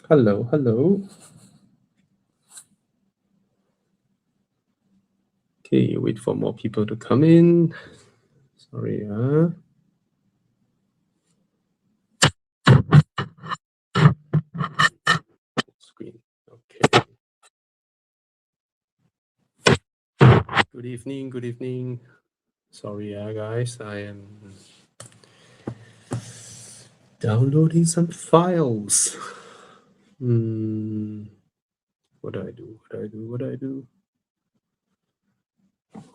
Hello, hello. Okay, wait for more people to come in. Sorry, screen. Okay. Good evening, good evening. Sorry, guys, I am downloading some files. What do I do? What do I do?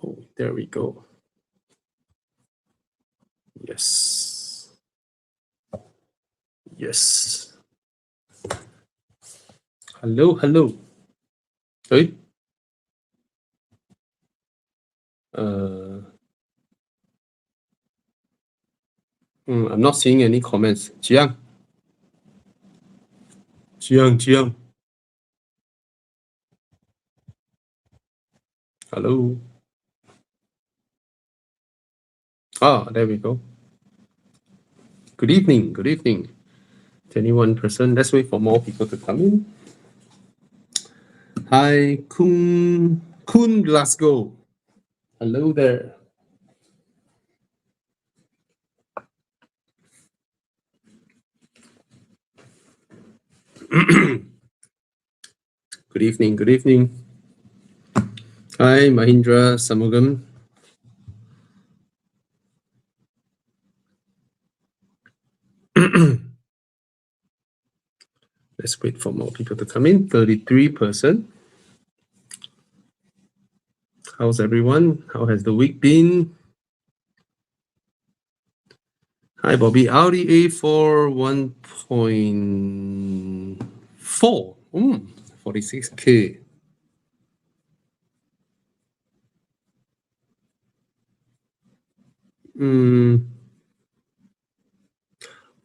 Oh, there we go. Yes. Yes. Hello, hello. Hey. I'm not seeing any comments. Jiang. Jiang. Hello. Ah, there we go. Good evening. Good evening. 21%. Let's wait for more people to come in. Hi, Kun Glasgow. Hello there. Good evening. Good evening. Hi, Mahindra Samugam. Let's wait for more people to come in. 33%. How's everyone? How has the week been? Hi, Bobby. Audi A4 1.4. 46K.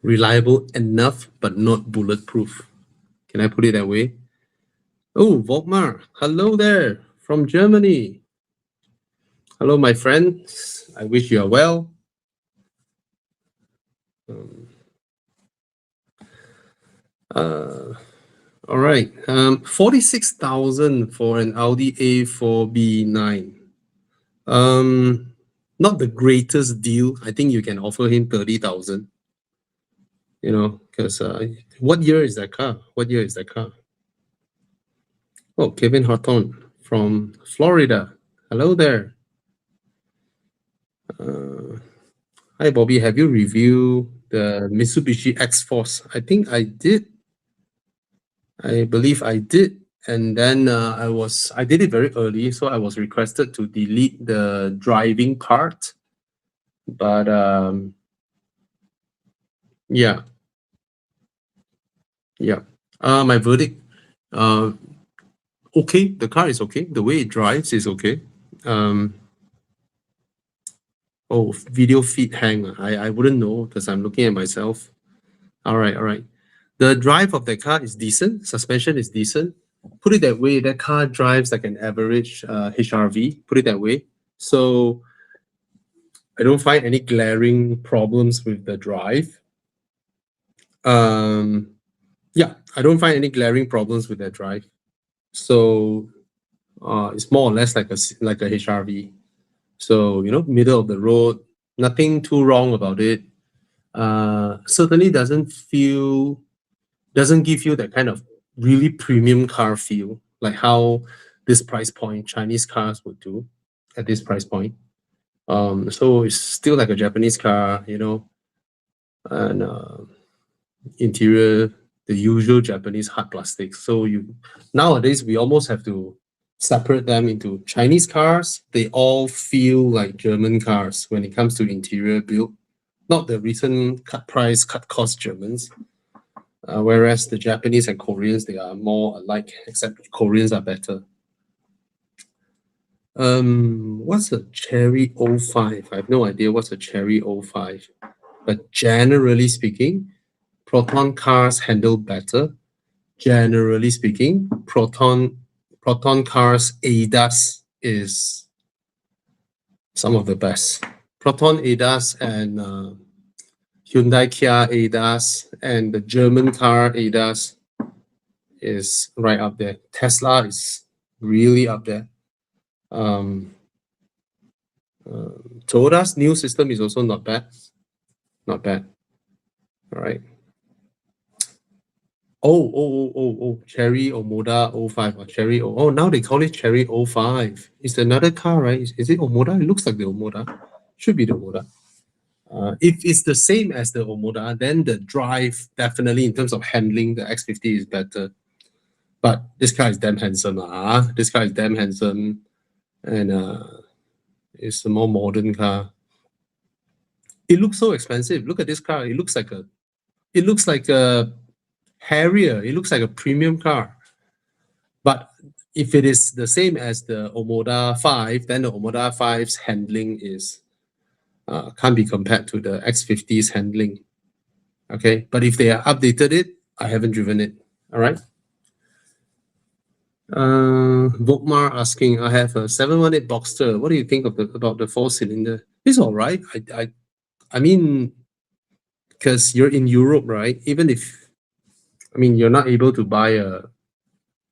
Reliable enough, but not bulletproof. Can I put it that way? Oh, Volkmar. Hello there from Germany. Hello, my friends. I wish you are well. All right. 46,000 for an Audi A4 B9. Not the greatest deal. I think you can offer him 30,000. You know, because what year is that car? What year is that car? Oh, Kevin Horton from Florida. Hello there. Hi, Bobby. Have you reviewed the Mitsubishi X-Force? I think I did. I believe I did. And then I did it very early, so I was requested to delete the driving part. But yeah. My verdict, okay. The car is okay. The way it drives is okay. Oh, video feed hang. I wouldn't know because I'm looking at myself. All right. The drive of the car is decent. Suspension is decent. Put it that way, that car drives like an average HRV. Put it that way. So I don't find any glaring problems with the drive. I don't find any glaring problems with that drive. So it's more or less like a HRV. So middle of the road, nothing too wrong about it. Certainly doesn't give you that kind of really premium car feel, like how this price point Chinese cars would do at this price point. So it's still like a Japanese car, and interior, the usual Japanese hard plastics. So nowadays we almost have to separate them into Chinese cars. They all feel like German cars when it comes to interior build, not the recent cut price, cut cost Germans. Whereas the Japanese and Koreans, they are more alike, except Koreans are better. What's a Cherry 05? I have no idea what's a Cherry 05. But generally speaking, Proton cars handle better. Generally speaking, Proton cars ADAS is some of the best. Proton ADAS and Hyundai Kia ADAS and the German car ADAS, is right up there. Tesla is really up there. Toyota's new system is also not bad. Not bad. All right. Chery Omoda 05 or Chery. Oh, now they call it Chery 05. It's another car, right? Is it Omoda? It looks like the Omoda. Should be the Omoda. If it's the same as the Omoda, then the drive definitely in terms of handling, the X50 is better. But this car is damn handsome. This car is damn handsome. And it's a more modern car. It looks so expensive. Look at this car. It looks like a Harrier. It looks like a premium car. But if it is the same as the Omoda 5, then the Omoda 5's handling is can't be compared to the X50's handling. Okay, but if they are updated it, I haven't driven it. All right. Vokmar asking, I have a 718 Boxster. What do you think of about the 4-cylinder? It's all right. I mean, because you're in Europe, right? Even if, I mean, you're not able to buy a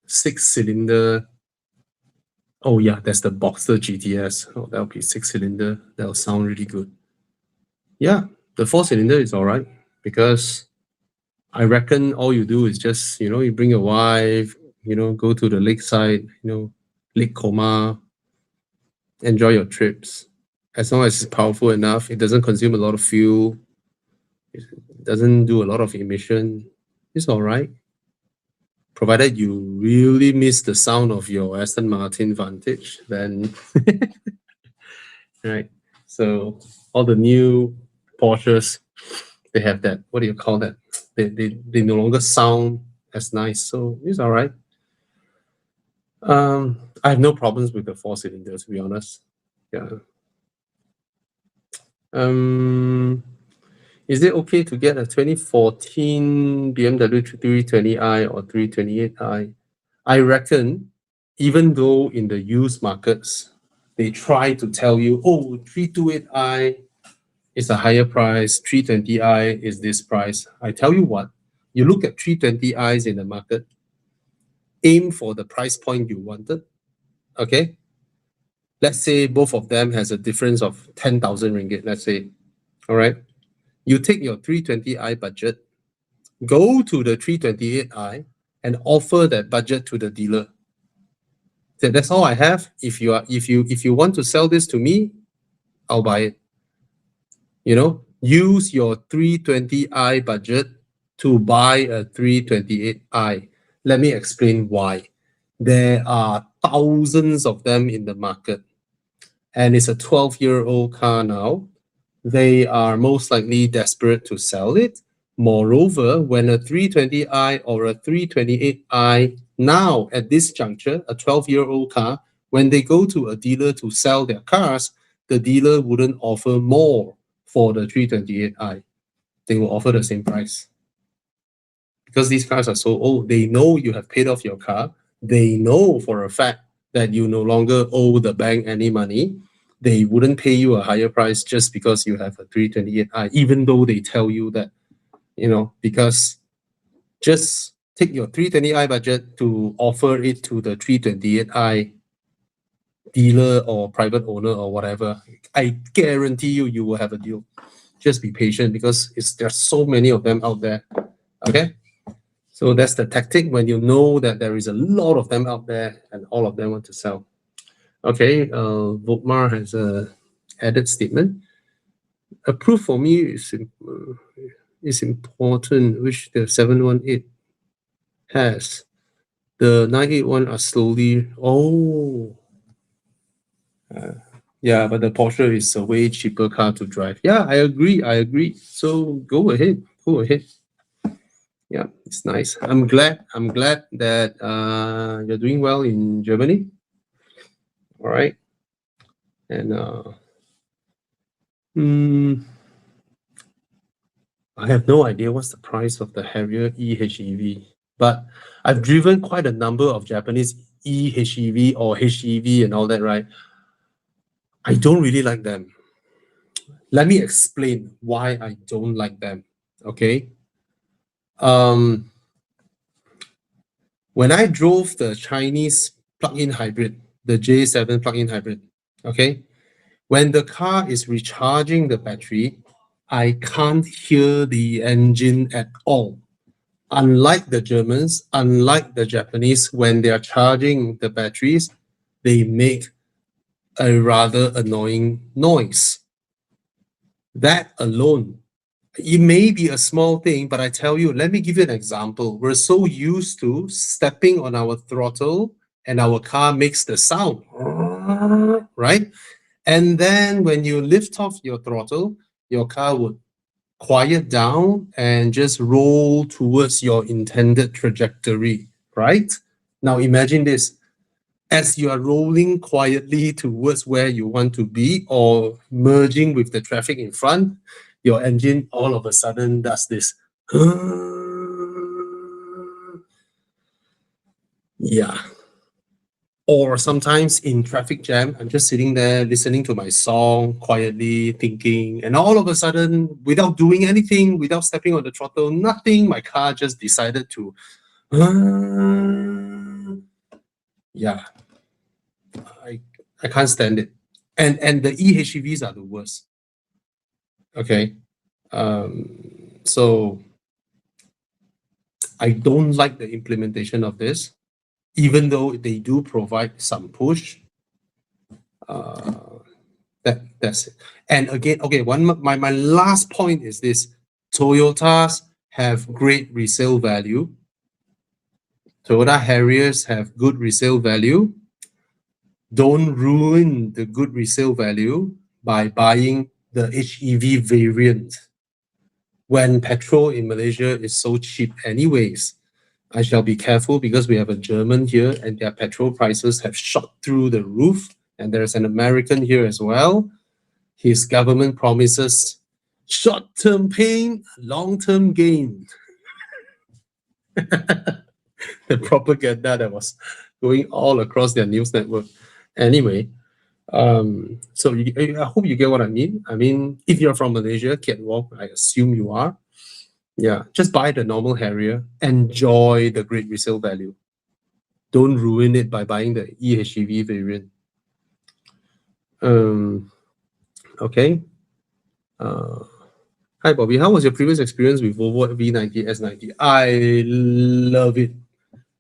6-cylinder. Oh yeah, that's the Boxster GTS. Oh, that'll be 6-cylinder. That'll sound really good. Yeah, the 4-cylinder is all right because I reckon all you do is just, you bring your wife, go to the lakeside, Lake Koma, enjoy your trips. As long as it's powerful enough, it doesn't consume a lot of fuel, it doesn't do a lot of emission, it's all right. Provided you really miss the sound of your Aston Martin Vantage, then right. So all the new Porsches, they have that. What do you call that? They no longer sound as nice, so it's all right. I have no problems with the 4-cylinder, to be honest. Yeah. Is it okay to get a 2014 BMW 320i or 328i? I reckon, even though in the used markets, they try to tell you, oh, 328i is a higher price, 320i is this price. I tell you what, you look at 320i's in the market, aim for the price point you wanted, okay? Let's say both of them has a difference of 10,000 ringgit, let's say, all right? You take your 320i budget, go to the 328i and offer that budget to the dealer. So that's all I have. If you want to sell this to me, I'll buy it. Use your 320i budget to buy a 328i. Let me explain why. There are thousands of them in the market, and it's a 12-year-old car now. They are most likely desperate to sell it. Moreover, when a 320i or a 328i now at this juncture, a 12-year-old car, when they go to a dealer to sell their cars, the dealer wouldn't offer more for the 328i. They will offer the same price. Because these cars are so old, they know you have paid off your car. They know for a fact that you no longer owe the bank any money. They wouldn't pay you a higher price just because you have a 328i, even though they tell you that, because just take your 320i budget to offer it to the 328i dealer or private owner or whatever. I guarantee you will have a deal. Just be patient because there's so many of them out there. Okay? So that's the tactic when you know that there is a lot of them out there and all of them want to sell. Okay, Vokmar has a added statement. A proof for me is important, which the 718 has. The 981 are slowly. Yeah, but the Porsche is a way cheaper car to drive. Yeah, I agree. So go ahead. Yeah, it's nice. I'm glad that you're doing well in Germany. All right. And I have no idea what's the price of the Harrier eHEV, but I've driven quite a number of Japanese eHEV or HEV and all that, right? I don't really like them. Let me explain why I don't like them, okay? When I drove the Chinese plug-in hybrid, the J7 plug-in hybrid, okay, when the car is recharging the battery, I can't hear the engine at all. Unlike the Germans, unlike the Japanese, when they are charging the batteries, they make a rather annoying noise. That alone, it may be a small thing, but I tell you, let me give you an example. We're so used to stepping on our throttle and our car makes the sound, right? And then when you lift off your throttle, your car would quiet down and just roll towards your intended trajectory, right? Now imagine this. As you are rolling quietly towards where you want to be or merging with the traffic in front, your engine all of a sudden does this. Yeah. Or sometimes in traffic jam, I'm just sitting there listening to my song quietly, thinking, and all of a sudden, without doing anything, without stepping on the throttle, nothing, my car just decided to, yeah, I can't stand it. And the eHEVs are the worst. Okay. So I don't like the implementation of this, even though they do provide some push. That's it. And again, okay, my last point is this: Toyotas have great resale value. Toyota Harriers have good resale value. Don't ruin the good resale value by buying the HEV variant when petrol in Malaysia is so cheap anyways. I shall be careful because we have a German here and their petrol prices have shot through the roof, and there's an American here as well. His government promises short-term pain, long-term gain. The propaganda that was going all across their news network. Anyway, so I hope you get what I mean. I mean, if you're from Malaysia, Kiat Wong, I assume you are. Yeah, just buy the normal Harrier. Enjoy the great resale value. Don't ruin it by buying the eHEV variant. Okay. Hi, Bobby. How was your previous experience with Volvo V90 S90? I love it.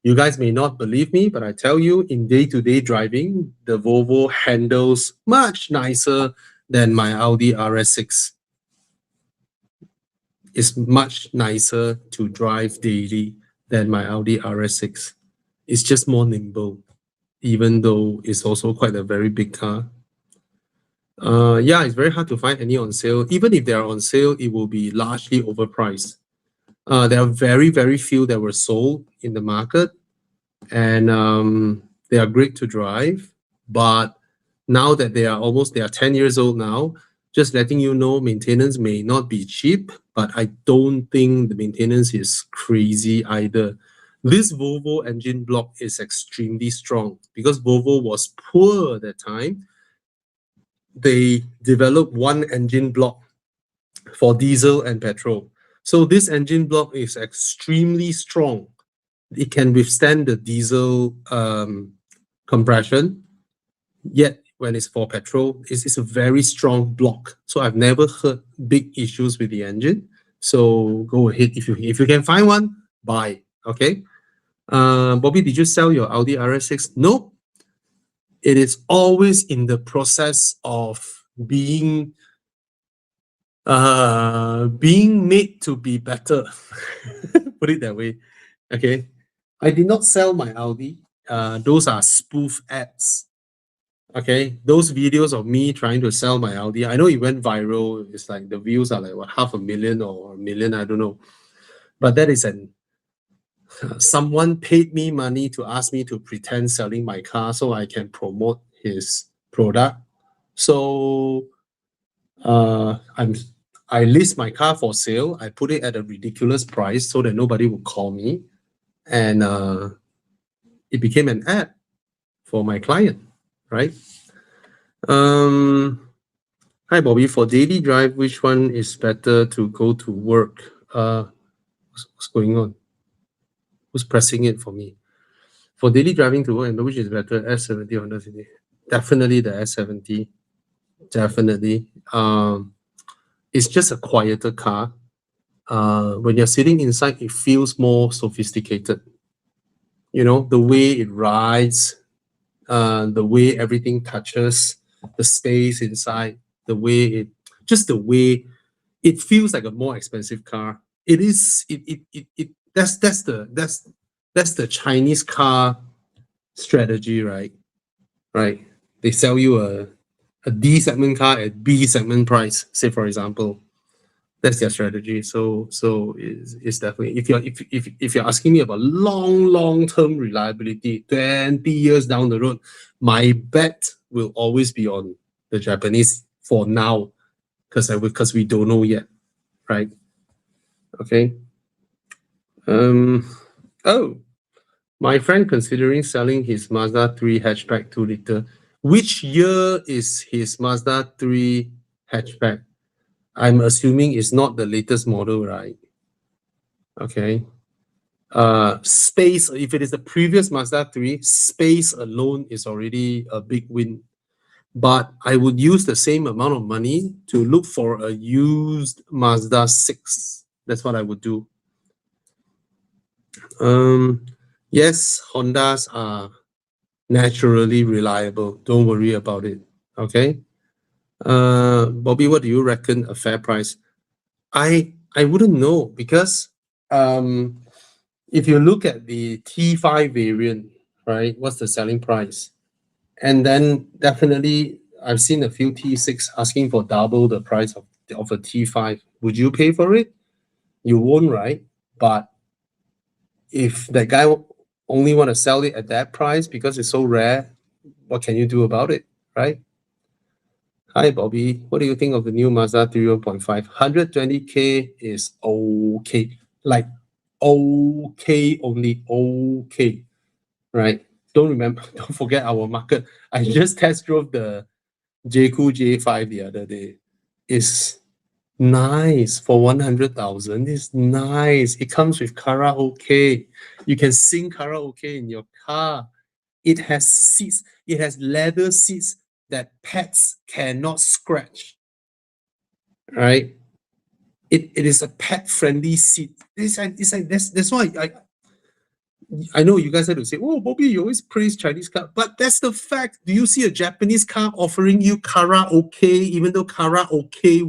You guys may not believe me, but I tell you, in day-to-day driving, the Volvo handles much nicer than my Audi RS6. It's much nicer to drive daily than my Audi RS6. It's just more nimble, even though it's also quite a very big car. Yeah, it's very hard to find any on sale. Even if they are on sale, it will be largely overpriced. There are very, very few that were sold in the market, and they are great to drive. But now that they are 10 years old now, just letting you know, maintenance may not be cheap, but I don't think the maintenance is crazy either. This Volvo engine block is extremely strong because Volvo was poor at that time. They developed one engine block for diesel and petrol. So this engine block is extremely strong. It can withstand the diesel compression, yet when it's for petrol, it's a very strong block. So I've never heard big issues with the engine. So go ahead, if you can find one, buy. Okay. Bobby, did you sell your Audi RS6? No. It is always in the process of being made to be better. Put it that way. Okay. I did not sell my Audi. Those are spoof ads. Okay, those videos of me trying to sell my Audi, I know it went viral. It's like the views are like what, 500,000 or 1,000,000, I don't know. But that is someone paid me money to ask me to pretend selling my car so I can promote his product. So I list my car for sale. I put it at a ridiculous price so that nobody would call me, and it became an ad for my client, right? Hi Bobby, for daily drive, which one is better to go to work? What's going on? Who's pressing it for me? For daily driving to work, and which is better, S70 or Honda City? Definitely the S70. Definitely. It's just a quieter car. When you're sitting inside, it feels more sophisticated. You know, the way it rides, the way everything touches, the space inside, the way it feels like a more expensive car. It is that's the Chinese car strategy, right? Right. They sell you a D segment car at B segment price, say for example. That's their strategy. So it's definitely, if you're asking me about long term reliability, 20 years down the road, my bet will always be on the Japanese for now, because we don't know yet, right? Okay. Oh, my friend considering selling his Mazda 3 hatchback 2-liter. Which year is his Mazda 3 hatchback? I'm assuming it's not the latest model, right? Okay. Space, if it is the previous Mazda 3, space alone is already a big win. But I would use the same amount of money to look for a used Mazda 6. That's what I would do. Yes, Hondas are naturally reliable. Don't worry about it. Okay. Bobby, what do you reckon a fair price? I wouldn't know, because if you look at the T5 variant, right, what's the selling price? And then definitely I've seen a few T6 asking for double the price of a T5. Would you pay for it? You won't, right? But if that guy only want to sell it at that price because it's so rare, what can you do about it, right? Hi, Bobby. What do you think of the new Mazda 3 1.5? 120K is okay. Like, okay, only okay, right? Don't forget our market. I just test drove the JQ J5 the other day. It's nice for 100,000. It's nice. It comes with karaoke. You can sing karaoke in your car. It has seats. It has leather seats that pets cannot scratch. Right? It is a pet-friendly seat. It's like that's why I know you guys had to say, "Oh, Bobby, you always praise Chinese car," but that's the fact. Do you see a Japanese car offering you karaoke, even though karaoke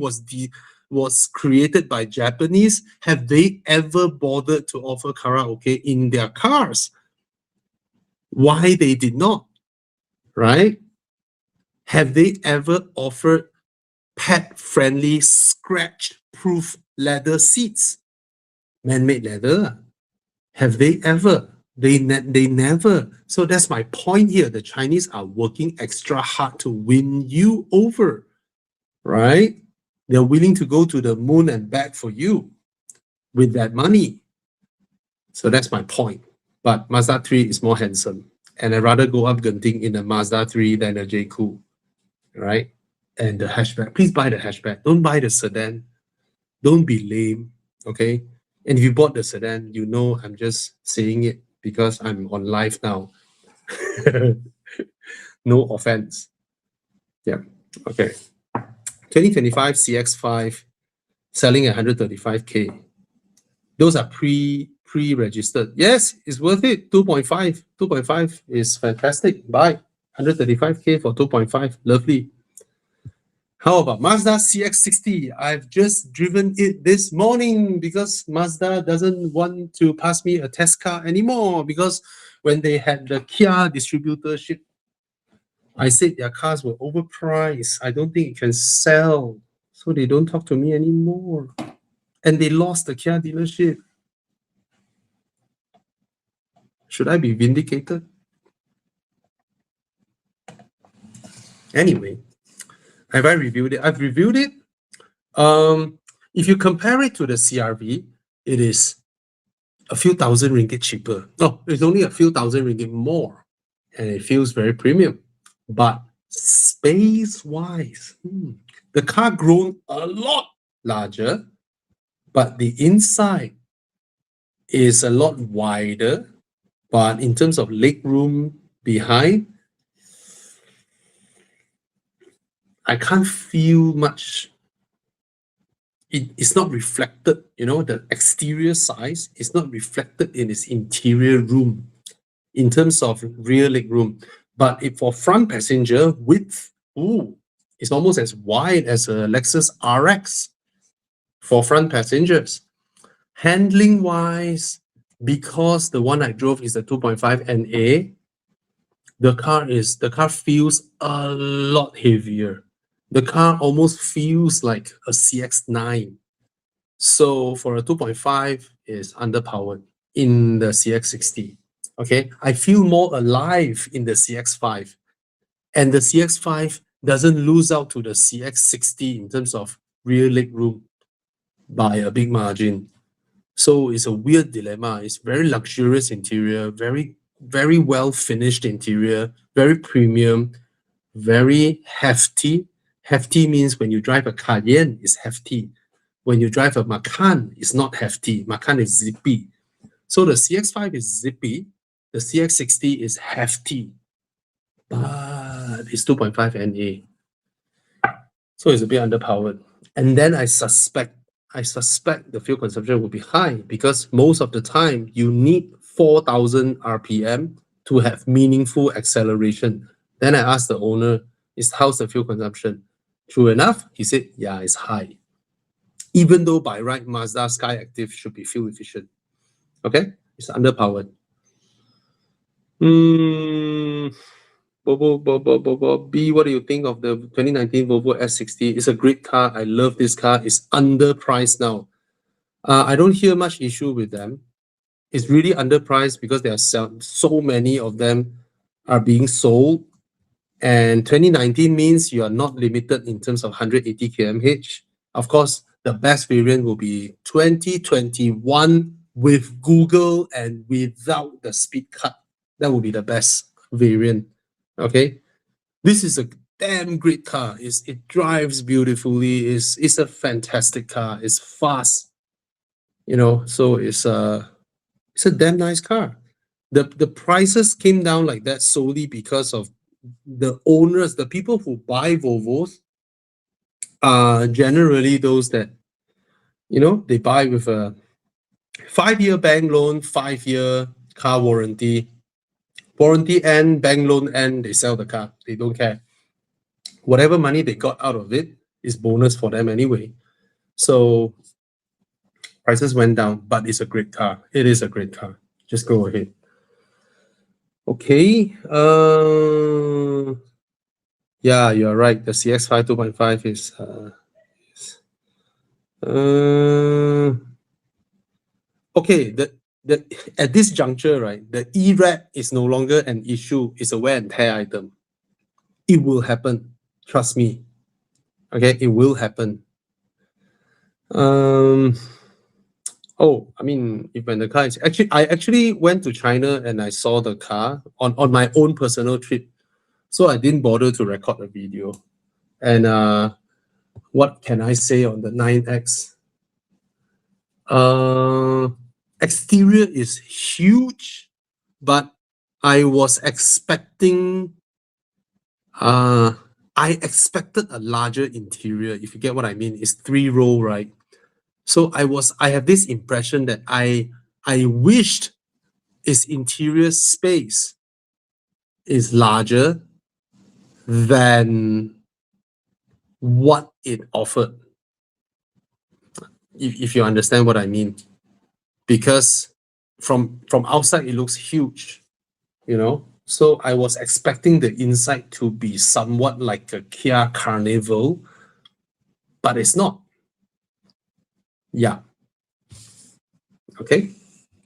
was created by Japanese? Have they ever bothered to offer karaoke in their cars? Why they did not, right? Have they ever offered pet-friendly, scratch-proof leather seats? Man-made leather. Have they ever? They never. So that's my point here. The Chinese are working extra hard to win you over, right? They're willing to go to the moon and back for you with that money. So that's my point. But Mazda 3 is more handsome. And I'd rather go up Genting in a Mazda 3 than a JQ, right? And the hatchback. Please buy the hatchback. Don't buy the sedan. Don't be lame, okay? And if you bought the sedan, you know I'm just saying it because I'm on live now. No offense. Yeah, okay. 2025 CX5 selling at 135K. Those are pre-registered. Yes, it's worth it. 2.5. 2.5 is fantastic. Buy 135K for 2.5. Lovely. How about Mazda CX-60? I've just driven it this morning because Mazda doesn't want to pass me a test car anymore, because when they had the Kia distributorship, I said their cars were overpriced. I don't think it can sell. So they don't talk to me anymore. And they lost the Kia dealership. Should I be vindicated? Anyway, have I reviewed it? I've reviewed it. If you compare it to the CRV, it is a few thousand ringgit cheaper. No, it's only a few thousand ringgit more. And it feels very premium. But space-wise, the car grown a lot larger, but the inside is a lot wider. But in terms of leg room behind, I can't feel much. It's not reflected, the exterior size is not reflected in its interior room in terms of rear leg room. But if for front passenger width, it's almost as wide as a Lexus RX for front passengers. Handling wise, because the one I drove is the 2.5 NA, the car feels a lot heavier. The car almost feels like a CX-9. So for a 2.5 is underpowered in the CX-60. Okay, I feel more alive in the CX-5, and the CX-5 doesn't lose out to the CX-60 in terms of rear leg room by a big margin. So it's a weird dilemma. It's very luxurious interior, very, very well finished interior, very premium, very hefty. Hefty means when you drive a Cayenne, it's hefty. When you drive a Macan, it's not hefty. Macan is zippy. So the CX-5 is zippy. The CX-60 is hefty, but it's 2.5 NA. So it's a bit underpowered. And then I suspect the fuel consumption will be high because most of the time you need 4,000 RPM to have meaningful acceleration. Then I asked the owner, how's the fuel consumption? True enough, he said, yeah, it's high. Even though by right, Mazda Skyactiv should be fuel efficient. Okay, it's underpowered. B, what do you think of the 2019 Volvo S60? It's a great car. I love this car. It's underpriced now. I don't hear much issue with them. It's really underpriced because there are so many of them are being sold. And 2019 means you are not limited in terms of 180 km/h. Of course, the best variant will be 2021 with Google and without the speed cut. That will be the best variant. Okay, this is a damn great car. It drives beautifully. It's a fantastic car. It's fast. So it's a damn nice car. The prices came down like that solely because of the owners, the people who buy Volvos are generally those that, they buy with a 5-year bank loan, 5-year car warranty. Warranty end, bank loan end, they sell the car. They don't care. Whatever money they got out of it is bonus for them anyway. So prices went down, but it's a great car. It is a great car. Just go ahead. Okay. Yeah, you're right. The CX-5 2.5 is okay. At this juncture, right, the E-Wrap is no longer an issue. It's a wear and tear item. It will happen. Trust me. Okay, it will happen. I mean, if when the car is I actually went to China and I saw the car on my own personal trip, so I didn't bother to record a video. And what can I say on the 9X? Exterior is huge, but I was expecting I expected a larger interior, if you get what I mean. It's 3-row, right? So I have this impression that I wished its interior space is larger than what it offered. If you understand what I mean. Because from outside it looks huge, So I was expecting the inside to be somewhat like a Kia Carnival, but it's not. Yeah. Okay.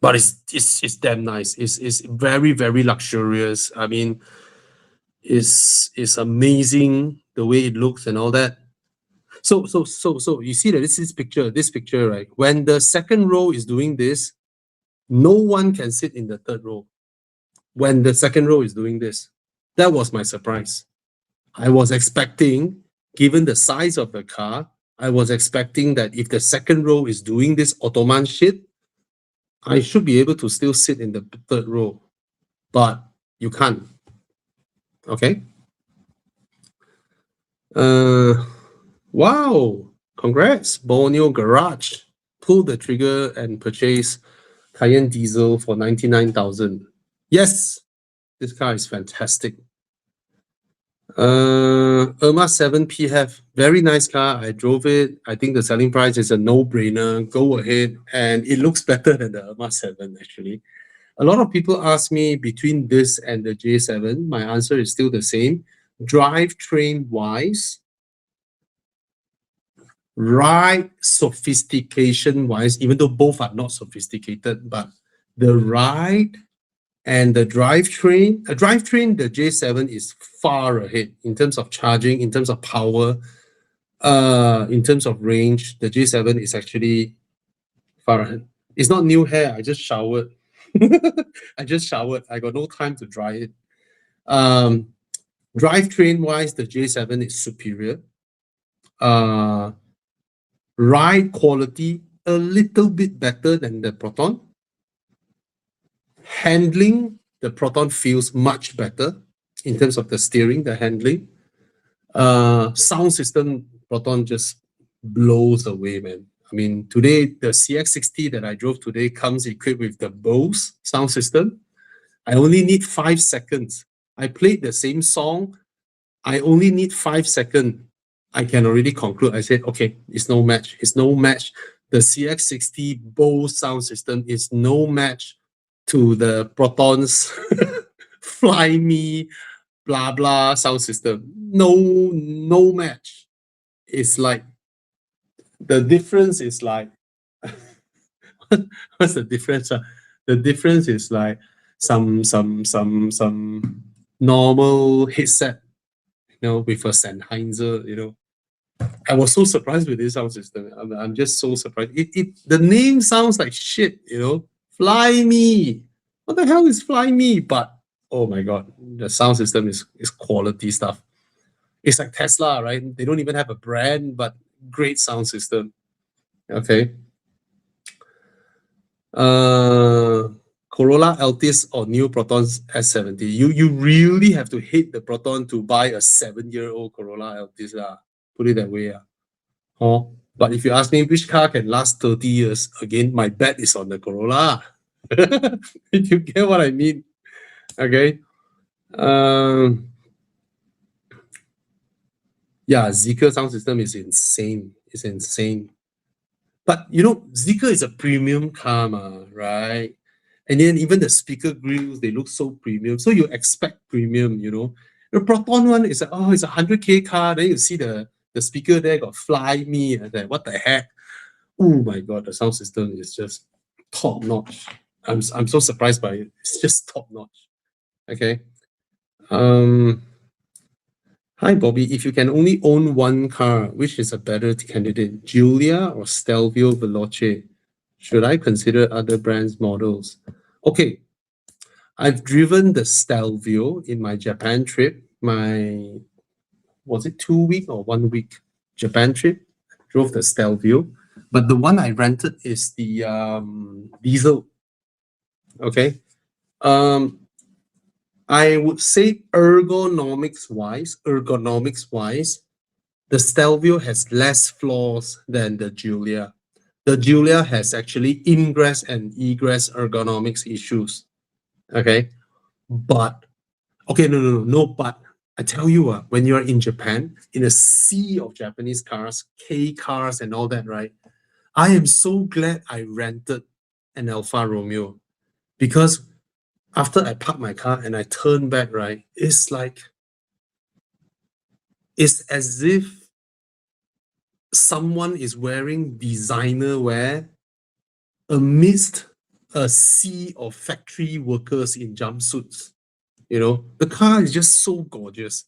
But it's damn nice. It's very, very luxurious. I mean, it's amazing the way it looks and all that. So you see that this picture, right? When the second row is doing this, no one can sit in the third row. When the second row is doing this, that was my surprise. I was expecting, given the size of the car, I was expecting that if the second row is doing this Ottoman shit, I should be able to still sit in the third row. but you can't. Okay. Wow. Congrats, Borneo Garage. Pull the trigger and purchase Cayenne diesel for 99,000. Yes, this car is fantastic. Irma 7 PHEV, very nice car. I drove it. I think the selling price is a no-brainer. Go ahead, and it looks better than the Irma 7 actually. A lot of people ask me between this and the J7. My answer is still the same. Drivetrain wise, ride sophistication wise, even though both are not sophisticated, but the ride and the drivetrain, the J7 is far ahead in terms of charging, in terms of power, in terms of range. The J7 is actually far ahead. It's not new hair. I just showered. I just showered. I got no time to dry it. Drivetrain wise, the J7 is superior. Ride quality a little bit better than the Proton. Handling, the Proton feels much better in terms of the steering, the handling. Sound system, Proton just blows away, man. I mean, today, the CX-60 that I drove today comes equipped with the Bose sound system. I only need 5 seconds. I played the same song. I only need 5 seconds. I can already conclude. I said, okay, it's no match. It's no match. The CX-60 Bose sound system is no match to the Proton's Fly Me, blah, blah sound system. No match. It's like, the difference is like, what's the difference? The difference is like some normal headset, with a Sennheiser, I was so surprised with this sound system. I'm just so surprised. The name sounds like shit, Fly Me. What the hell is Fly Me? But oh my god, the sound system is quality stuff. It's like Tesla, right? They don't even have a brand, but great sound system. Okay. Corolla Altis or new Proton's S70. You really have to hate the Proton to buy a 7-year-old Corolla Altis. Put it that way. But if you ask me which car can last 30 years, again, my bet is on the Corolla. You get what I mean? Okay. Yeah, Zeekr sound system is insane. It's insane. But Zeekr is a premium car, right? And then even the speaker grills, they look so premium. So you expect premium, The Proton one is it's a 100K car. Then you see the speaker there got Fly Me. And then what the heck? Oh my god, the sound system is just top notch. I'm so surprised by it. It's just top notch. Okay. Hi Bobby, if you can only own one car, which is a better candidate, Giulia or Stelvio Veloce? Should I consider other brands models? Okay, I've driven the Stelvio in my Japan trip. Was it 2 week or 1 week Japan trip? Drove the Stelvio, but the one I rented is the diesel. Okay. I would say ergonomics wise, the Stelvio has less flaws than the Giulia. The Giulia has actually ingress and egress ergonomics issues. Okay. But, okay, no, but I tell you, when you're in Japan, in a sea of Japanese cars, K cars and all that, right? I am so glad I rented an Alfa Romeo, because after I park my car and I turn back, right, it's as if someone is wearing designer wear amidst a sea of factory workers in jumpsuits. The car is just so gorgeous,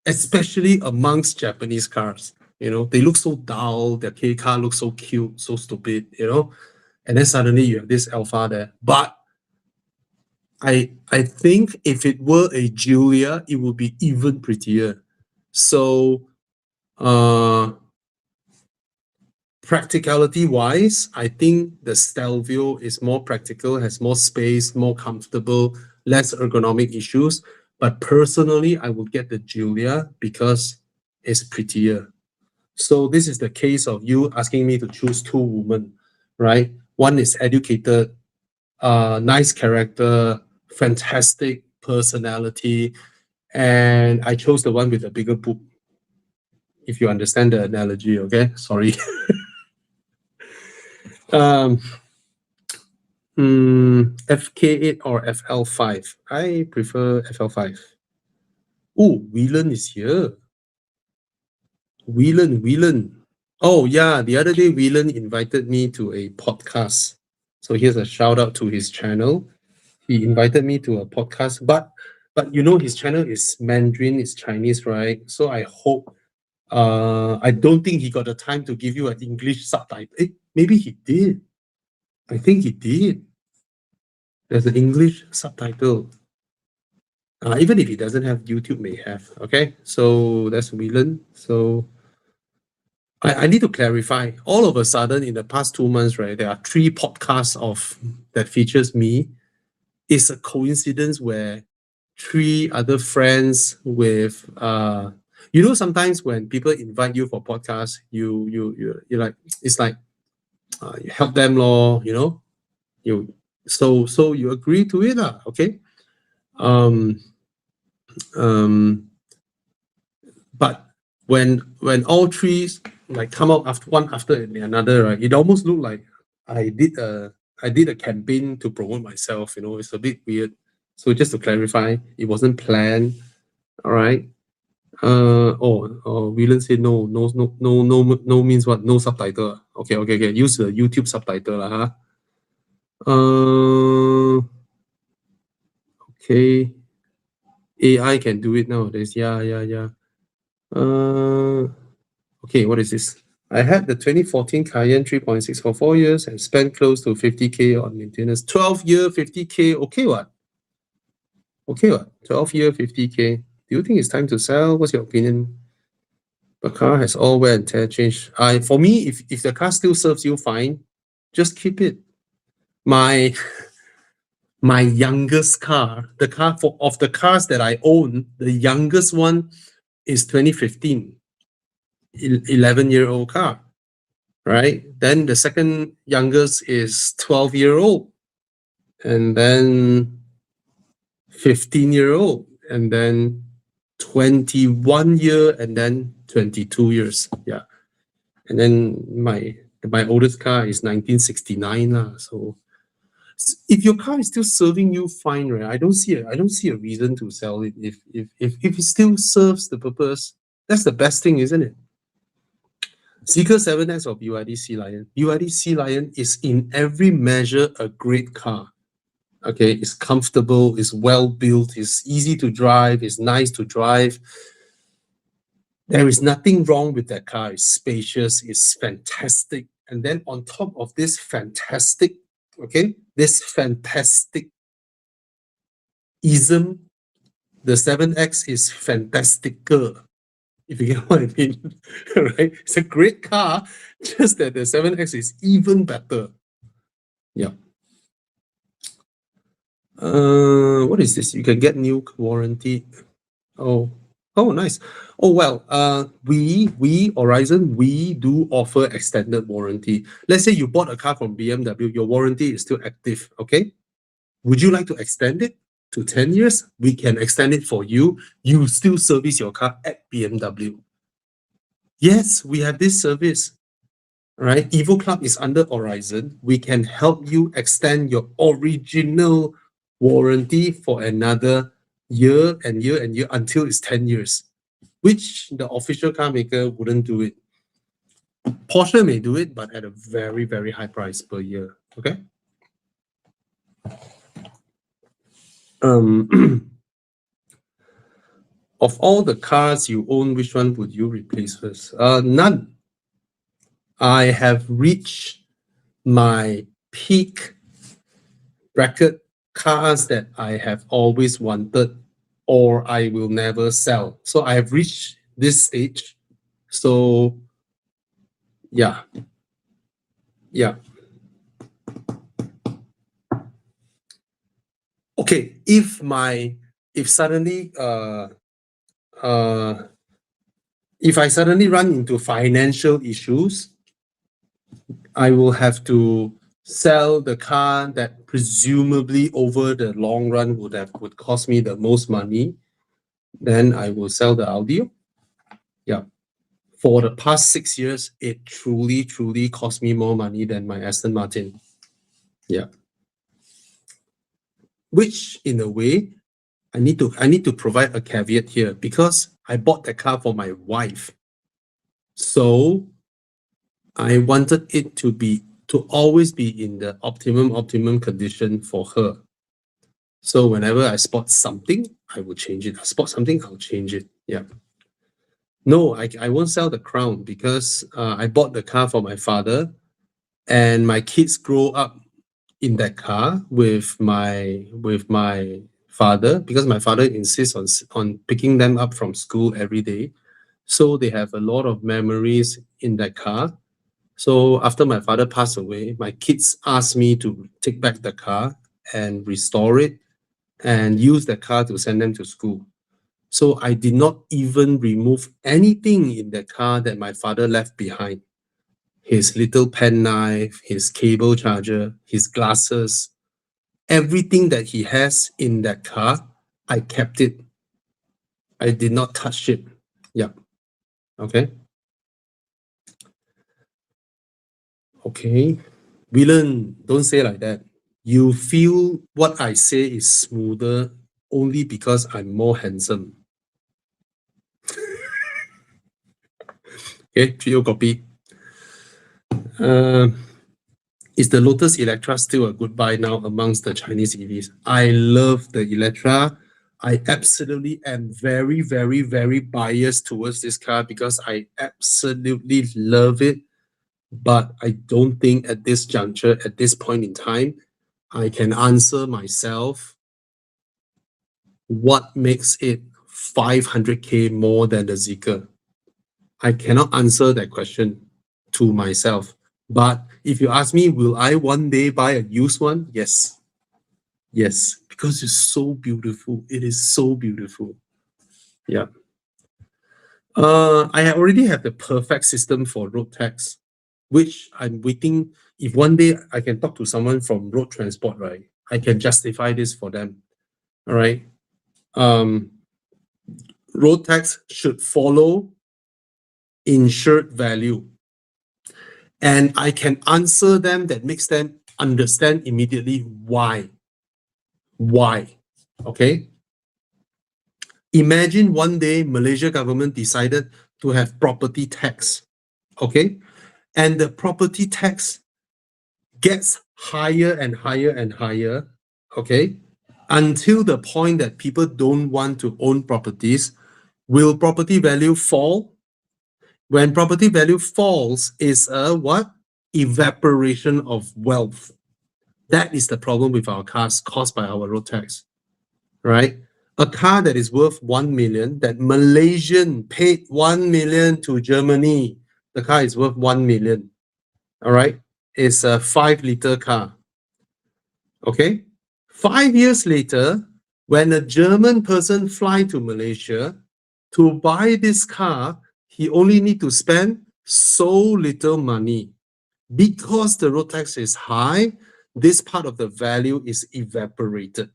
especially amongst Japanese cars. They look so dull, their K car looks so cute, so stupid, and then suddenly you have this Alfa there. But I think if it were a Giulia, it would be even prettier. So practicality wise, I think the Stelvio is more practical, has more space, more comfortable, less ergonomic issues. But personally, I would get the Giulia because it's prettier. So this is the case of you asking me to choose two women, right? One is educated, nice character, fantastic personality, and I chose the one with a bigger boob. If you understand the analogy, okay? Sorry. FK8 or FL5? I prefer FL5. Oh, Whelan is here. Whelan. Oh, yeah. The other day, Whelan invited me to a podcast. So here's a shout out to his channel. He invited me to a podcast, but you know his channel is Mandarin, it's Chinese, right? So I hope I don't think he got the time to give you an English subtitle. Maybe he did. I think he did. There's an English subtitle. Even if he doesn't have, YouTube may have. Okay, so that's Whelan. So I need to clarify. All of a sudden, in the past 2 months, right, there are 3 podcasts that features me. It's a coincidence where 3 other friends with sometimes when people invite you for podcasts, you're like, it's like you help them lor, so you agree to it okay. But when all 3 like come out one after another, right, it almost looked like I did a campaign to promote myself. It's a bit weird. So just to clarify, it wasn't planned. All right. Whelan said no means what? No subtitle. Okay. Use the YouTube subtitle, huh? Okay. AI can do it nowadays. Yeah. Okay, what is this? I had the 2014 Cayenne 3.6 for 4 years and spent close to 50K on maintenance. 12-year, 50K. Okay, what? 12-year, 50K. Do you think it's time to sell? What's your opinion? The car has all wear and tear change. For me, if the car still serves you fine, just keep it. My youngest car, of the cars that I own, the youngest one is 2015, 11-year-old car, right? Then the second youngest is 12-year-old, and then 15-year-old, and then 21 year, and then 22 years. Yeah. And then my oldest car is 1969. So if your car is still serving you fine, right? I don't see a reason to sell it. If it still serves the purpose, that's the best thing, isn't it? Zeekr 7X or BYD Sea Lion? BYD Sea Lion is in every measure a great car. Okay, it's comfortable, it's well built, it's easy to drive, it's nice to drive. There is nothing wrong with that car. It's spacious, it's fantastic. And then on top of this fantastic, this fantastic ism, the 7X is fantastical, if you get what I mean. Right? It's a great car, just that the 7X is even better. Yeah. What is this? You can get new warranty. Oh, nice. Oh, well, we Horizon, we do offer extended warranty. Let's say you bought a car from BMW, your warranty is still active, okay? Would you like to extend it to 10 years? We can extend it for you. You still service your car at BMW. Yes, we have this service, right? Evo Club is under Horizon. We can help you extend your original warranty for another year until it's 10 years, which the official car maker wouldn't do it. Porsche may do it, but at a very, very high price per year. Okay. Of all the cars you own, which one would you replace first? None. I have reached my peak bracket cars that I have always wanted or I will never sell. So I have reached this stage. So yeah. Okay, if suddenly if I suddenly run into financial issues, I will have to sell the car that presumably over the long run would cost me the most money. Then I will sell the Audi. Yeah. For the past 6 years, it truly cost me more money than my Aston Martin. Yeah. Which in a way, I need to provide a caveat here because I bought the car for my wife. So I wanted it to always be in the optimum condition for her. So whenever I spot something, I will change it. I spot something, I'll change it. Yeah. No, I won't sell the Crown because I bought the car for my father, and my kids grow up in that car with my father because my father insists on picking them up from school every day. So they have a lot of memories in that car. So after my father passed away, my kids asked me to take back the car and restore it and use the car to send them to school. So I did not even remove anything in the car that my father left behind. His little penknife, his cable charger, his glasses, everything that he has in that car, I kept it. I did not touch it. Yeah. Okay. Okay. Villain, don't say like that. You feel what I say is smoother only because I'm more handsome. Okay, 3O copy. Is the Lotus Electra still a good buy now amongst the Chinese EVs? I love the Electra. I absolutely am very biased towards this car because I absolutely love it. But I don't think at this juncture, at this point in time, I can answer myself what makes it 500K more than the Zeekr. I cannot answer that question to myself. But if you ask me, will I one day buy a used one? Yes. Yes, because it's so beautiful. It is so beautiful. Yeah. I already have the perfect system for road tax, which I'm waiting. If one day I can talk to someone from road transport, right, I can justify this for them. All right. Road tax should follow insured value. And I can answer them that makes them understand immediately why. Why? Okay. Imagine one day Malaysia government decided to have property tax. Okay. And the property tax gets higher and higher and higher. Okay. Until the point that people don't want to own properties. Will property value fall? When property value falls, is a what? Evaporation of wealth. That is the problem with our cars caused by our road tax, right? A car that is worth 1 million, that Malaysian paid 1 million to Germany, the car is worth 1 million, all right? It's a 5-liter car, okay? 5 years later, when a German person fly to Malaysia to buy this car, he only need to spend so little money. Because the road tax is high, this part of the value is evaporated.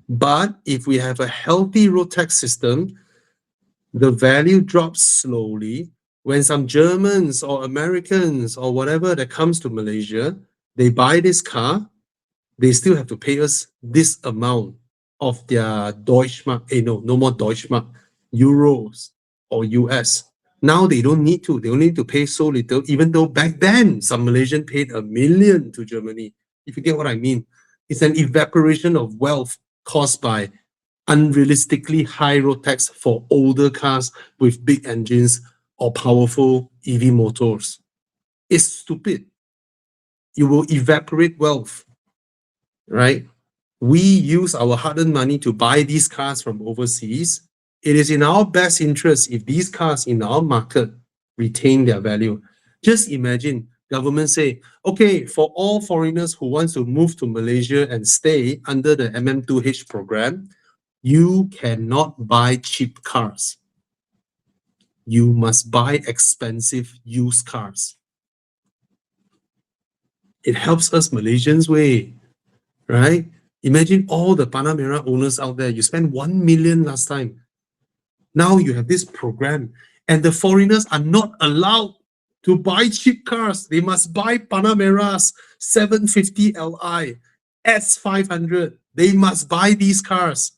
But if we have a healthy road tax system, the value drops slowly. When some Germans or Americans or whatever that comes to Malaysia, they buy this car, they still have to pay us this amount of their Deutschmark. No more Deutschmark, euros or US. Now they don't need to. They only need to pay so little, even though back then some Malaysian paid 1 million to Germany. If you get what I mean, it's an evaporation of wealth caused by unrealistically high road tax for older cars with big engines or powerful EV motors. It's stupid. You will evaporate wealth, right? We use our hard-earned money to buy these cars from overseas. It is in our best interest if these cars in our market retain their value. Just imagine Government say, okay, for all foreigners who wants to move to Malaysia and stay under the MM2H program, you cannot buy cheap cars. You must buy expensive used cars. It helps us Malaysians way, right? Imagine all the Panamera owners out there. You spent 1 million last time. Now you have this program, and the foreigners are not allowed to buy cheap cars. They must buy Panameras 750 Li, S500. They must buy these cars.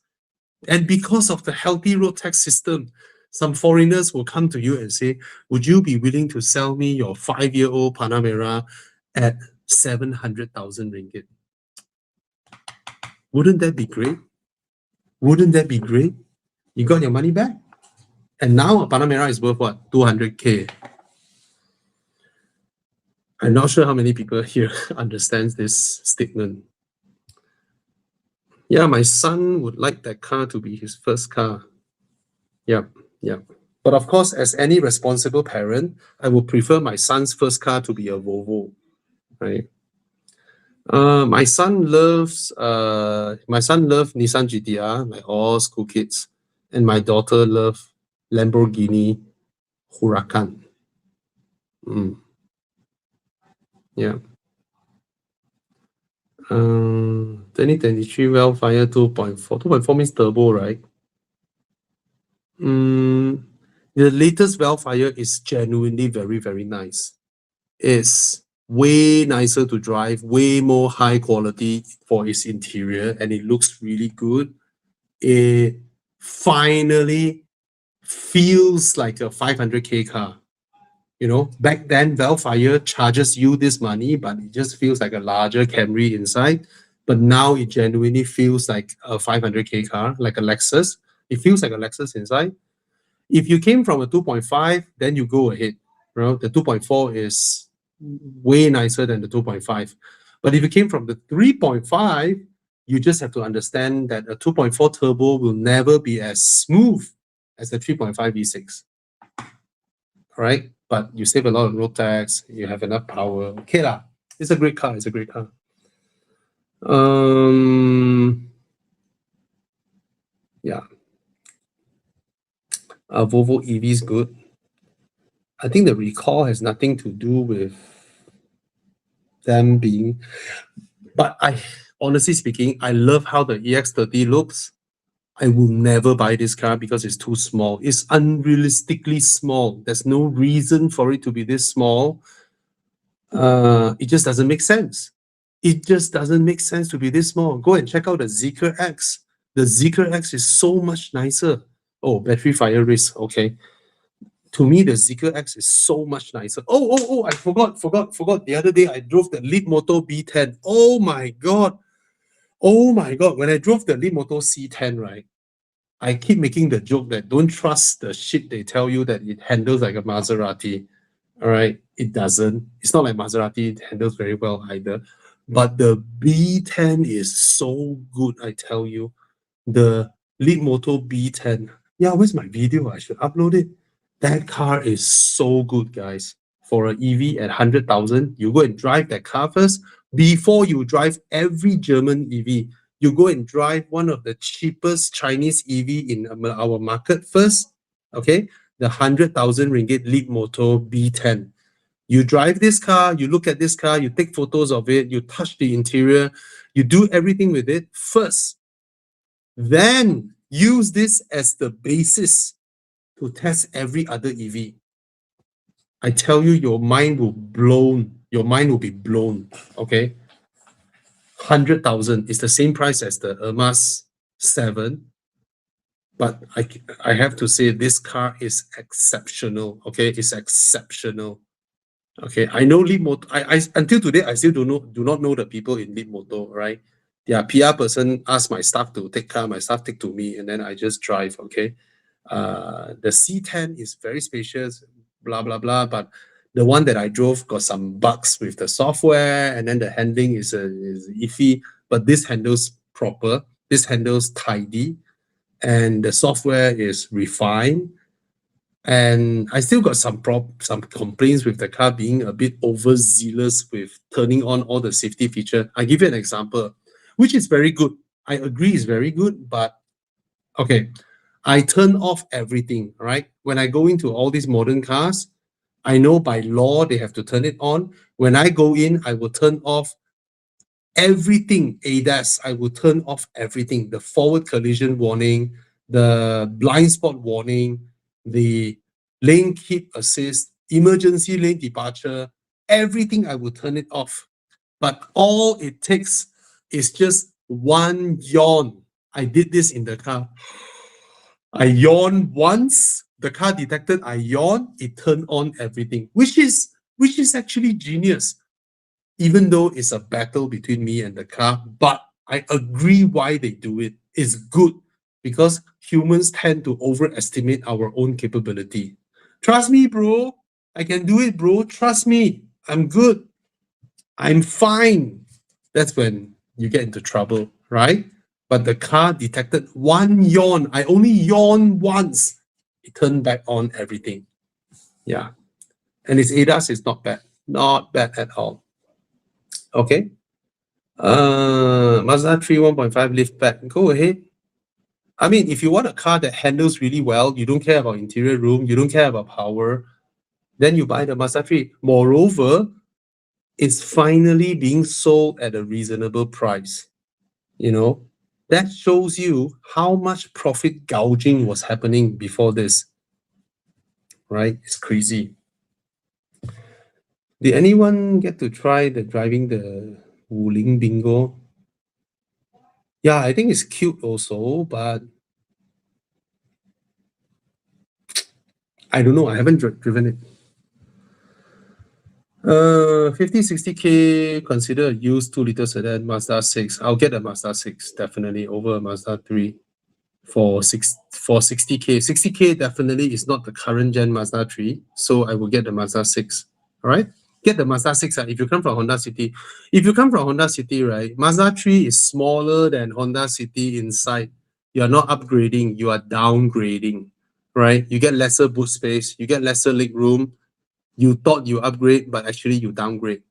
And because of the healthy road tax system, some foreigners will come to you and say, would you be willing to sell me your 5-year-old Panamera at 700,000 ringgit? Wouldn't that be great? Wouldn't that be great? You got your money back. And now a Panamera is worth what? 200K. I'm not sure how many people here understands this statement. Yeah, my son would like that car to be his first car. Yep. But of course, as any responsible parent, I would prefer my son's first car to be a Volvo, right? My son loves Nissan GTR, like all school kids, and my daughter loves Lamborghini Huracan. Yeah. 2023 Wellfire 2.4. 2.4 means turbo, right? The latest Wellfire is genuinely very, very nice. It's way nicer to drive, way more high quality for its interior, and it looks really good. It finally feels like a 500K car. You know, back then, Wellfire charges you this money, but it just feels like a larger Camry inside. But now it genuinely feels like a 500K car, like a Lexus. It feels like a Lexus inside. If you came from a 2.5, then you go ahead. You know, the 2.4 is way nicer than the 2.5. But if you came from the 3.5, you just have to understand that a 2.4 turbo will never be as smooth as the 3.5 V6. All right? But you save a lot of road tax, you have enough power. Okay lah. It's a great car. It's a great car. Yeah. Volvo EV is good. I think the recall has nothing to do with them being, but honestly speaking, I love how the EX30 looks. I will never buy this car because it's too small. It's unrealistically small. There's no reason for it to be this small. It just doesn't make sense. It just doesn't make sense to be this small. Go and check out the Zeekr X. The Zeekr X is so much nicer. Oh, battery fire risk. Okay. To me, the Zeekr X is so much nicer. Oh, I forgot. The other day, I drove the Leapmotor B10. Oh my God. When I drove the Leapmotor C10, right, I keep making the joke that don't trust the shit they tell you that it handles like a Maserati. All right, it doesn't. It's not like Maserati, it handles very well either. But the B10 is so good, I tell you. The Leapmotor B10. Yeah, where's my video? I should upload it. That car is so good, guys. For an EV at 100,000, you go and drive that car first before you drive every German EV. You go and drive one of the cheapest Chinese EV in our market first, okay? The 100,000 ringgit Leapmotor B10. You drive this car, you look at this car, you take photos of it, you touch the interior, you do everything with it first. Then use this as the basis to test every other EV. I tell you, your mind will be blown, okay? 100,000 is the same price as the Ermas 7, but I have to say this car is exceptional, okay? It's exceptional. Okay, I know Leapmotor. I until today I still do not know the people in Leapmotor, right? Their PR person asked my staff to take car, my staff take to me, and then I just drive. Okay, the C10 is very spacious, blah blah blah. But the one that I drove got some bugs with the software, and then the handling is iffy. But this handles proper. This handles tidy, and the software is refined. And I still got some complaints with the car being a bit overzealous with turning on all the safety feature. I give you an example, which is very good. I agree it's very good, but okay, I turn off everything, right? When I go into all these modern cars, I know by law they have to turn it on. When I go in, I will turn off everything ADAS. I will turn off everything, the forward collision warning, the blind spot warning, the lane keep assist, emergency lane departure, everything I will turn it off. But all it takes is just one yawn. I did this in the car. I yawned once, the car detected I yawned, it turned on everything, which is actually genius, even though it's a battle between me and the car. But I agree why they do it. It's good because humans tend to overestimate our own capability. Trust me, bro. I can do it, bro. Trust me. I'm good. I'm fine. That's when you get into trouble, right? But the car detected one yawn. I only yawned once. It turned back on everything. Yeah. And its ADAS is not bad. Not bad at all. Okay. Mazda 3 1.5 liftback. Go ahead. I mean, if you want a car that handles really well, you don't care about interior room, you don't care about power, then you buy the Mazda 3. Moreover, it's finally being sold at a reasonable price. You know, that shows you how much profit gouging was happening before this, right? It's crazy. Did anyone get to try the driving the Wuling Bingo? Yeah, I think it's cute also, but I don't know. I haven't driven it. 50, 60K, consider a used 2-liter sedan, Mazda 6. I'll get a Mazda 6, definitely, over a Mazda 3 for 60K. 60K definitely is not the current gen Mazda 3, so I will get the Mazda 6. All right? Get the Mazda 6 if you come from Honda City. If you come from Honda City, right, Mazda 3 is smaller than Honda City inside. You are not upgrading, you are downgrading, right? You get lesser boot space, you get lesser leg room. You thought you upgrade, but actually you downgrade.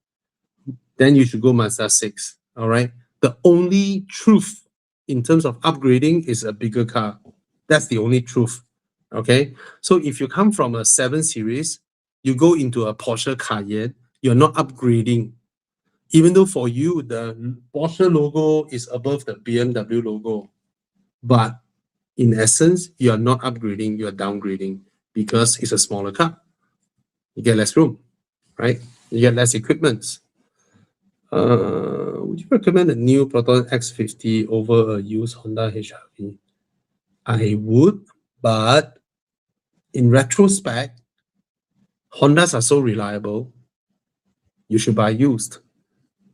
Then you should go Mazda 6, all right? The only truth in terms of upgrading is a bigger car. That's the only truth, okay? So if you come from a 7 Series, you go into a Porsche Cayenne, you're not upgrading. Even though for you, the Porsche logo is above the BMW logo. But in essence, you're not upgrading, you're downgrading because it's a smaller car. You get less room, right? You get less equipment. Would you recommend a new Proton X50 over a used Honda HR-V? I would, but in retrospect, Hondas are so reliable, you should buy used.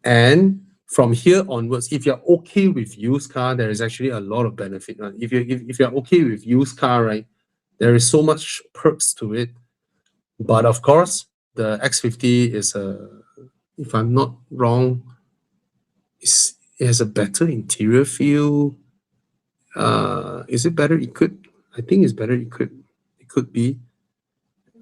And from here onwards, if you're okay with used car, there is actually a lot of benefit. Right? If you're okay with used car, right, there is so much perks to it. But of course, the X50 is if I'm not wrong, it has a better interior feel. Is it better equipped? I think it's better equipped. It could be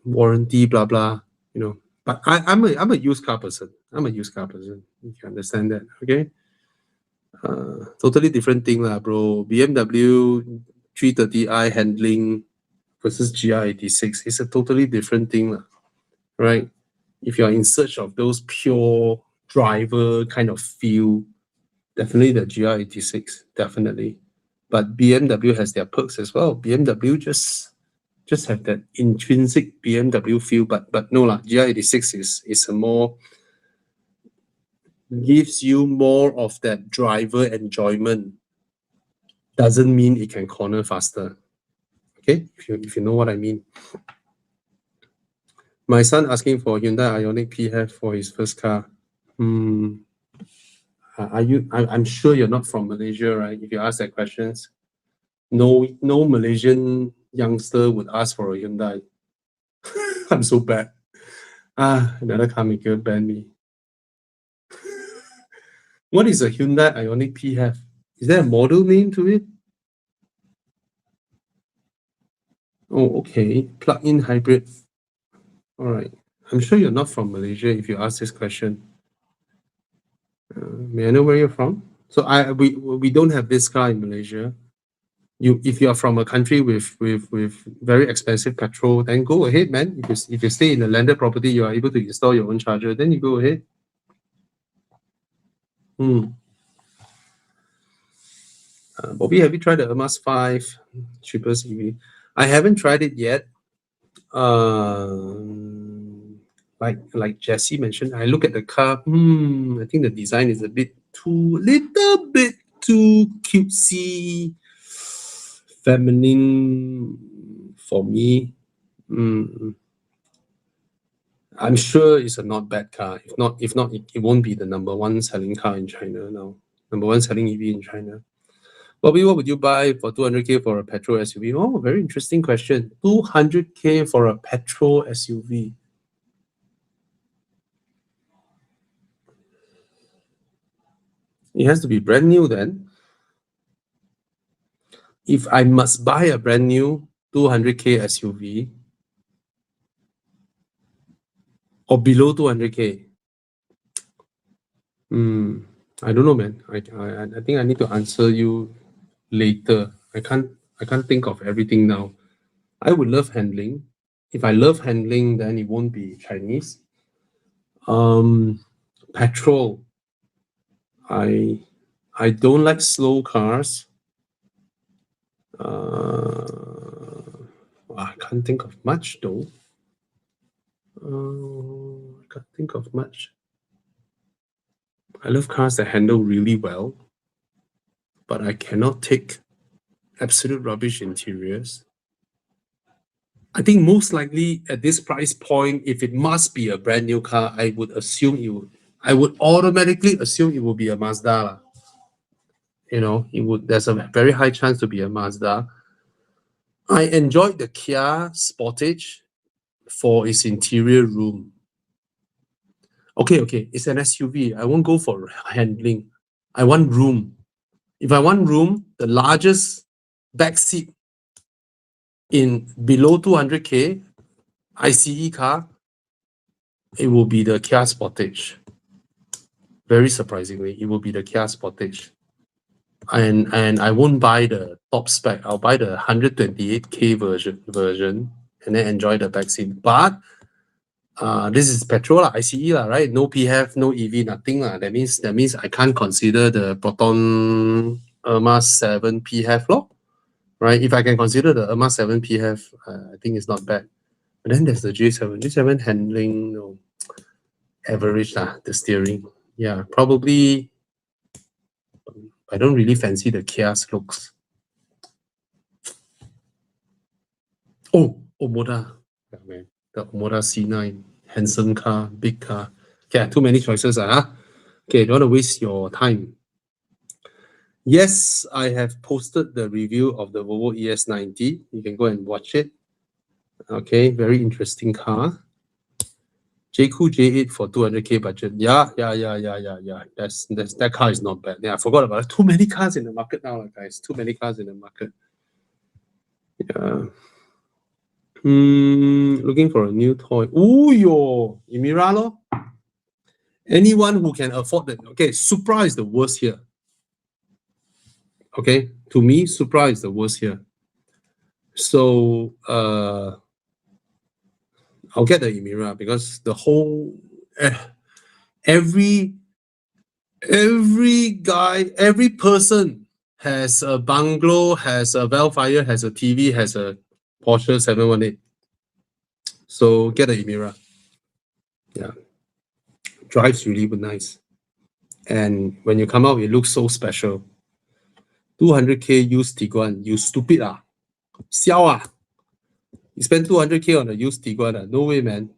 warranty, blah blah. You know, but I'm a used car person. I'm a used car person. You can understand that, okay? Totally different thing lah, bro. BMW 330i handling versus GR86 is a totally different thing lah, right? If you're in search of those pure driver kind of feel, definitely the GR86, definitely. But BMW has their perks as well. BMW just have that intrinsic BMW feel, but no lah. GR86 is a more, gives you more of that driver enjoyment. Doesn't mean it can corner faster. Okay, if you know what I mean. My son asking for Hyundai Ioniq PHEV for his first car. I'm sure you're not from Malaysia, right? If you ask that questions, no Malaysian youngster would ask for a Hyundai. I'm so bad. Another car maker ban me. What is a Hyundai Ioniq PHEV? Is there a model name to it? Oh, okay. Plug-in hybrid. All right. I'm sure you're not from Malaysia if you ask this question. May I know where you're from? So we don't have this car in Malaysia. If you are from a country with very expensive petrol, then go ahead, man. If you stay in a landed property, you are able to install your own charger, then you go ahead. Bobby, have you tried the Ermas 5 cheapest EV? I haven't tried it yet. Like Jesse mentioned, I look at the car. I think the design is a little bit too cutesy, feminine for me. I'm sure it's a not bad car. If not, it won't be the number one selling car in China now. Number one selling EV in China. Bobby, what would you buy for 200K for a petrol SUV? Oh, very interesting question. 200K for a petrol SUV. It has to be brand new then. If I must buy a brand new 200K SUV or below 200K, I don't know, man. I think I need to answer you later. I can't think of everything now. I would love handling. If I love handling, then it won't be Chinese. Petrol. I don't like slow cars. I can't think of much though. I can't think of much. I love cars that handle really well, but I cannot take absolute rubbish interiors. I think most likely at this price point, if it must be a brand new car, I would automatically assume it will be a Mazda. There's a very high chance to be a Mazda. I enjoyed the Kia Sportage for its interior room. Okay, it's an SUV. I won't go for handling. I want room. If I want room, the largest back seat in below 200K ICE car, it will be the Kia Sportage. Very surprisingly, it will be the Kia Sportage. And I won't buy the top spec. I'll buy the 128K version and then enjoy the back seat. But this is petrol ICE right? No PHEV, no EV, nothing That means I can't consider the Proton Ermas 7 PHEV right? If I can consider the Ermas 7 PHEV, I think it's not bad. But then there's the J7. J7 handling average the steering. Yeah, probably. I don't really fancy the Kia's looks. Omoda. Yeah, man. The Omoda C9. Handsome car, big car. Okay, too many choices. Okay, don't want to waste your time. Yes, I have posted the review of the Volvo ES90. You can go and watch it. Okay, very interesting car. JQ J8 for 200K budget. Yeah. That car is not bad. Yeah, I forgot about it. Too many cars in the market now, guys. Too many cars in the market. Yeah. Looking for a new toy. Ooh, Emira. Anyone who can afford it. Okay, Supra is the worst here. Okay, to me, Supra is the worst here. So I'll get the Emira because the whole every person has a bungalow, has a Velfire, has a TV, has a Porsche 718. So get the Emira. Yeah, drives really nice, and when you come out, it looks so special. 200K used Tiguan, you stupid Xiao You spend 200K on a used Tiguan no way, man.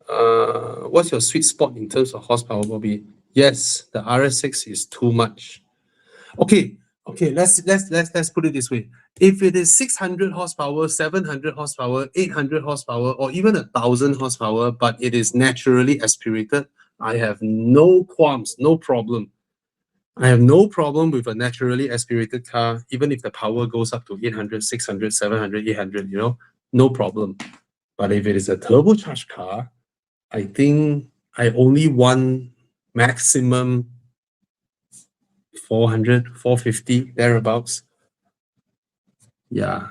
What's your sweet spot in terms of horsepower, Bobby? Yes, the RS6 is too much. Okay. Let's put it this way. If it is 600 horsepower, 700 horsepower, 800 horsepower, or even 1,000 horsepower, but it is naturally aspirated, I have no qualms, no problem. I have no problem with a naturally aspirated car, even if the power goes up to 800, 600, 700, 800, no problem. But if it is a turbocharged car, I think I only want maximum 400, 450, thereabouts. Yeah.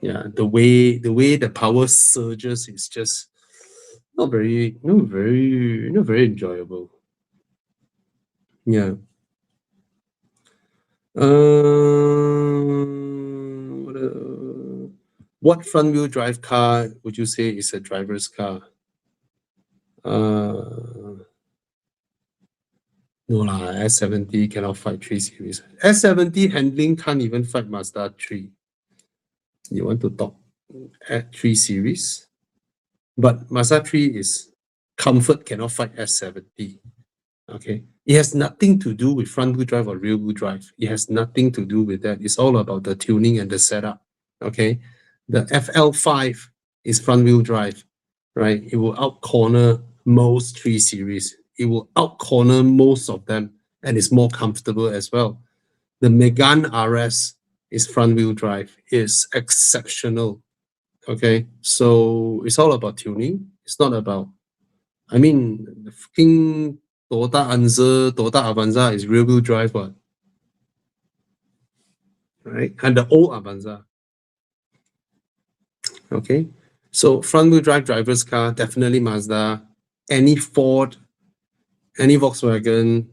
The way the power surges is just not very enjoyable. Yeah. What front wheel drive car would you say is a driver's car? No lah, S70 cannot fight 3 Series. S70 handling can't even fight Mazda 3. You want to talk at 3 Series? But Mazda 3 is comfort cannot fight S70. Okay. It has nothing to do with front wheel drive or rear wheel drive. It has nothing to do with that. It's all about the tuning and the setup. Okay. The FL5 is front wheel drive, right? It will out corner most 3 Series. It will out corner most of them, and it's more comfortable as well. The Megane RS is front wheel drive. It's exceptional. Okay. So it's all about tuning. It's not about, I mean, the freaking Toyota Avanza is rear wheel drive, what? Right? And the old Avanza. Okay. So front wheel drive driver's car, definitely Mazda. Any Ford, any Volkswagen,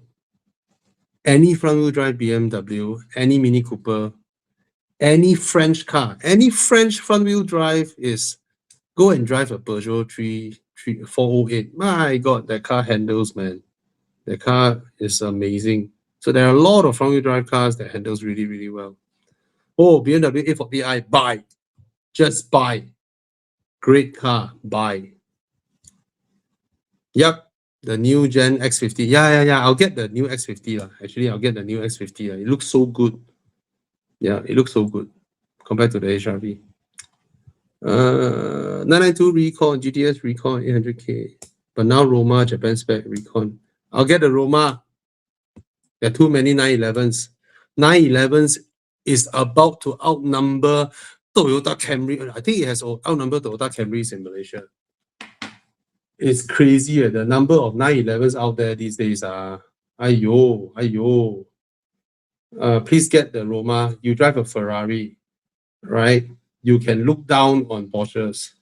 any front wheel drive BMW, any Mini Cooper, any French car, any French front wheel drive is go and drive a Peugeot 408. My God, that car handles, man. The car is amazing. So there are a lot of front wheel drive cars that handles really, really well. Oh, BMW A40i, buy. Just buy. Great car, buy. Yep, the new Gen X50. Yeah. I'll get the new X50. Actually, I'll get the new X50. It looks so good. Yeah, it looks so good compared to the HRV. 992 Recon, GTS Recon, 800K. But now Roma, Japan spec Recon. I'll get the Roma. There are too many 911s. 911s is about to outnumber Toyota Camry. I think it has outnumbered Toyota Camrys in Malaysia. It's crazy. The number of 911s out there these days are, ayo. Please get the Roma. You drive a Ferrari, right? You can look down on Porsches.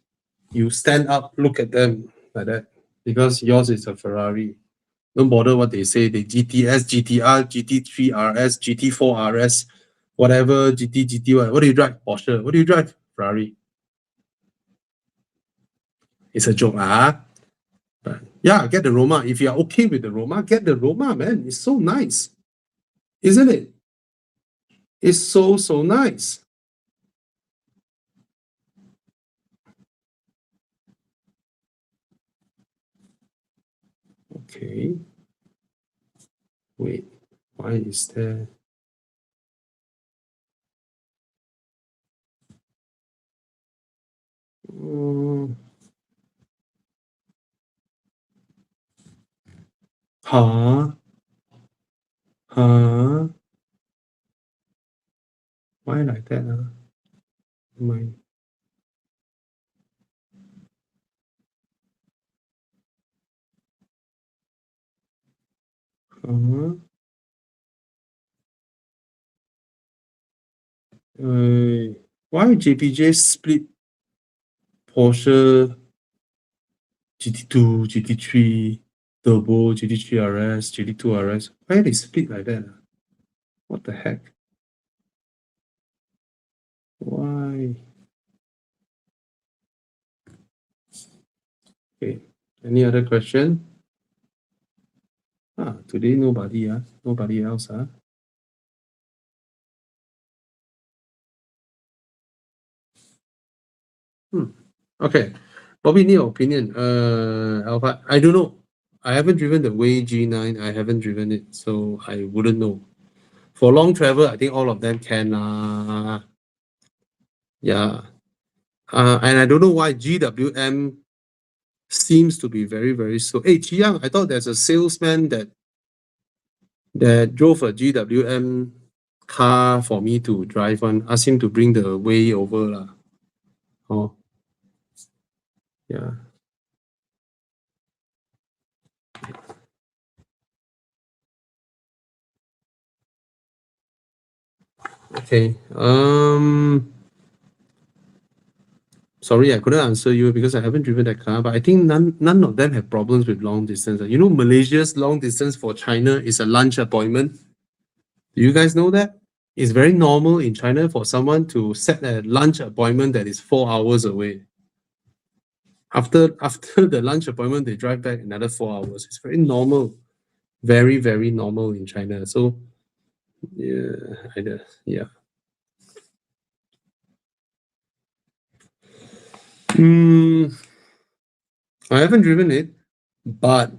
You stand up, look at them like that, because yours is a Ferrari. Don't bother what they say. They GTS, GTR, GT3 RS, GT4 RS, whatever, GT, what do you drive? Porsche. What do you drive? Ferrari. It's a joke, But yeah, get the Roma. If you're okay with the Roma, get the Roma, man. It's so nice. Isn't it? It's so nice. Okay. Wait, why is there? Huh? Why like that? My. Why JPJ split Porsche GT2, GT3, Turbo, GT3 RS, GT2 RS? Why they split like that? What the heck? Why? Okay. Any other question? Today nobody, nobody else, Okay. Bobby, need your opinion. Alpha, I don't know. I haven't driven the Way G9. I haven't driven it, so I wouldn't know. For long travel, I think all of them can. Yeah. And I don't know why GWM seems to be very, very slow. Hey, Chiang, I thought there's a salesman that that drove a GWM car for me to drive on. Ask him to bring the way over lah. Oh, yeah. Okay. Sorry, I couldn't answer you because I haven't driven that car, but I think none of them have problems with long distance. You know, Malaysia's long distance for China is a lunch appointment. Do you guys know that? It's very normal in China for someone to set a lunch appointment that is 4 hours away. After the lunch appointment, they drive back another 4 hours. It's very normal, very, very normal in China. So, yeah. I haven't driven it, but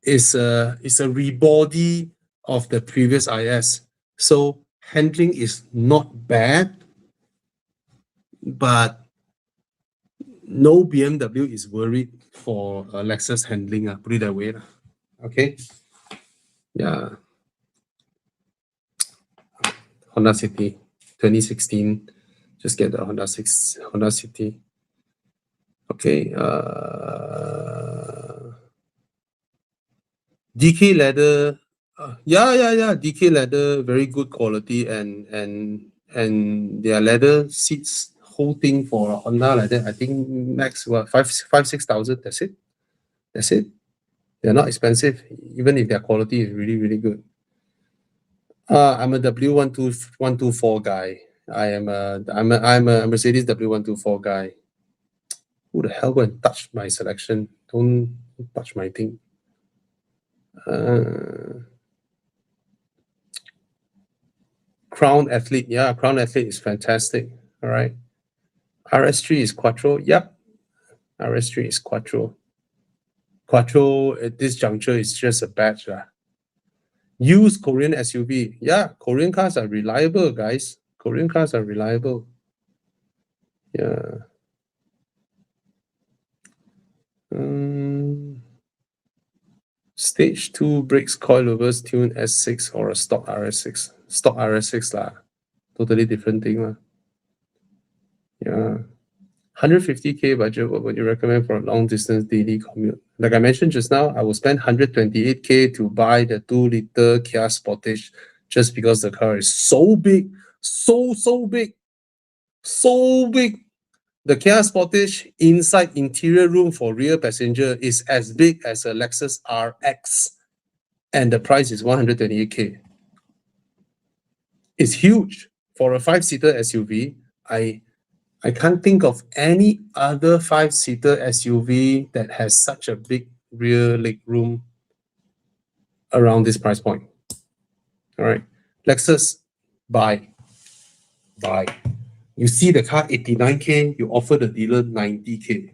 it's a rebody of the previous IS. So handling is not bad, but no BMW is worried for Lexus handling. Put it that way. Okay. Yeah. Honda City 2016. Just get the Honda City. Okay. DK leather. Yeah. DK leather, very good quality, and their leather seats whole thing for a Honda like that. I think max what 6,000. That's it. They're not expensive, even if their quality is really, really good. I'm a W124 guy. I'm a Mercedes W124 guy. Who the hell go and touch my selection? Don't touch my thing. Crown Athlete. Yeah, Crown Athlete is fantastic. All right. RS3 is Quattro. Yep. RS3 is Quattro. Quattro at this juncture is just a batch. Used Korean SUV. Yeah, Korean cars are reliable, guys. Korean cars are reliable. Yeah. Stage 2 brakes coilovers tune S6 or a stock RS6. Stock RS6 lah. Totally different thing lah. Yeah. 150K budget, what would you recommend for a long distance daily commute? Like I mentioned just now, I will spend 128K to buy the 2-liter Kia Sportage just because the car is so big, so big, so big. The Kia Sportage inside interior room for rear passenger is as big as a Lexus RX, and the price is 128K. It's huge for a 5-seater SUV. I can't think of any other 5-seater SUV that has such a big rear leg room around this price point. All right, Lexus, buy. You see the car 89K, you offer the dealer 90K.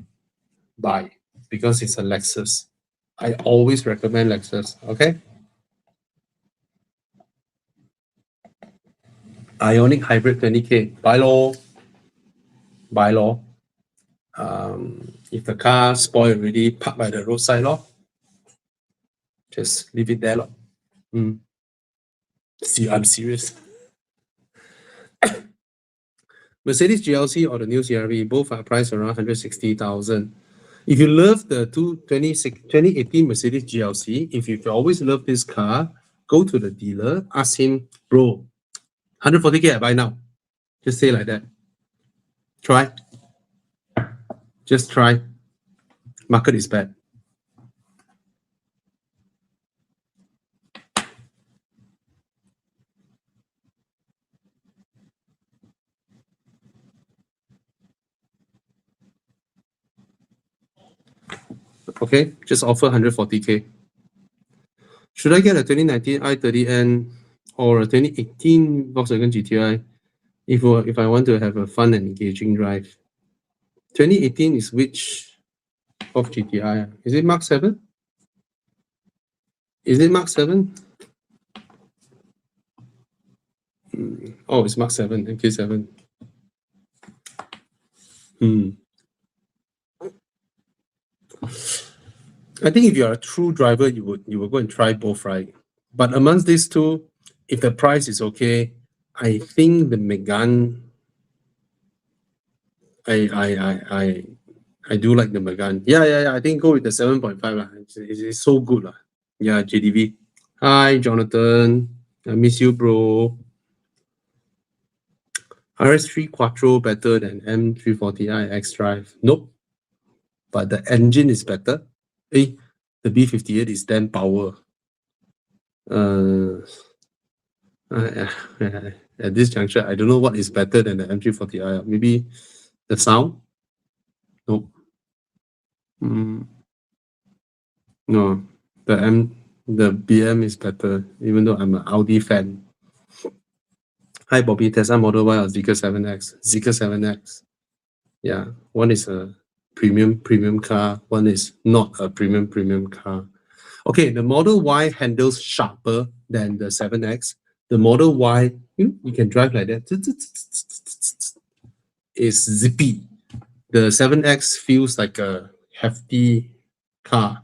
Buy, because it's a Lexus. I always recommend Lexus. Okay. Ioniq Hybrid 20K. Buy low. If the car spoiled already, park by the roadside law. Just leave it there. See, I'm serious. Mercedes GLC or the new CR-V, both are priced around 160,000. If you love the 2018 Mercedes GLC, if you've always loved this car, go to the dealer, ask him, bro, 140K I buy now. Just say like that. Try. Just try. Market is bad. Okay, just offer 140K. Should I get a 2019 i30N or a 2018 Volkswagen GTI if I want to have a fun and engaging drive? 2018 is which of GTI? Is it Mark 7? Is it Mark 7? Oh, it's Mark 7, MK7. I think if you are a true driver, you would go and try both, right? But amongst these two, if the price is okay, I think the Megane, I do like the Megane. Yeah. I think go with the 7.5 lah. It's so good lah. Yeah, JDV. Hi, Jonathan. I miss you, bro. RS3 Quattro better than M340i xDrive? Nope. But the engine is better. The B58 is 10 power. At this juncture, I don't know what is better than the M340i. Maybe the sound? Nope. No, the BM is better, even though I'm an Audi fan. Hi, Bobby. Tesla Model Y or Zeekr 7X? Zeekr 7X. Yeah, one is a premium car. One is not a premium car. Okay, the Model Y handles sharper than the 7X. The Model Y, you can drive like that. Is zippy. The 7X feels like a hefty car.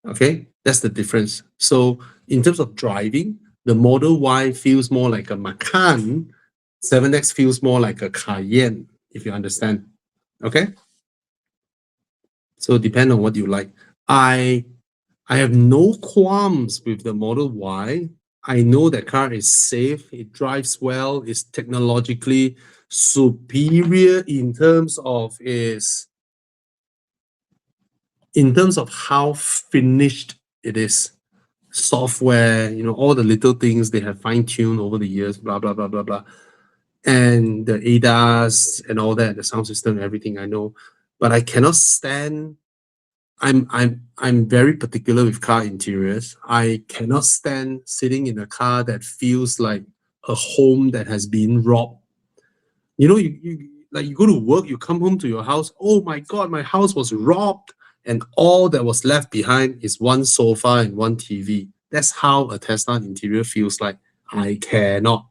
Okay, that's the difference. So in terms of driving, the Model Y feels more like a Macan. 7X feels more like a Cayenne, if you understand. Okay? So depend on what you like. I have no qualms with the Model Y. I know that car is safe, it drives well, it's technologically superior in terms of how finished it is. Software, all the little things they have fine-tuned over the years, blah, blah, blah, blah, blah. And the ADAS and all that, the sound system, everything I know. But I cannot stand. I'm very particular with car interiors. I cannot stand sitting in a car that feels like a home that has been robbed. You go to work, you come home to your house, oh my God, my house was robbed, and all that was left behind is one sofa and one TV. That's how a Tesla interior feels like. I cannot,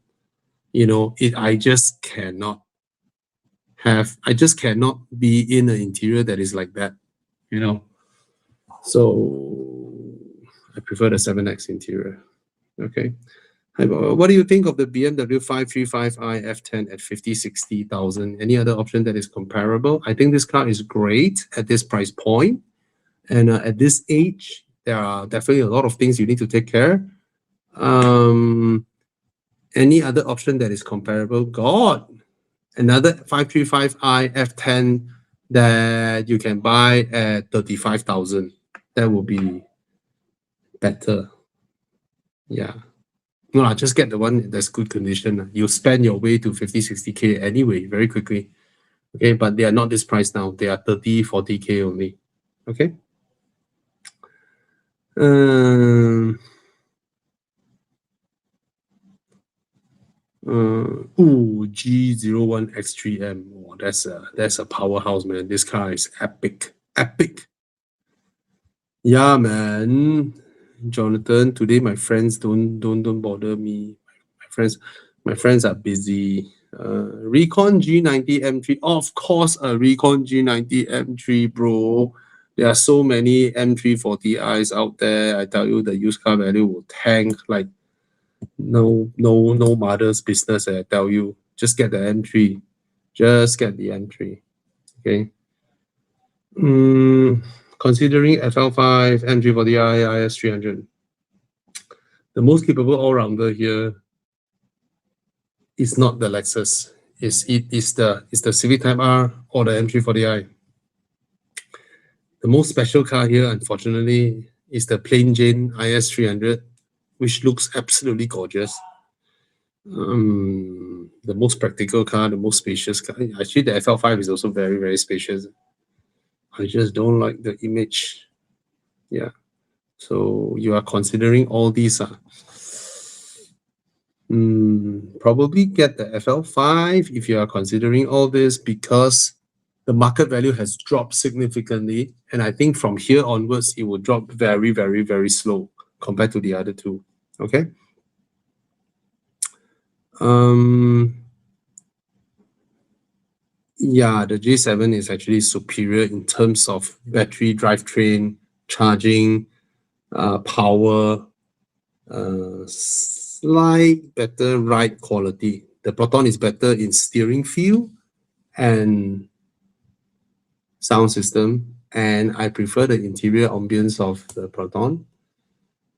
I just cannot be in an interior that is like that, So I prefer the 7X interior. Okay. What do you think of the BMW 535i F10 at 50, 60,000? Any other option that is comparable? I think this car is great at this price point. And at this age, there are definitely a lot of things you need to take care. Any other option that is comparable? God, another 535i F10 that you can buy at 35,000. That will be better. Yeah. No, just get the one that's good condition. You spend your way to 50, 60K anyway, very quickly. Okay, but they are not this price now. They are 30, 40K only. Okay. G01 X3M. Oh, that's a powerhouse, man. This car is epic. Epic. Yeah, man. Jonathan, today my friends don't bother me. My friends are busy. Recon G90 M3. Of course, a Recon G90 M3, bro. There are so many M340i's out there. I tell you, the used car value will tank like no mother's business. I tell you, just get the M3. Just get the M3. Okay. Considering FL5, M340i, IS300, the most capable all-rounder here is not the Lexus. It's the Civic Type R or the M340i. The most special car here, unfortunately, is the plain Jane IS300, which looks absolutely gorgeous. The most practical car, the most spacious car. Actually, the FL5 is also very, very spacious. I just don't like the image. Yeah. So you are considering all these. Probably get the FL5 if you are considering all this, because the market value has dropped significantly. And I think from here onwards, it will drop very, very, very slow compared to the other two. Okay. Yeah, the J7 is actually superior in terms of battery, drivetrain, charging, power. Slight better ride quality. The Proton is better in steering feel and sound system, and I prefer the interior ambience of the Proton,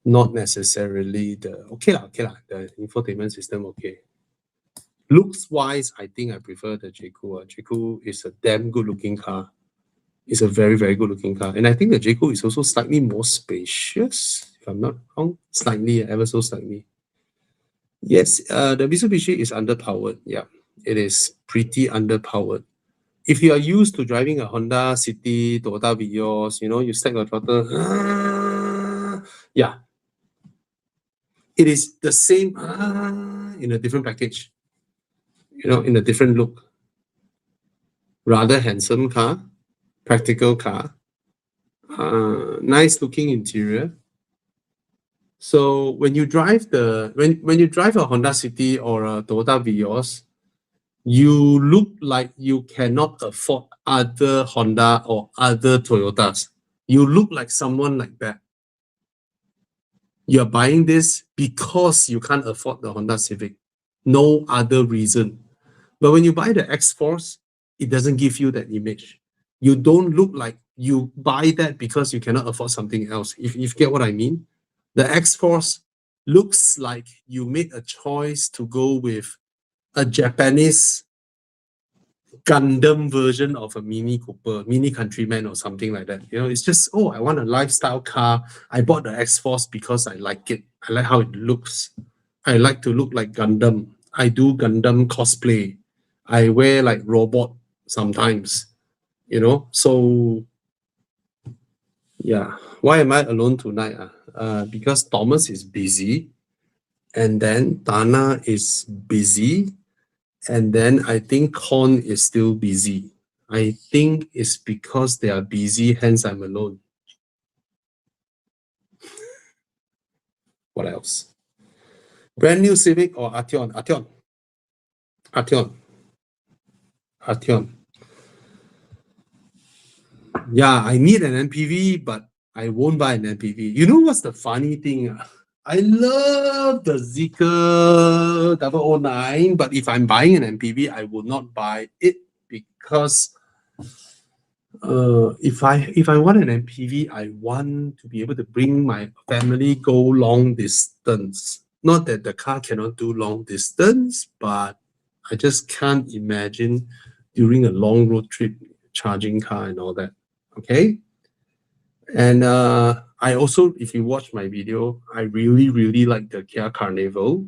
not necessarily the the infotainment system. Okay, looks wise, I think I prefer the J-Cool. J-Cool is a damn good looking car. It's a very, very good looking car, and I think the J-Cool is also slightly more spacious, if I'm not wrong, slightly, ever so slightly. Yes, the Mitsubishi is underpowered. Yeah, it is pretty underpowered. If you are used to driving a Honda City, Toyota Vios, you know, you stack your throttle, yeah, it is the same in a different package, you know, in a different look. Rather handsome car, practical car, nice looking interior. So when you drive when you drive a Honda City or a Toyota Vios, you look like you cannot afford other Honda or other Toyotas. You look like someone like that. You're buying this because you can't afford the Honda Civic. No other reason. But when you buy the X-Force, it doesn't give you that image. You don't look like you buy that because you cannot afford something else. If you get what I mean, the X-Force looks like you made a choice to go with a Japanese Gundam version of a Mini Cooper, Mini Countryman or something like that. You know, it's just, oh, I want a lifestyle car. I bought the X-Force because I like it. I like how it looks. I like to look like Gundam. I do Gundam cosplay. I wear like robot sometimes, you know. So yeah, why am I alone tonight? Because Thomas is busy, and then Tana is busy, and then I think Con is still busy. I think it's because they are busy, hence I'm alone. What else? Brand new Civic or Arteon? Arteon. Arteon. Arteon. Yeah, I need an MPV, but I won't buy an MPV. You know what's the funny thing? I love the Zeekr 009, but if I'm buying an MPV, I will not buy it because if I want an MPV, I want to be able to bring my family go long distance. Not that the car cannot do long distance, but I just can't imagine during a long road trip charging car and all that. Okay. And I also, if you watch my video, I really, really like the Kia Carnival.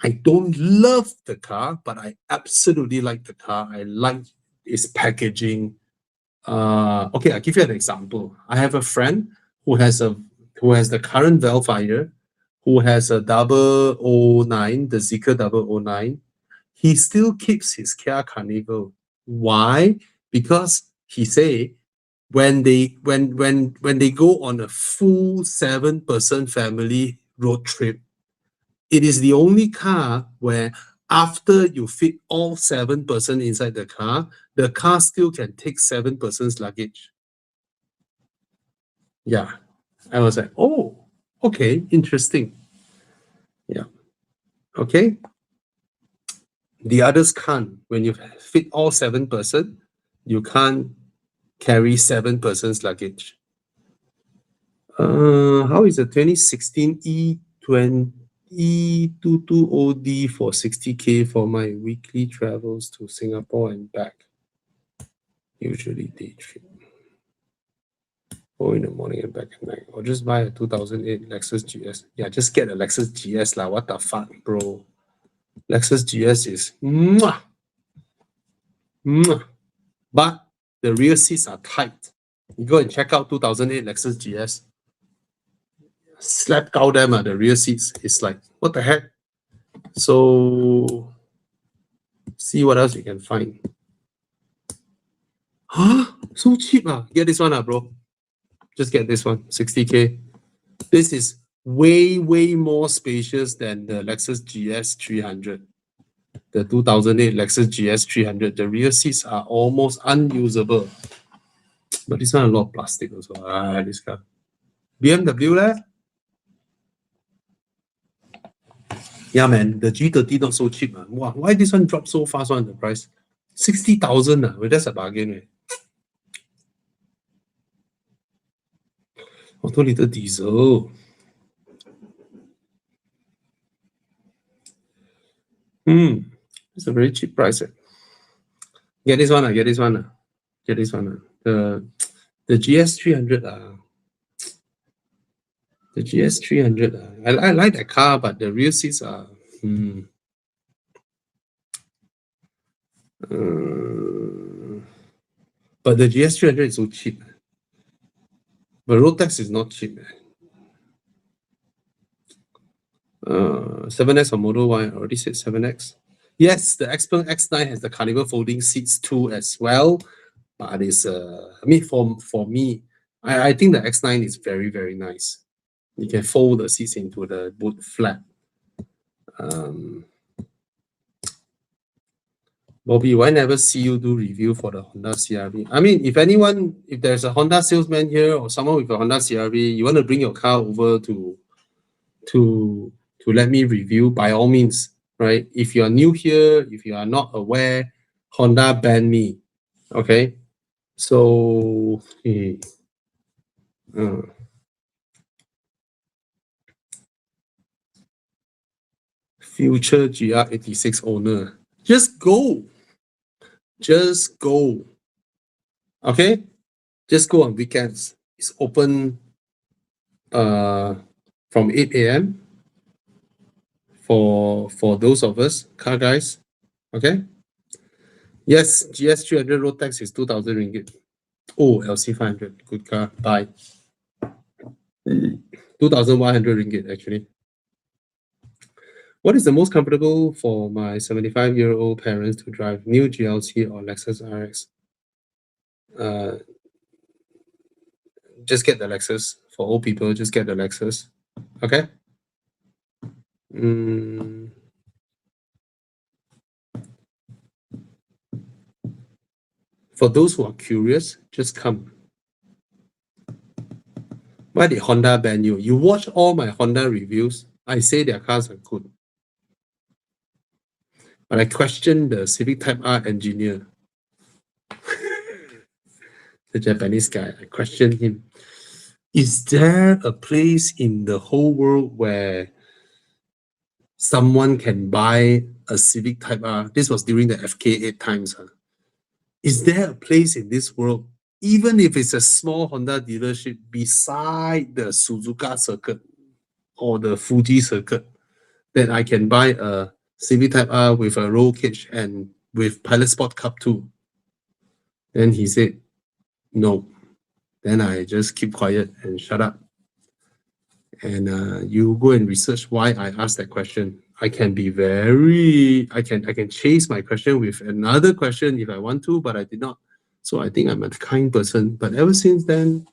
I don't love the car, but I absolutely like the car. I like its packaging. Okay, I'll give you an example. I have a friend who has the current Velfire, who has a 009, the Zeekr 009. He still keeps his Kia Carnival. Why? Because he say when they go on a full 7-person family road trip, it is the only car where after you fit all 7-person inside the car still can take 7-person's luggage. Yeah. I was like, oh, okay, interesting. Yeah. Okay. The others can't. When you fit all 7-person, you can't carry 7-person's luggage. How is the 2016 E22OD for 60K for my weekly travels to Singapore and back? Usually day trip. Go in the morning and back at night. Or just buy a 2008 Lexus GS. Yeah, just get a Lexus GS lah. What the fuck, bro? Lexus GS is mwah, mwah. But the rear seats are tight. You go and check out 2008 Lexus GS. Slap cow them, the rear seats. It's like, what the heck? So, see what else you can find. Huh? So cheap, Get this one, bro. Just get this one, 60K. This is way, way more spacious than the Lexus GS 300. The 2008 Lexus GS 300. The rear seats are almost unusable. But this one a lot of plastic also. This car. BMW leh? Yeah, man, the G30 not so cheap, man. Wow, why this one dropped so fast on the price? 60,000, well, that's a bargain, right? Auto liter diesel. It's a very cheap price. Get this one, get this one. Get this one. The GS300. The GS300. I like that car, but the rear seats are. But the GS300 is so cheap. But road tax is not cheap. 7X or Model Y, I already said 7X. Yes, the Xpeng X9 has the carnival folding seats too as well. But it's I mean for me, I think the X9 is very, very nice. You can fold the seats into the boot flat. Bobby, why never see you do review for the Honda CR-V? I mean, if there's a Honda salesman here or someone with a Honda CR-V, you want to bring your car over to let me review, by all means, right? If you are new here, if you are not aware, Honda banned me, okay? So, future GR86 owner, just go. Just go. Okay? Just go on weekends. It's open from 8 a.m. for those of us car guys. Okay? Yes, GS300 road tax is 2,000 ringgit. Oh, LC500, good car. Bye. 2,100 ringgit actually. What is the most comfortable for my 75-year-old parents to drive, new GLC or Lexus RX? Just get the Lexus. For old people, just get the Lexus. Okay? For those who are curious, just come. Why did Honda ban you? You watch all my Honda reviews. I say their cars are good. But I question the Civic Type R engineer. The Japanese guy. I question him. Is there a place in the whole world where someone can buy a Civic Type R? This was during the FK8 times. Is there a place in this world, even if it's a small Honda dealership beside the Suzuka circuit or the Fuji circuit, that I can buy a Civic Type R with a roll cage and with Pilot Sport Cup 2? Then he said, no. Then I just keep quiet and shut up. And you go and research why I asked that question. I can be I can chase my question with another question if I want to, but I did not. So I think I'm a kind person. But ever since then,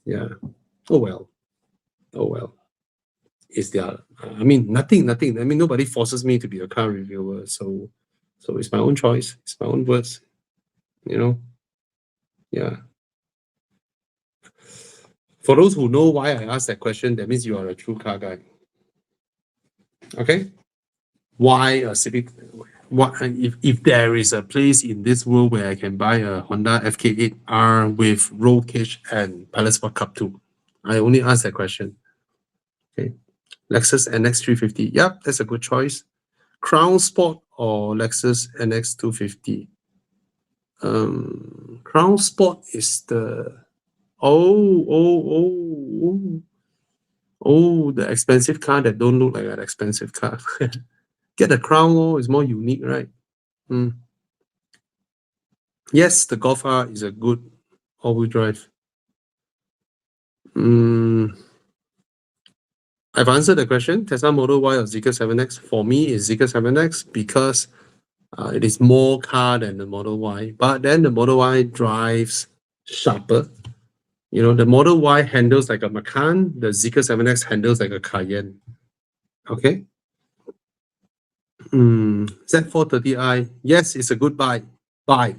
yeah. Oh well. Is there? I mean, nothing. I mean, nobody forces me to be a car reviewer. So it's my own choice. It's my own words. Yeah. For those who know why I asked that question, that means you are a true car guy. Okay? Why a Civic? What if there is a place in this world where I can buy a Honda FK8R with roll cage and Pilot Sport Cup 2? I only asked that question. Okay. Lexus NX 350. Yep, that's a good choice. Crown Sport or Lexus NX 250? Crown Sport is the the expensive car that don't look like an expensive car. Get the Crown, it's more unique, right? Yes, the Golf R is a good all-wheel drive. I've answered the question. Tesla Model Y or Zeekr 7X? For me, it's Zeekr 7X because it is more car than the Model Y. But then the Model Y drives sharper. The Model Y handles like a Macan. The Zeekr 7X handles like a Cayenne. Okay. Z430i. Yes, it's a good buy. Buy.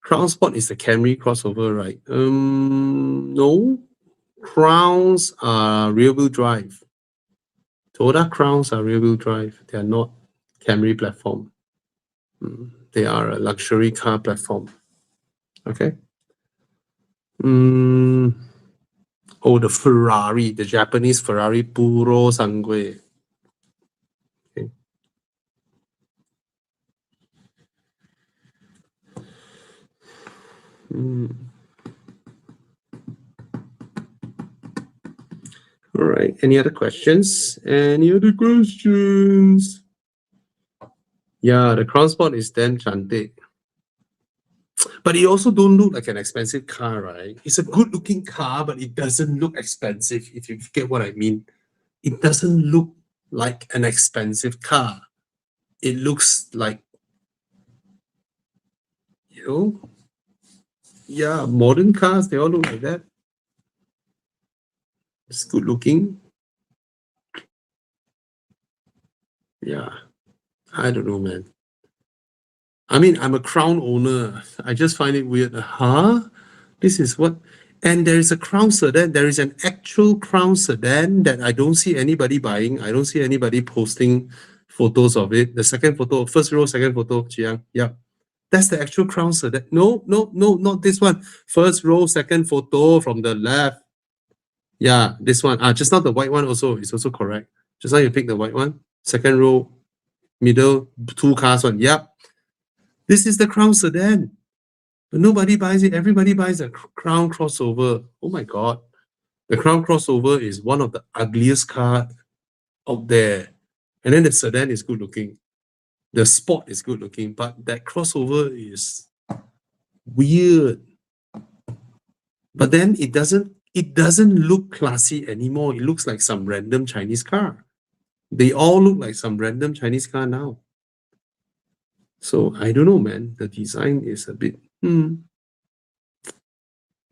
Crown Sport is the Camry crossover, right? No. Crowns are rear-wheel drive. Toyota Crowns are rear-wheel drive. They are not Camry platform. They are a luxury car platform. Okay. Oh, the Ferrari, the Japanese Ferrari Puro Sangue. Okay. All right. Any other questions? Any other questions? Yeah, the Crown Sport is damn chantik. But it also don't look like an expensive car, right? It's a good-looking car, but it doesn't look expensive, if you get what I mean. It doesn't look like an expensive car. It looks like, you know, yeah, modern cars, they all look like that. It's good-looking. Yeah, I don't know, man. I mean, I'm a Crown owner. I just find it weird. Huh? This is what? And there is a Crown sedan. There is an actual Crown sedan that I don't see anybody buying. I don't see anybody posting photos of it. The second photo, first row, second photo, Jiang. Yeah. That's the actual Crown sedan. No, not this one. First row, second photo from the left. Yeah, this one. Just not the white one also. It's also correct. Just now you pick the white one. Second row, middle, two cars one. Yep. This is the Crown sedan. But nobody buys it. Everybody buys a Crown crossover. Oh my God. The Crown crossover is one of the ugliest cars out there. And then the sedan is good looking. The Sport is good looking, but that crossover is weird. But then it doesn't look classy anymore. It looks like some random Chinese car. They all look like some random Chinese car now. So I don't know, man. The design is a bit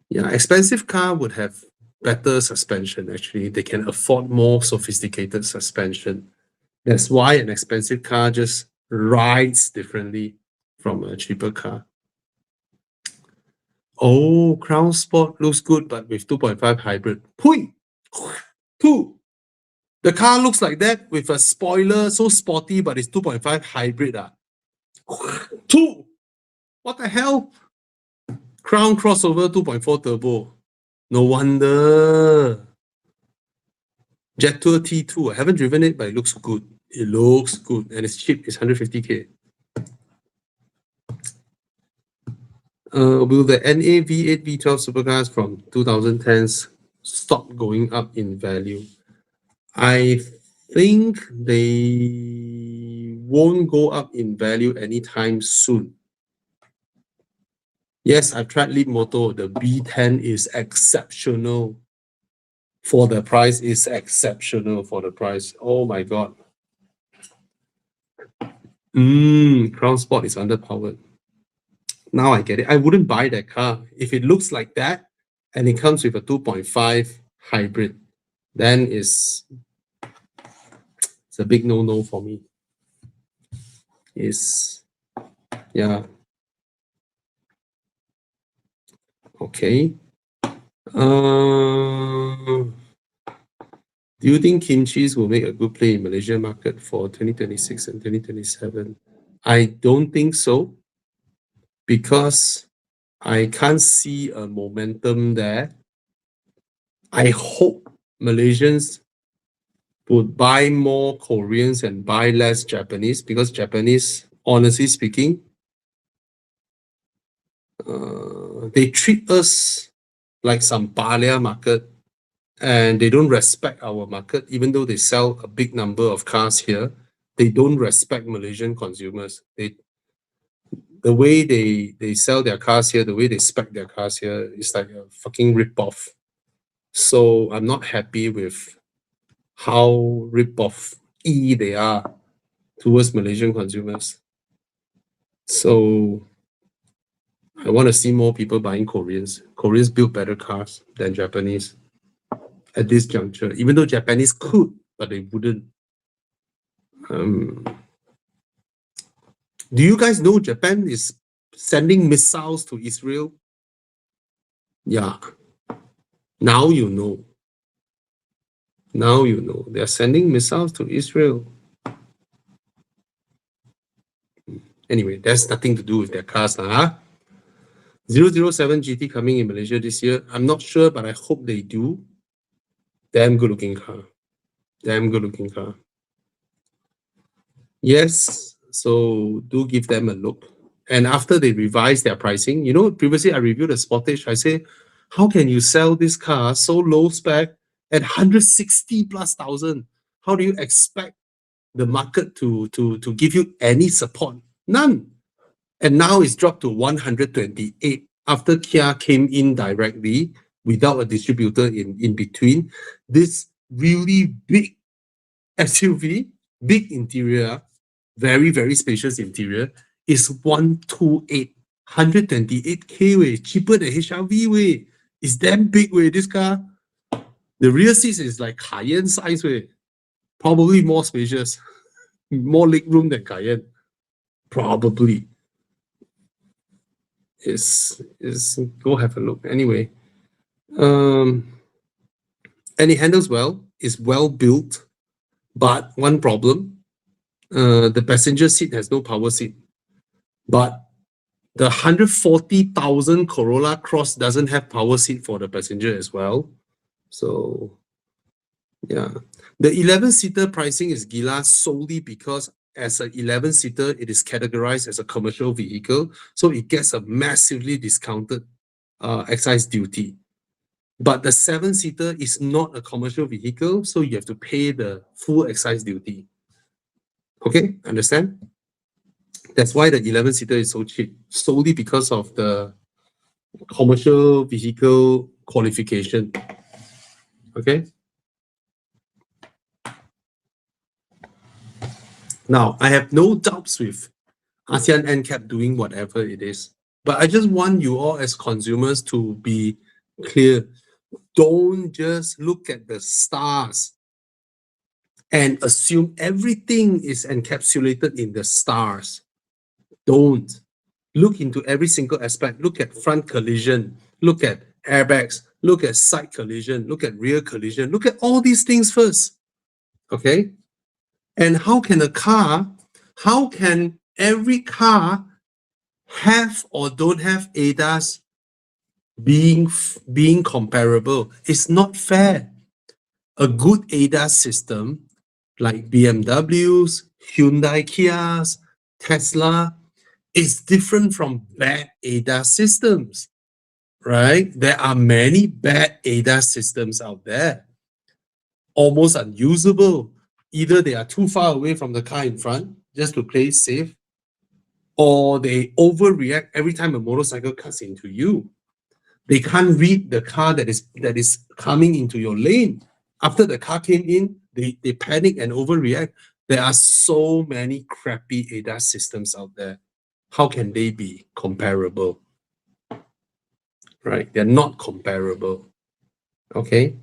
yeah, expensive car would have better suspension, actually. They can afford more sophisticated suspension. That's why an expensive car just rides differently from a cheaper car. Oh, Crown Sport looks good, but with 2.5 hybrid. Pui! 2! The car looks like that with a spoiler, so sporty, but it's 2.5 hybrid. 2! What the hell? Crown crossover 2.4 turbo. No wonder. Jet Tour T2. I haven't driven it, but it looks good. It looks good. And it's cheap. It's 150K. Will the NA V8 V12 supercars from 2010s stop going up in value? I think they won't go up in value anytime soon. Yes, I've tried Leapmoto. The B10 is exceptional. For the price, is exceptional for the price. Oh my God. Crown Sport is underpowered. Now I get it. I wouldn't buy that car. If it looks like that and it comes with a 2.5 hybrid, then it's a big no-no for me. Yeah. Okay. Do you think kimchis will make a good play in Malaysian market for 2026 and 2027? I don't think so, because I can't see a momentum there. I hope Malaysians would buy more Koreans and buy less Japanese, because Japanese, honestly speaking, they treat us like some palia market, and they don't respect our market. Even though they sell a big number of cars here, they don't respect Malaysian consumers. The way they sell their cars here, the way they spec their cars here is like a fucking rip-off. So I'm not happy with how rip-off-y they are towards Malaysian consumers. So I want to see more people buying Koreans. Koreans build better cars than Japanese at this juncture, even though Japanese could, but they wouldn't. Do you guys know Japan is sending missiles to Israel? Yeah. Now you know. Now you know. They're sending missiles to Israel. Anyway, that's nothing to do with their cars. Huh? 007 GT coming in Malaysia this year. I'm not sure, but I hope they do. Damn good looking car. Damn good looking car. Yes, so do give them a look. And after they revise their pricing, you know, previously I reviewed the Sportage. I say, how can you sell this car so low spec at 160 plus thousand? How do you expect the market to give you any support? None. And now it's dropped to 128 after Kia came in directly without a distributor in between. This really big SUV, big interior, very, very spacious interior, is 128, 128K way, cheaper than HRV way. It's damn big way, this car. The rear seats is like Cayenne size way. Probably more spacious, more leg room than Cayenne. Probably. Is go have a look. Anyway. And it handles well, is well built, but one problem, the passenger seat has no power seat. But the 140,000 Corolla Cross doesn't have power seat for the passenger as well. So, yeah. The 11-seater pricing is gila solely because as an 11-seater, it is categorized as a commercial vehicle. So it gets a massively discounted excise duty. But the 7-seater is not a commercial vehicle, so you have to pay the full excise duty. Okay, understand? That's why the 11-seater is so cheap, solely because of the commercial vehicle qualification. Okay. Now, I have no doubts with ASEAN NCAP doing whatever it is, but I just want you all as consumers to be clear. Don't just look at the stars and assume everything is encapsulated in the stars. Don't. Look into every single aspect. Look at front collision. Look at airbags. Look at side collision. Look at rear collision. Look at all these things first. Okay? And how can every car have or don't have ADAS being comparable? It's not fair. A good ADAS system like BMWs, Hyundai, Kias, Tesla is different from bad ADAS systems, right? There are many bad ADAS systems out there, almost unusable. Either they are too far away from the car in front just to play safe, or they overreact every time a motorcycle cuts into you. They can't read the car that is coming into your lane. After the car came in, they panic and overreact. There are so many crappy ADAS systems out there. How can they be comparable? Right? They're not comparable. Okay.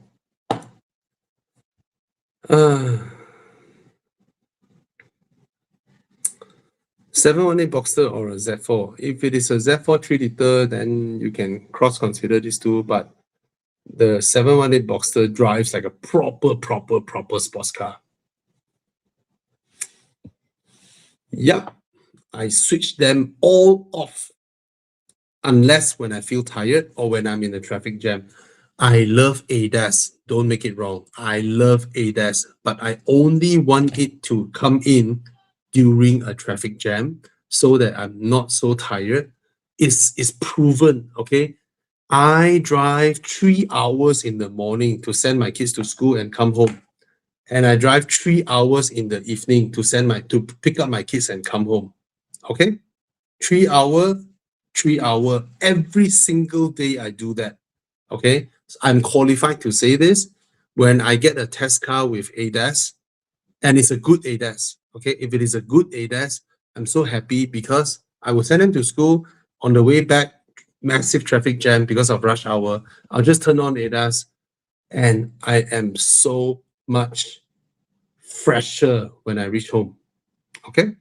718 Boxster or a Z4. If it is a Z4 3-liter, then you can cross-consider these two, but the 718 Boxster drives like a proper sports car. Yeah, I switch them all off unless when I feel tired or when I'm in a traffic jam. I love ADAS. Don't make it wrong. I love ADAS, but I only want it to come in during a traffic jam so that I'm not so tired. It's proven, okay? I drive 3 hours in the morning to send my kids to school and come home. And I drive 3 hours in the evening to pick up my kids and come home. Okay? 3 hour, 3 hour. Every single day I do that. Okay? So I'm qualified to say this when I get a test car with ADAS, and it's a good ADAS. Okay? If it is a good ADAS, I'm so happy because I will send them to school. On the way back, massive traffic jam because of rush hour. I'll just turn on ADAS and I am so much fresher when I reach home. Okay?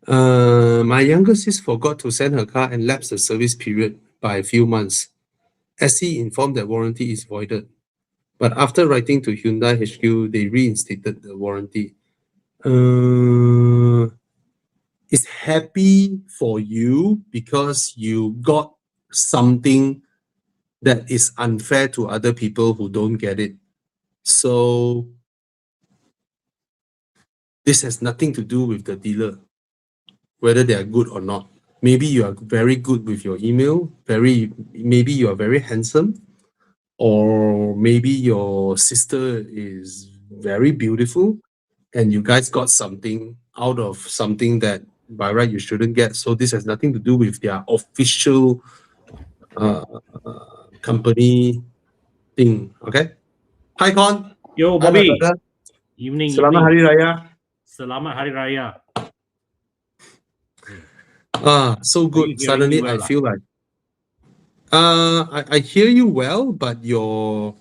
My younger sis forgot to send her car and lapsed the service period by a few months. SE informed that warranty is voided. But after writing to Hyundai HQ, they reinstated the warranty. It's happy for you because you got something that is unfair to other people who don't get it. So this has nothing to do with the dealer, whether they are good or not. Maybe you are very good with your email, maybe you are very handsome, or maybe your sister is very beautiful, and you guys got something out of something that by right you shouldn't get. So this has nothing to do with their official company thing. Okay. Hi Con. Yo, Hi my Bobby. brother. Evening, Selamat evening. Hari Raya. Selamat Hari Raya. So Are you good. hearing me Suddenly well, I feel like I hear you well, but you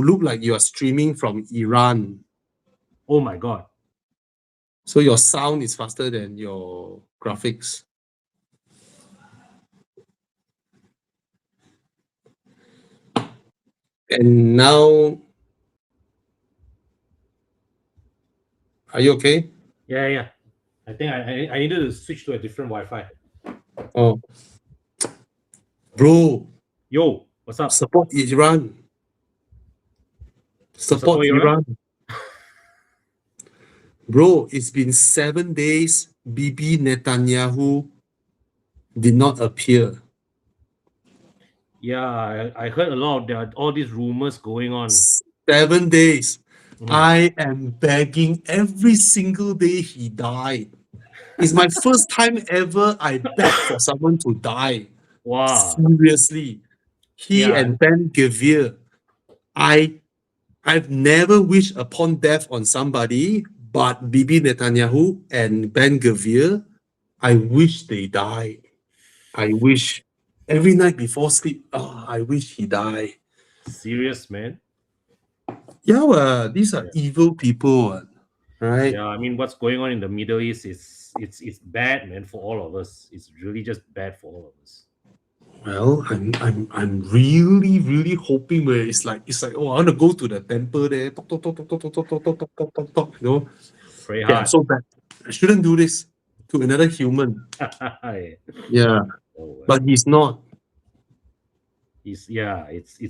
look like you are streaming from Iran. Oh my God. So your sound is faster than your graphics. And now, are you okay? Yeah. I think I needed to switch to a different Wi-Fi. Oh, bro, Yo, what's up? support Iran. Support Support Iran? Iran. Bro, it's been 7 days. Bibi Netanyahu did not appear. Yeah, I heard a lot of there are all these rumors going on. 7 days. Mhm. I am begging every single day he died. It's my first time ever I beg for someone to die. Wow. Seriously. He Yeah. and Ben Gvir. I've never wished upon death on somebody, but Bibi Netanyahu and Ben Gvir, I wish they died. I wish every night before sleep, I wish he died. Serious, man. Yeah, these are evil people, right? Yeah, I mean, what's going on in the Middle East is it's bad, man, for all of us. It's really just bad for all of us. Well, I'm really hoping where it's like oh, I want to go to the temple there, talk, you know. Pray Okay, I'm hard. so bad. I shouldn't do this to another human. Yeah, Oh, well. but he's not. It's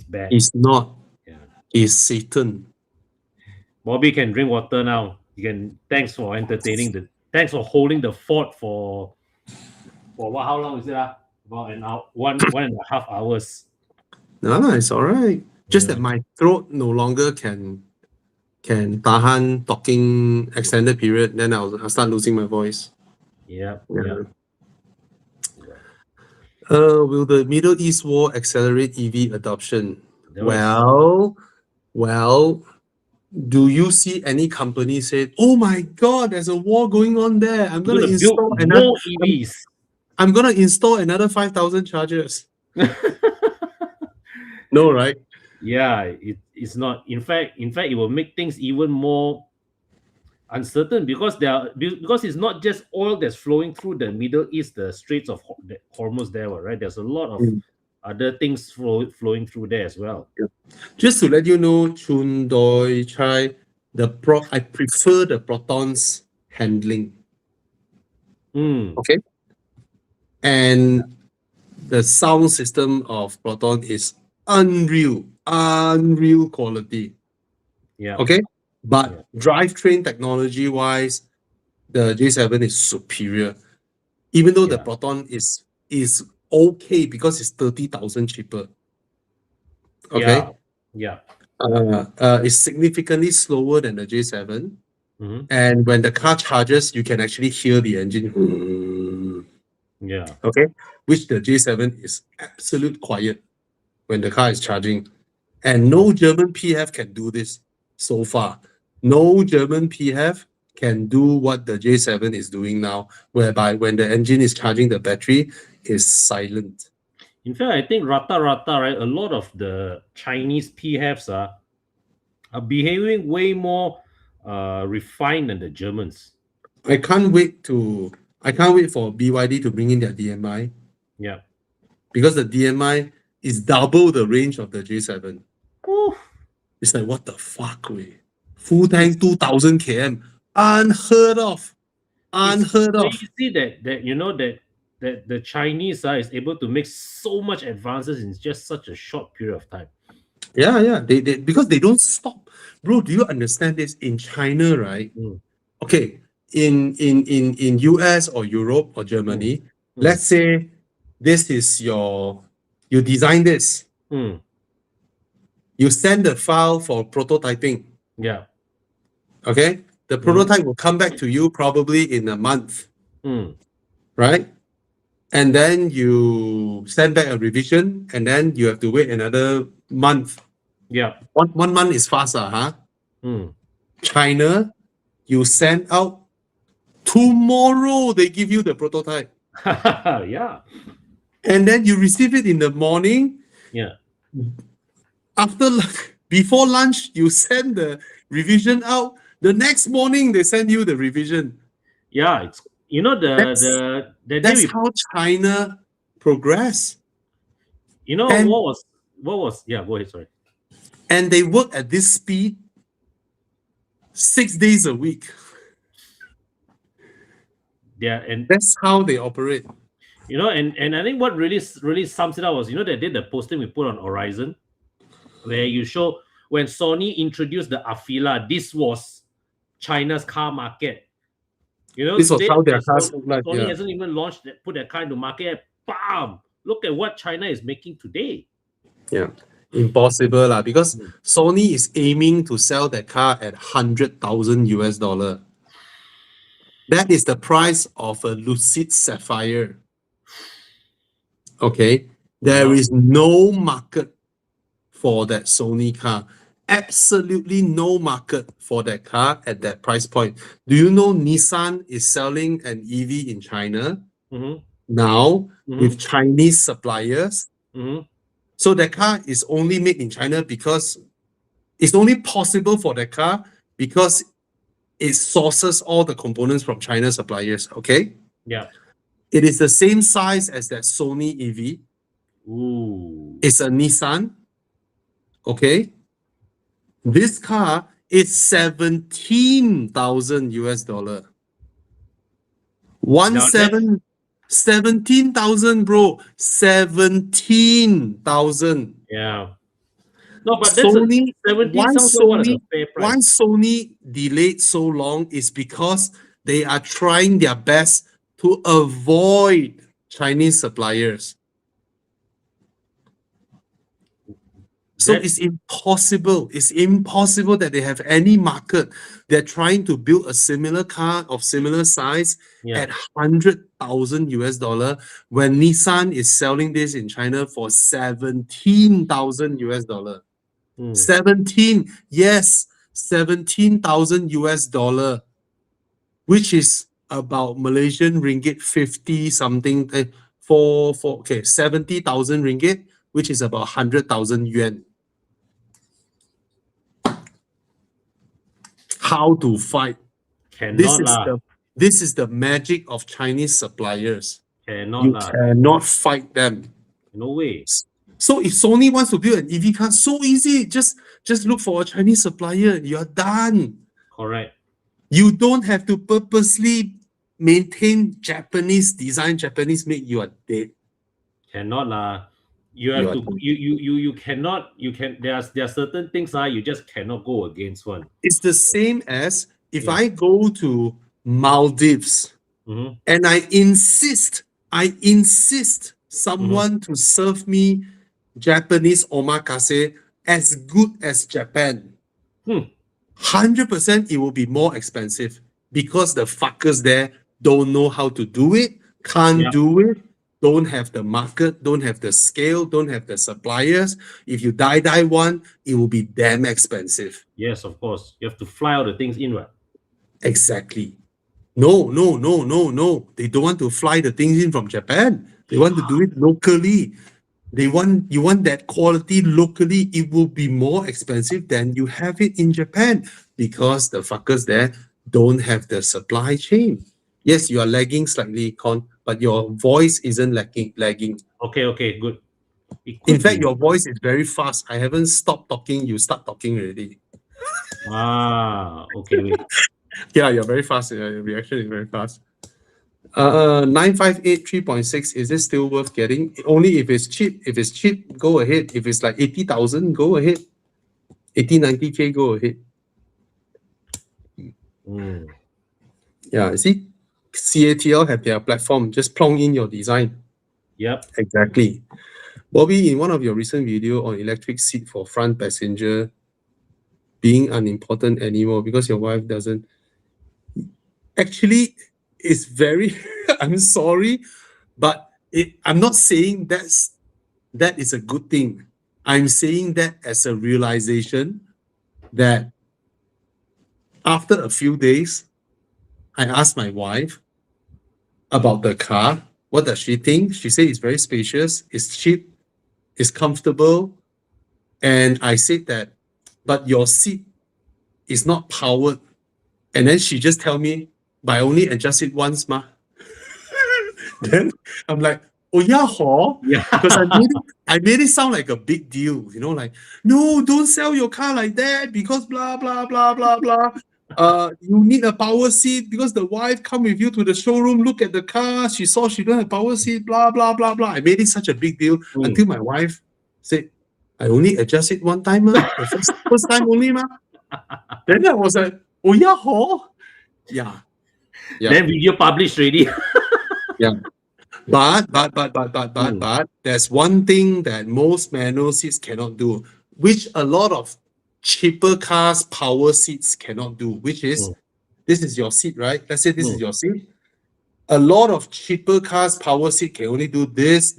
bad. He's not. Yeah. He's Satan. Bobby can drink water now. You can. Thanks for entertaining Thanks for holding the fort for what? How long is it? About an hour, 1.5 hours. No, it's all right. Just Yeah. that my throat no longer can tahan talking extended period. Then I'll start losing my voice. Yeah. Will the Middle East war accelerate EV adoption? Well, do you see any company say, "Oh my God, there's a war going on there. I'm gonna install another. more EVs. I'm gonna install another 5,000 chargers." No, right? Yeah, it's not. In fact, it will make things even more uncertain because it's not just oil that's flowing through the Middle East, the Straits of Hormuz there, right? There's a lot of other things flowing through there as well. Just to let you know, Chun Doi Chai, I prefer the Proton's handling. Okay, and the sound system of Proton is unreal quality. Yeah. Okay, but drivetrain technology wise, the J7 is superior. Even though the Proton is okay because it's 30,000 cheaper. Okay. Yeah. It's significantly slower than the J7. And when the car charges, you can actually hear the engine. Yeah. Okay. Which the J7 is absolute quiet when the car is charging. And no German PHEV can do this so far. No German PHEV can do what the J7 is doing now, whereby when the engine is charging, the battery is silent. In fact, I think rata, right? A lot of the Chinese PHEVs are behaving way more refined than the Germans. I can't wait for BYD to bring in their DMI. Yeah. Because the DMI is double the range of the J7. Oof. It's like, what the fuck, way? Full tank 2000 km. Unheard of. Unheard of. Crazy that you know that the Chinese is able to make so much advances in just such a short period of time. Yeah. They because they don't stop. Bro, do you understand this? In China, right? Okay, in US or Europe or Germany, let's say this is you design this. You send the file for prototyping. Yeah. Okay, the prototype will come back to you probably in a month, right? And then you send back a revision, and then you have to wait another month. Yeah. One month is faster, huh? China, you send out tomorrow, they give you the prototype. Yeah. And then you receive it in the morning. Yeah. Before lunch, you send the revision out. The next morning, they send you the revision. Yeah, it's That's how China progress. You know, And- what was yeah, go ahead, sorry. And they work at this speed 6 days a week. Yeah, and That's how they operate. you know, and I think what really sums it up was, you know, that did the posting we put on Horizon, where you show when Sony introduced the Afeela, this was China's car market. You know, This was today, how their cars look like. Sony Yeah. hasn't even put their car into market. Bam! Look at what China is making today. Yeah. Impossible lah, because Sony is aiming to sell that car at $100,000 US. That is the price of a Lucid Sapphire. Okay, there is no market for that Sony car. Absolutely no market for that car at that price point. Do you know Nissan is selling an EV in China now with Chinese suppliers? So that car is only made in China because it's only possible for that car because it sources all the components from China suppliers. Okay. Yeah. It is the same size as that Sony EV. Ooh. It's a Nissan. Okay. This car is $17,000 US. 17,000, bro. 17,000. Yeah. No, but Sony, that's 17 why sounds like what is a fair why price. Sony delayed so long is because they are trying their best to avoid Chinese suppliers. So That- it's impossible. It's impossible that they have any market. They're trying to build a similar car of similar size Yeah. at $100,000 US when Nissan is selling this in China for $17,000 US. 17, yes, $17,000 US, which is about Malaysian ringgit 50 something, 70,000 ringgit, which is about 100,000 yuan. How to fight? This is the magic of Chinese suppliers. You cannot fight them. No way. So if Sony wants to build an EV car, so easy. Just look for a Chinese supplier. You're done. Correct. You don't have to purposely maintain Japanese design, Japanese make. You are dead. Cannot lah. You have to. You cannot. You can. There are certain things you just cannot go against one. It's the same as if I go to Maldives and I insist someone to serve me Japanese omakase as good as Japan. 100% it will be more expensive because the fuckers there don't know how to do it, can't do it, don't have the market, don't have the scale, don't have the suppliers. If you die one, it will be damn expensive. Yes, of course. You have to fly all the things in, right? Exactly. No. They don't want to fly the things in from Japan. They want to do it locally. You want that quality locally. It will be more expensive than you have it in Japan because the fuckers there don't have the supply chain. Yes, you are lagging slightly, Con, but your voice isn't lagging. Okay, good. It could In fact, be. your voice is very fast. I haven't stopped talking. You start talking already. Okay, wait. Yeah, you're very fast. Your reaction is very fast. 958 3.6, is it still worth getting? Only if it's cheap. If it's cheap, go ahead. If it's like 80,000, go ahead. 80, 90K, go ahead. Mm. Yeah, see, CATL have their platform. Just plonk in your design. Yep. Exactly. Bobby, in one of your recent video on electric seat for front passenger being unimportant anymore because your wife doesn't. Actually, it's very, I'm sorry, but I'm not saying that is a good thing. I'm saying that as a realization that after a few days, I asked my wife about the car. What does she think? She said it's very spacious, it's cheap, it's comfortable. And I said that, but your seat is not powered. And then she just tell me, but I only adjust it once, ma. Then I'm like, oh yeah, Yeah. because I made it sound like a big deal, like, no, don't sell your car like that because blah blah blah blah blah. You need a power seat because the wife come with you to the showroom, look at the car, she saw she don't have power seat, blah blah blah blah. I made it such a big deal until my wife said, I only adjust it one time, ma. The first time only, ma. Then I was like, oh yeah, yeah. Yeah. Then video published already. Yeah. But there's one thing that most manual seats cannot do, which a lot of cheaper cars power seats cannot do, which is this is your seat, right? Let's say this is your seat. A lot of cheaper cars power seat can only do this,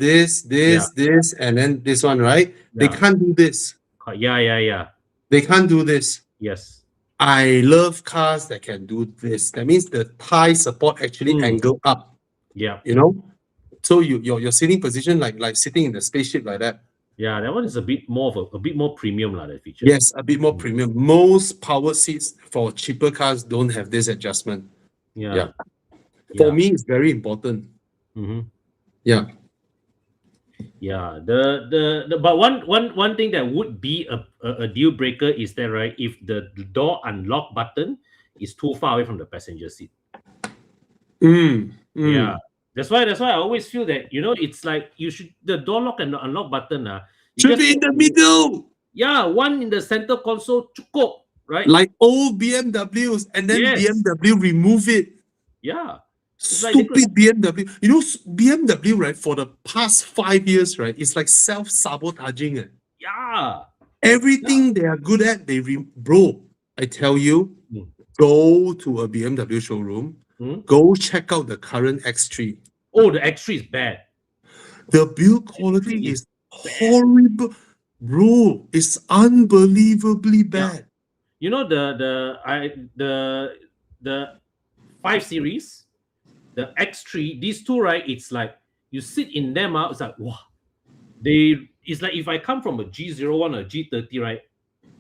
and then this one, right? They Yeah. can't do this. Yeah. They can't do this. Yes. I love cars that can do this. That means the thigh support actually angle up. Yeah. So your sitting position like sitting in the spaceship like that. Yeah, that one is a bit more of a bit more premium lah, that feature. Yes, a bit more premium. Most power seats for cheaper cars don't have this adjustment. Yeah. For me, it's very important. Mm-hmm. Yeah. Yeah. But one thing that would be a deal breaker is that, right, if the door unlock button is too far away from the passenger seat. Yeah. That's why I always feel that, it's like the door lock and the unlock button should be in the middle. Yeah, one in the center console, cukup, right? Like old BMWs, and then BMW remove it. Yeah. Stupid BMW. BMW, right, for the past 5 years, right, it's like self-sabotaging. Yeah. Everything they are good at, bro, I tell you, go to a BMW showroom, go check out the current X3. Oh, the X3 is bad. The build quality is horrible. Bro, it's unbelievably bad. The 5 Series, the X3, these two, right, it's like you sit in them, it's like, wow. It's like if I come from a G01 or G30, right,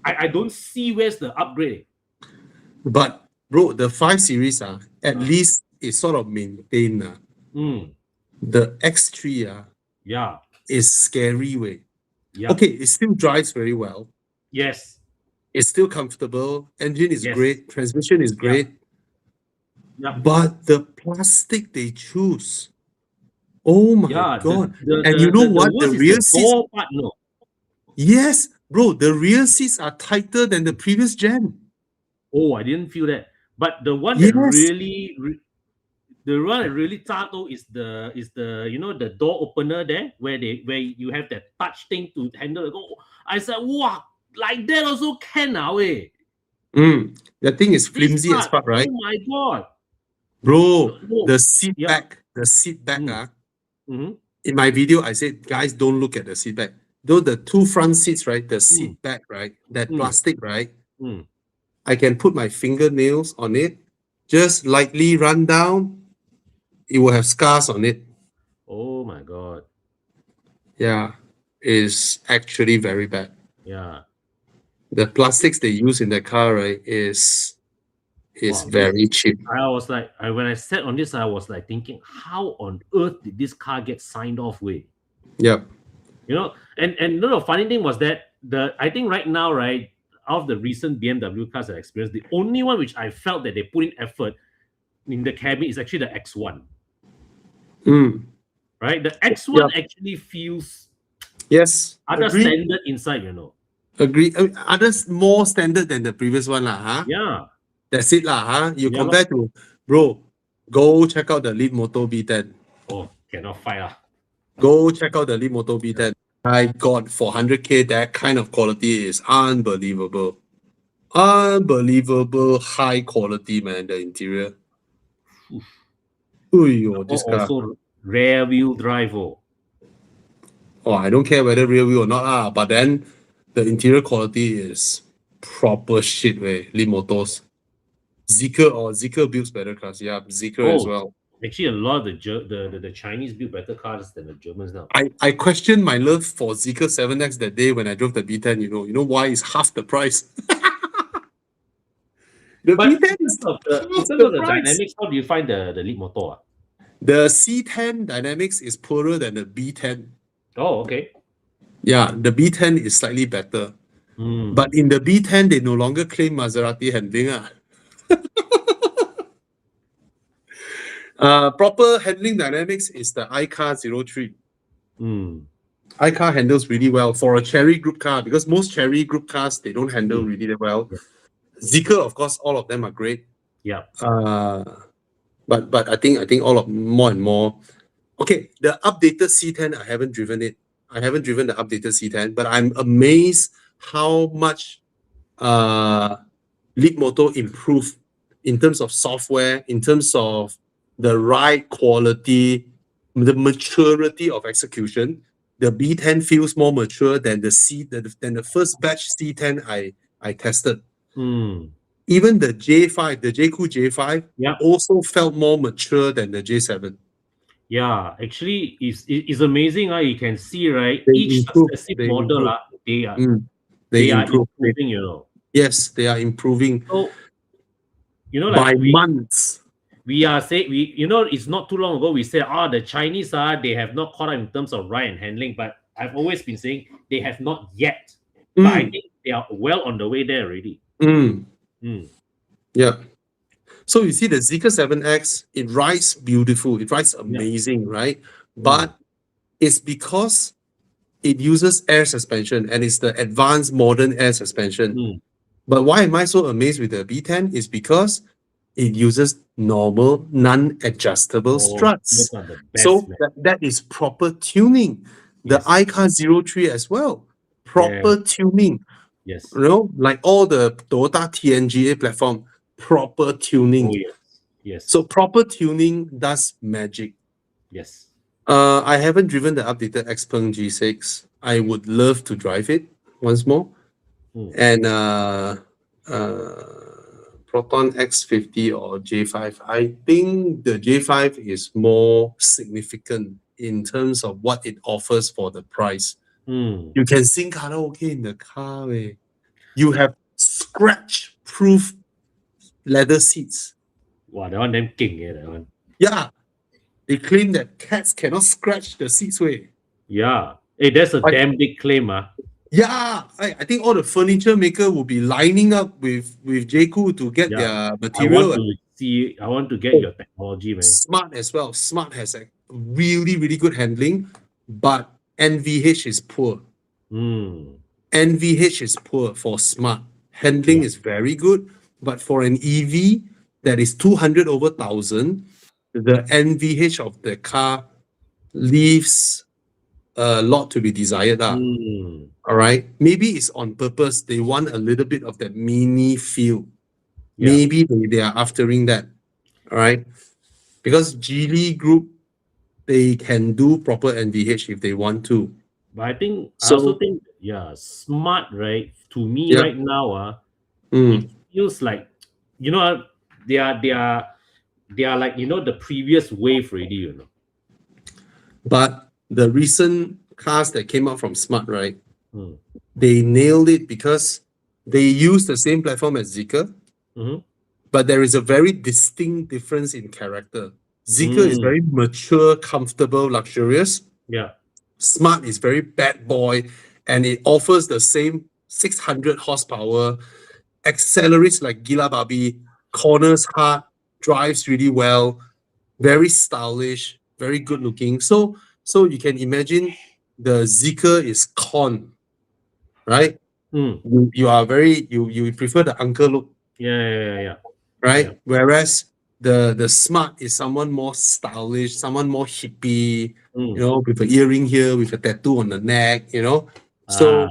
I don't see where's the upgrade. But, bro, the 5 Series, at least it's sort of maintained. The X3 is scary way. Yeah. Okay, it still drives very well. Yes. It's still comfortable. Engine is great. Transmission is great. Yeah. But the plastic they choose. Oh my God. And you know what? The rear seats. Yes, bro, the rear seats are tighter than the previous gen. Oh, I didn't feel that. But the one that really tato is the the door opener there where you have that touch thing to handle it. I said, wow, like that also can now. The thing is flimsy as fuck, right? Oh my God. Bro, the seat back, in my video, I said, guys, don't look at the seat back. Though the two front seats, right, the seat back, right, that plastic, right, I can put my fingernails on it, just lightly run down, it will have scars on it. Oh my God. Yeah, it's actually very bad. Yeah. The plastics they use in the car, right, is very cheap. I was like, when I sat on this, I was like thinking, how on earth did this car get signed off with? Yep. You know, and no, funny thing was that I think right now, right, out of the recent BMW cars I experienced, the only one which I felt that they put in effort in the cabin is actually the X1, Mm. right? The Yeah. X1 actually feels Yes. other Agree. standard inside, you know. Agree. Others more standard than the previous one, lah, huh? Yeah, That's it, lah, huh? You yeah, lor. compare to, bro, go check out the Lead Moto B10. Oh, cannot fight ah. Go check out the Lead Moto B10. My God, for 100K, that kind of quality is unbelievable. Unbelievable high quality, man, the interior. Uyo, this car. Also rear wheel drive. Oh, Oh, I don't care whether rear wheel or not, but then the interior quality is proper shit, way. Lead Motors. Zeekr builds better cars. Yeah, Zeekr as oh, well. actually, a lot of the Chinese build better cars than the Germans now. I questioned my love for Zeekr 7X that day when I drove the B10. You know why it's half the price. The But B10 in is terms of half the price. dynamics, how do you find the lead motor? The C10 dynamics is poorer than the B10. Oh, okay. Yeah, the B10 is slightly better. Mm. But in the B10, they no longer claim Maserati handling. Proper handling dynamics is the iCar 03. Mm. iCar handles really well for a Chery Group car because most Chery Group cars, they don't handle really well. Yeah. Zeekr, of course, all of them are great. Yeah. But I think all of more and more. Okay, the updated C10, I haven't driven it. I haven't driven the updated C10, but I'm amazed how much Leapmotor improved in terms of software, in terms of the ride quality, the maturity of execution. The B10 feels more mature than the first batch C10 I tested. Mm. Even the J5, the JQ J5, Yeah. also felt more mature than the J7. Yeah, actually, it's amazing. You can see, right? They Each improve, successive they model, improve. they are improve. improving, you know. Yes, they are improving So, you know, by like months. we are saying, you know, it's not too long ago we said, the Chinese they have not caught up in terms of ride and handling, but I've always been saying they have not yet. But I think they are well on the way there already. Yeah. So you see the Zeekr 7X, it rides beautiful, it rides amazing, right? But it's because it uses air suspension and it's the advanced modern air suspension. But why am I so amazed with the B10 is because it uses normal non-adjustable struts. Those are the best, So man. that is proper tuning. The Yes. iCar 03 as well, proper tuning. Yes. You know, like all the Toyota TNGA platform, proper tuning. Oh, yes. Yes. So proper tuning does magic. Yes. I haven't driven the updated Xpeng G6. I would love to drive it once more. And Proton X50 or J5, I think the J5 is more significant in terms of what it offers for the price. You can sing karaoke in the car. You have scratch-proof leather seats. Wow, that one damn king, that one. Yeah. They claim that cats cannot scratch the seats way. Yeah. Hey, that's a damn big claim, Yeah, I think all the furniture maker will be lining up with JQ to get their material. I want to get your technology, man. Smart as well. Smart has a really, really good handling, but NVH is poor. NVH is poor for Smart. Handling is very good, but for an EV that is 200 over 1,000, the NVH of the car leaves a lot to be desired. All right. Maybe it's on purpose. They want a little bit of that mini feel. Maybe they are aftering that. All right. Because Geely Group, they can do proper NVH if they want to. But I also think, Smart, right? To me, right now, it feels like, you know, they are like, you know, the previous wave already, you know. But the recent cars that came out from Smart, right? They nailed it because they use the same platform as Zeekr, but there is a very distinct difference in character. Zeekr is very mature, comfortable, luxurious. Yeah. Smart is very bad boy, and it offers the same 600 horsepower, accelerates like gila babi, corners hard, drives really well, very stylish, very good looking. So you can imagine the Zeekr is con, right? Mm. You are very you prefer the uncle look, Yeah. right? Yeah. Whereas the Smart is someone more stylish, someone more hippie, Mm. with an earring here, with a tattoo on the neck, Ah. So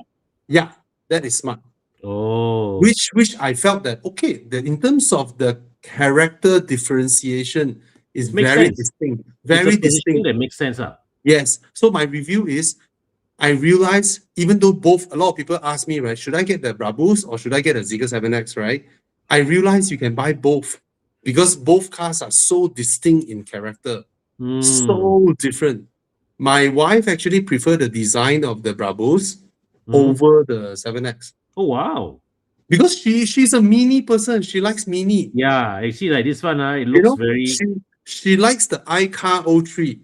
yeah, that is Smart. Oh. Which I felt that okay, that in terms of the character differentiation is Makes very sense. distinct, It's a very positioning distinct. that makes sense. Yes. So my review is, I realized even though a lot of people ask me, right, should I get the Brabus or should I get the Zeekr 7X, right? I realized you can buy both because both cars are so distinct in character, Mm. so different. My wife actually preferred the design of the Brabus Mhm. over the 7X Oh wow. because she's a mini person. She likes mini. Yeah, actually like this one, it You looks know, very she likes the iCar 03.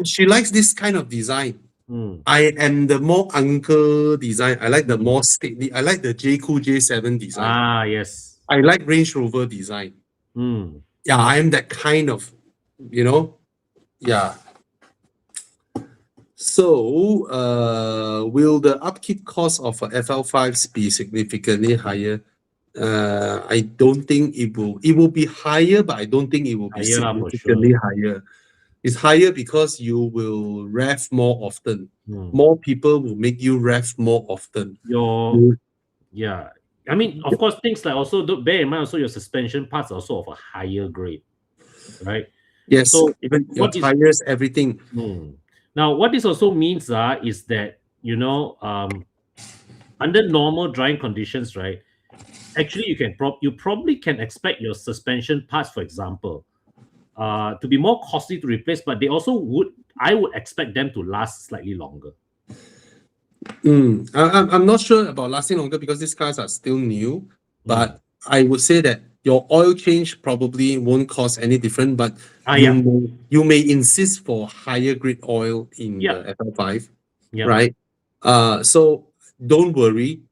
She likes this kind of design. Mm. I am the more uncle design. I like the more stately. I like the J Cool J7 design. Yes. I like Range Rover design. Mm. Yeah, I am that kind of, yeah. So, will the upkeep cost of a FL5s be significantly higher? I don't think it will. It will be higher, but I don't think it will be Higher lah, for significantly sure. higher. It's higher because you will rev more often. Mm. More people will make you rev more often. Yeah. I mean, of course, things like also bear in mind also your suspension parts are also of a higher grade, right? Yes, So even your what is tires, everything. now what this also means is that under normal driving conditions, right? Actually, you probably can expect your suspension parts, for example, to be more costly to replace, but I would expect them to last slightly longer. I'm not sure about lasting longer because these cars are still new, but I would say that your oil change probably won't cost any different, but you may insist for higher grade oil in the FL5, right? So don't worry.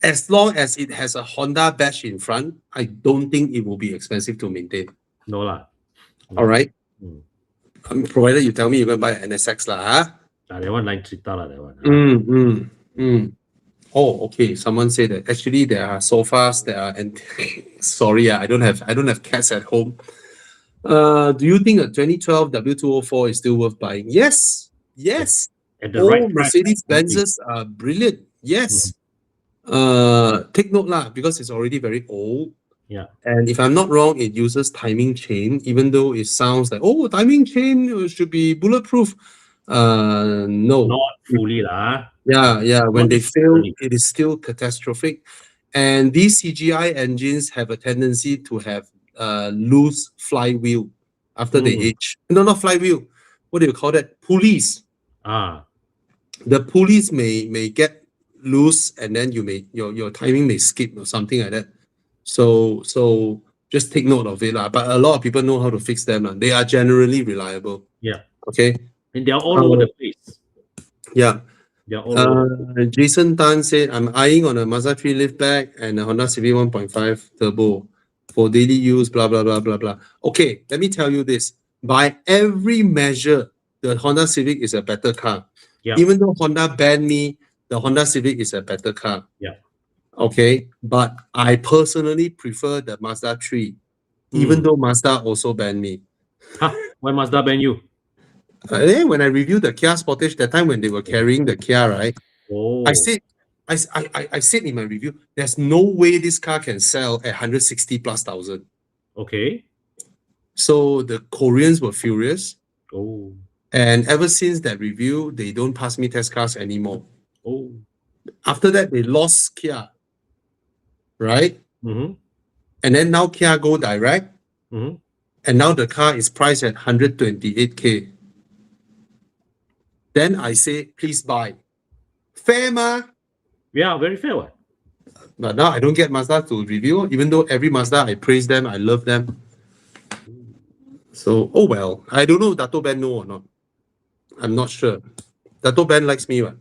As long as it has a Honda badge in front, I don't think it will be expensive to maintain. No lah. All right. Provided you tell me you're going to buy an NSX lah, huh? That one like Cheetah lah, that one. Oh, okay. Someone said that actually there are sofas that are sorry, I don't have cats at home. Do you think a 2012 W204 is still worth buying? Yes. At the right price. Mercedes Benzes are brilliant. Yes. Take note lah, because it's already very old. Yeah. And if I'm not wrong, it uses timing chain, even though it sounds like, oh, timing chain should be bulletproof. No. Not fully lah. Yeah. When they fail, it is still catastrophic. And these CGI engines have a tendency to have loose flywheel after they age. No, not flywheel. What do you call that? Pulleys. The pulleys may get loose, and then your timing may skip or something like that. So just take note of it lah. But a lot of people know how to fix them. They are generally reliable. Yeah. Okay. And they are all over the place. Yeah. Jason Tan said, I'm eyeing on a Mazda 3 liftback and a Honda Civic 1.5 turbo for daily use, blah, blah, blah, blah, blah. Okay, let me tell you this. By every measure, the Honda Civic is a better car. Yeah. Even though Honda banned me, the Honda Civic is a better car. Yeah. Okay, but I personally prefer the Mazda 3, even though Mazda also banned me. Why Mazda ban you? When I reviewed the Kia Sportage, that time when they were carrying the Kia, right? Oh. I said in my review, there's no way this car can sell at 160,000+. Okay. So the Koreans were furious. Oh. And ever since that review, they don't pass me test cars anymore. Oh. After that, they lost Kia. Right? Mm-hmm. And then now Kia go direct. Mm-hmm. And now the car is priced at 128K. Then I say, please buy. Fair, ma? Yeah, very fair. What? But now I don't get Mazda to review, even though every Mazda I praise them, I love them. So, oh well. I don't know if Dato Ben know or not. I'm not sure. Dato Ben likes me, what?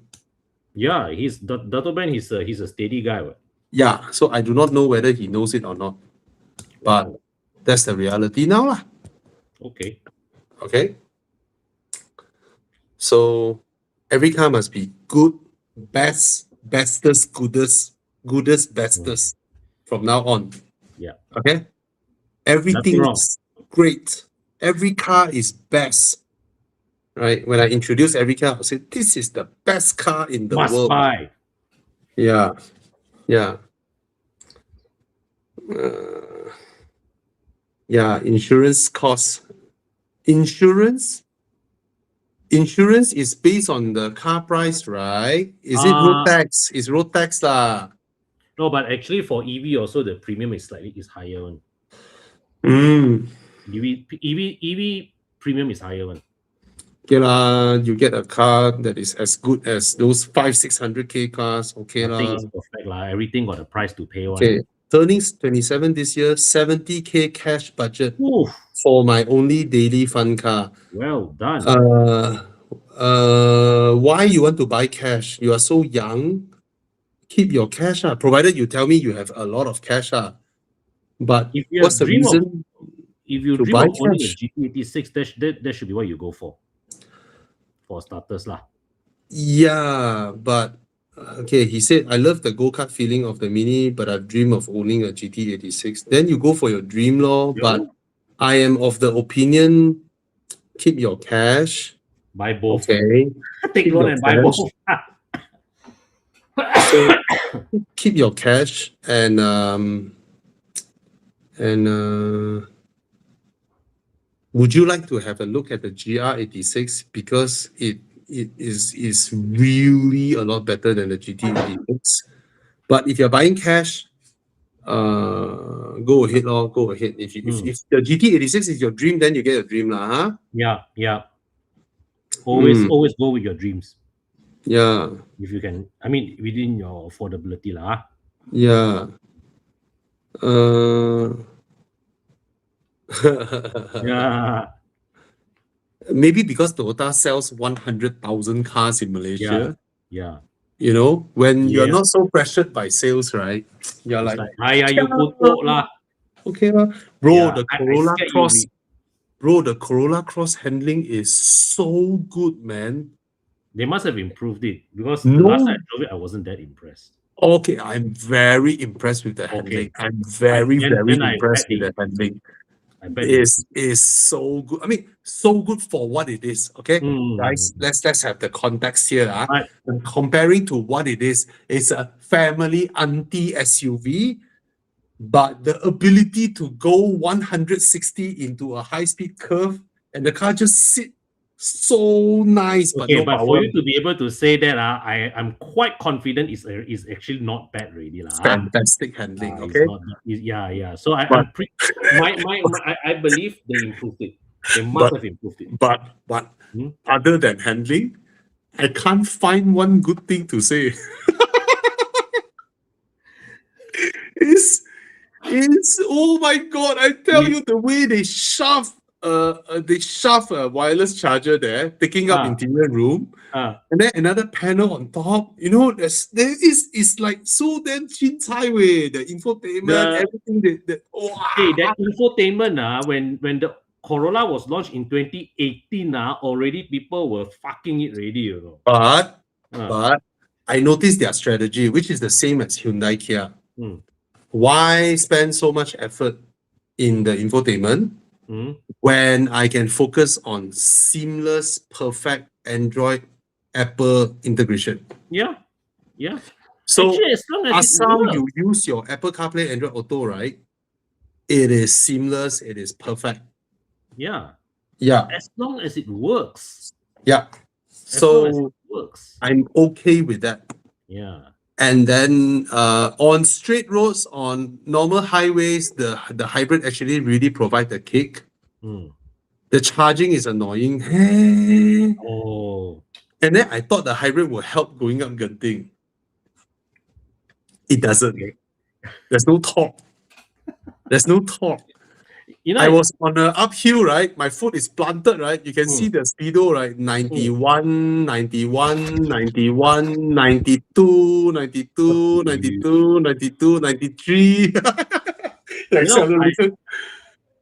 Yeah, Dato Ben. He's a steady guy. What? Yeah, so I do not know whether he knows it or not. But that's the reality now, lah. Okay. Okay. So every car must be good, best, bestest, goodest, bestest from now on. Yeah. Okay. Everything wrong. is great. Every car is best. Right. When I introduce every car, I'll say this is the best car in the Must world. buy. Yeah. Yeah. Yeah. Insurance costs. Insurance is based on the car price, right? Is it road tax? It's road tax lah. No, but actually for EV also the premium is higher one. EV premium is higher one. Okay lah, you get a car that is as good as those 500-600K cars. Okay I think lah. it's perfect lah. Everything got a price to pay one. Okay, turning 27 this year, 70K cash budget Oof, for my only daily fun car. well done. Why you want to buy cash? You are so young. Keep your cash, provided you tell me you have a lot of cash. But If you what's the dream of- reason? If you to dream buy of owning a cash. GT86, that should be what you go for starters lah. Yeah, but okay, he said, I love the go-kart feeling of the Mini, but I dream of owning a GT86. Then you go for your dream law, but I am of the opinion, keep your cash. Buy both. Okay. Take Keep loan your and buy cash. both. So keep your cash and would you like to have a look at the GR86 because it is really a lot better than the GT86. But if you're buying cash, go ahead, lor. Go ahead. If the GT86 is your dream, then you get a dream, lah, huh? Yeah. Always go with your dreams. Yeah. If you can, I mean, within your affordability lah. Yeah. Yeah. Maybe because Toyota sells 100,000 cars in Malaysia. Yeah. You know, when you're Yeah. not so pressured by sales, right? You're It's like, you put lah. okay, bro, Yeah, the I Corolla scared you Cross, bro, the Corolla Cross handling is so good, man. They must have improved it because No. the last time I drove it, I wasn't that impressed. Okay, I'm very impressed with the handling. I'm very, very I impressed bet with the handling. I bet Is so good. I mean, so good for what it is. Okay, Mm. guys, let's have the context here. Right. And comparing to what it is, it's a family auntie SUV, but the ability to go 160 into a high-speed curve, and the car just sit so nice, but Okay, no but power. for you to be able to say that, I'm quite confident is actually not bad already lah. Fantastic handling. It's Okay, not that- yeah. So I believe they improved it. They must have improved it. but other than handling, I can't find one good thing to say. It's oh my god! I tell you, the way they shove a wireless charger there, taking up interior room, and then another panel on top. You know, there is like so damn chin cai way. The infotainment, everything. That infotainment when the Corolla was launched in 2018 already people were fucking it already, you know. But I noticed their strategy, which is the same as Hyundai Kia. Why spend so much effort in the infotainment when I can focus on seamless, perfect Android Apple integration? Yeah. So actually, as long as you use your Apple CarPlay Android Auto, right? It is seamless. It is perfect. Yeah. As long as it works. Yeah. So works. I'm okay with that. Yeah. And then on straight roads, on normal highways, the hybrid actually really provide the kick. The charging is annoying. And then I thought the hybrid would help going up Genting. It doesn't. There's no torque. You know, I was on an uphill, right? My foot is planted, right? You can see Mm. the speedo, right? 91, 91, 91, 92, 92, 92, 92, 93. The you know, acceleration.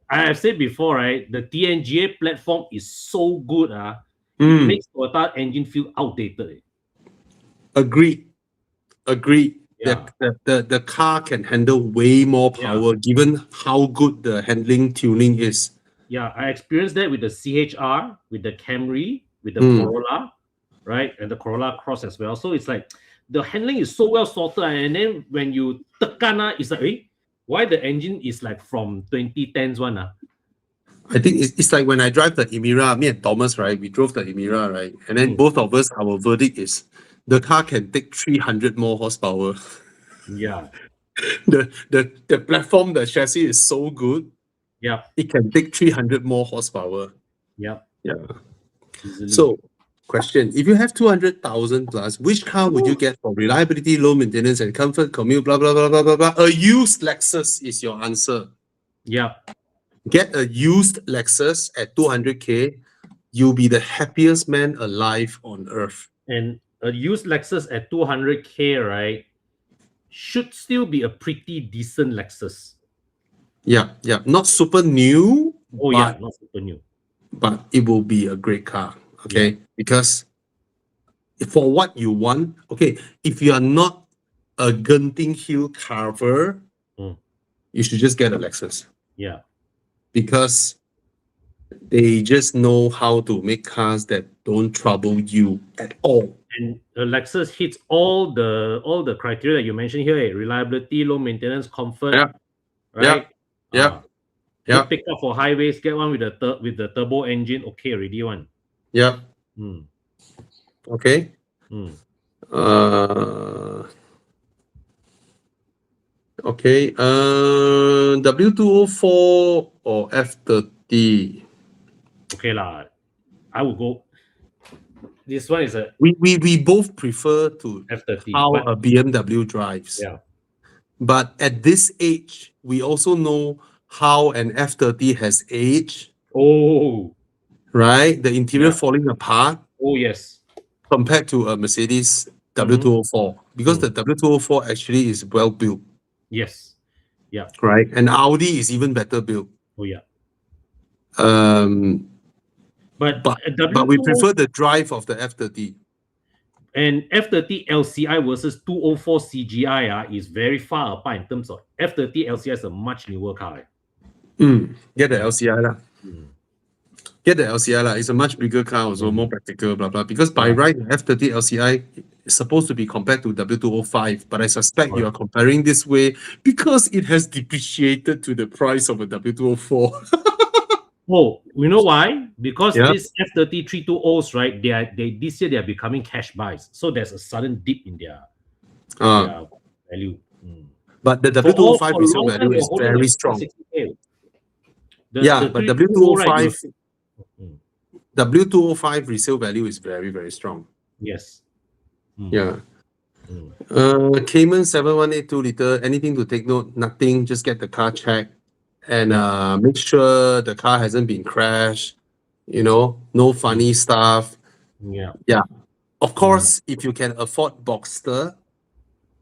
I have said before, right? The TNGA platform is so good, it Mm, makes Toyota engine feel outdated. agreed. Agreed. Yeah, The car can handle way more yeah, power given how good the handling tuning is. yeah. I experienced that with the CHR, with the Camry, with the Mm. Corolla, right, and the Corolla Cross as well. So it's like the handling is so well sorted, and then when you tekan, it's like, why the engine is like from 2010s one? I think it's like when I drive the Emira, me and Thomas, right? We drove the Emira, right? And then Mm. both of us, our verdict is the car can take 300 more horsepower. Yeah, The platform, the chassis is so good, yeah, it can take 300 more horsepower. yeah, Yeah. easily. So, question: if you have 200,000 plus, which car would you Ooh. get for reliability, low maintenance, and comfort, commute, blah blah blah blah blah blah? A used Lexus is your answer. Yeah, Get a used Lexus at 200K. You'll be the happiest man alive on earth. and a used Lexus at 200K, right, should still be a pretty decent Lexus. Yeah, yeah. Not super new, Oh yeah, not super new. but it will be a great car. Okay. Because for what you want, okay, if you are not a Genting Hill carver, Mm. you should just get a Lexus. Yeah, Because they just know how to make cars that don't trouble you at all. and the Lexus hits all the criteria that you mentioned here: reliability, low maintenance, comfort, Yeah, right? yeah, Uh, yeah, Good pickup for highways. Get one with the turbo engine. Okay, already one. yeah. Mm. Okay. Mm. Okay. W204 or F30. Okay lah. I would go. This one is a We both prefer to F30, how but a BMW drives. yeah, But at this age, we also know how an F30 has aged, oh right? The interior yeah, falling apart oh yes, compared to a Mercedes Mhm. W204 because the W204 actually is well built, yes, yeah, right? And Audi is even better built. oh yeah. Um, But but W we two prefer the drive of the F30. and F30 LCI versus 204 CGI is very far apart in terms of F30 LCI is a much newer car. Get the LCI lah. Mm. Get the LCI lah. It's a much bigger car, also more practical, blah blah. Because by right, the F30 LCI is supposed to be compared to W205, but I suspect you are comparing this way because it has depreciated to the price of a W204. Oh, you know why? Because Yeah. this F30 320s, right? They this year they are becoming cash buys, so there's a sudden dip in their value. Mm. But the For W205 a resale long time, value they were is holding very at strong. 60K. Yeah, The but 320, right, W205 W205 resale value is very, very strong. yes. Yeah. Cayman 7182 liter, anything to take note? Nothing, just get the car checked and make sure the car hasn't been crashed, no funny stuff. Yeah. Yeah. Of course, if you can afford Boxster,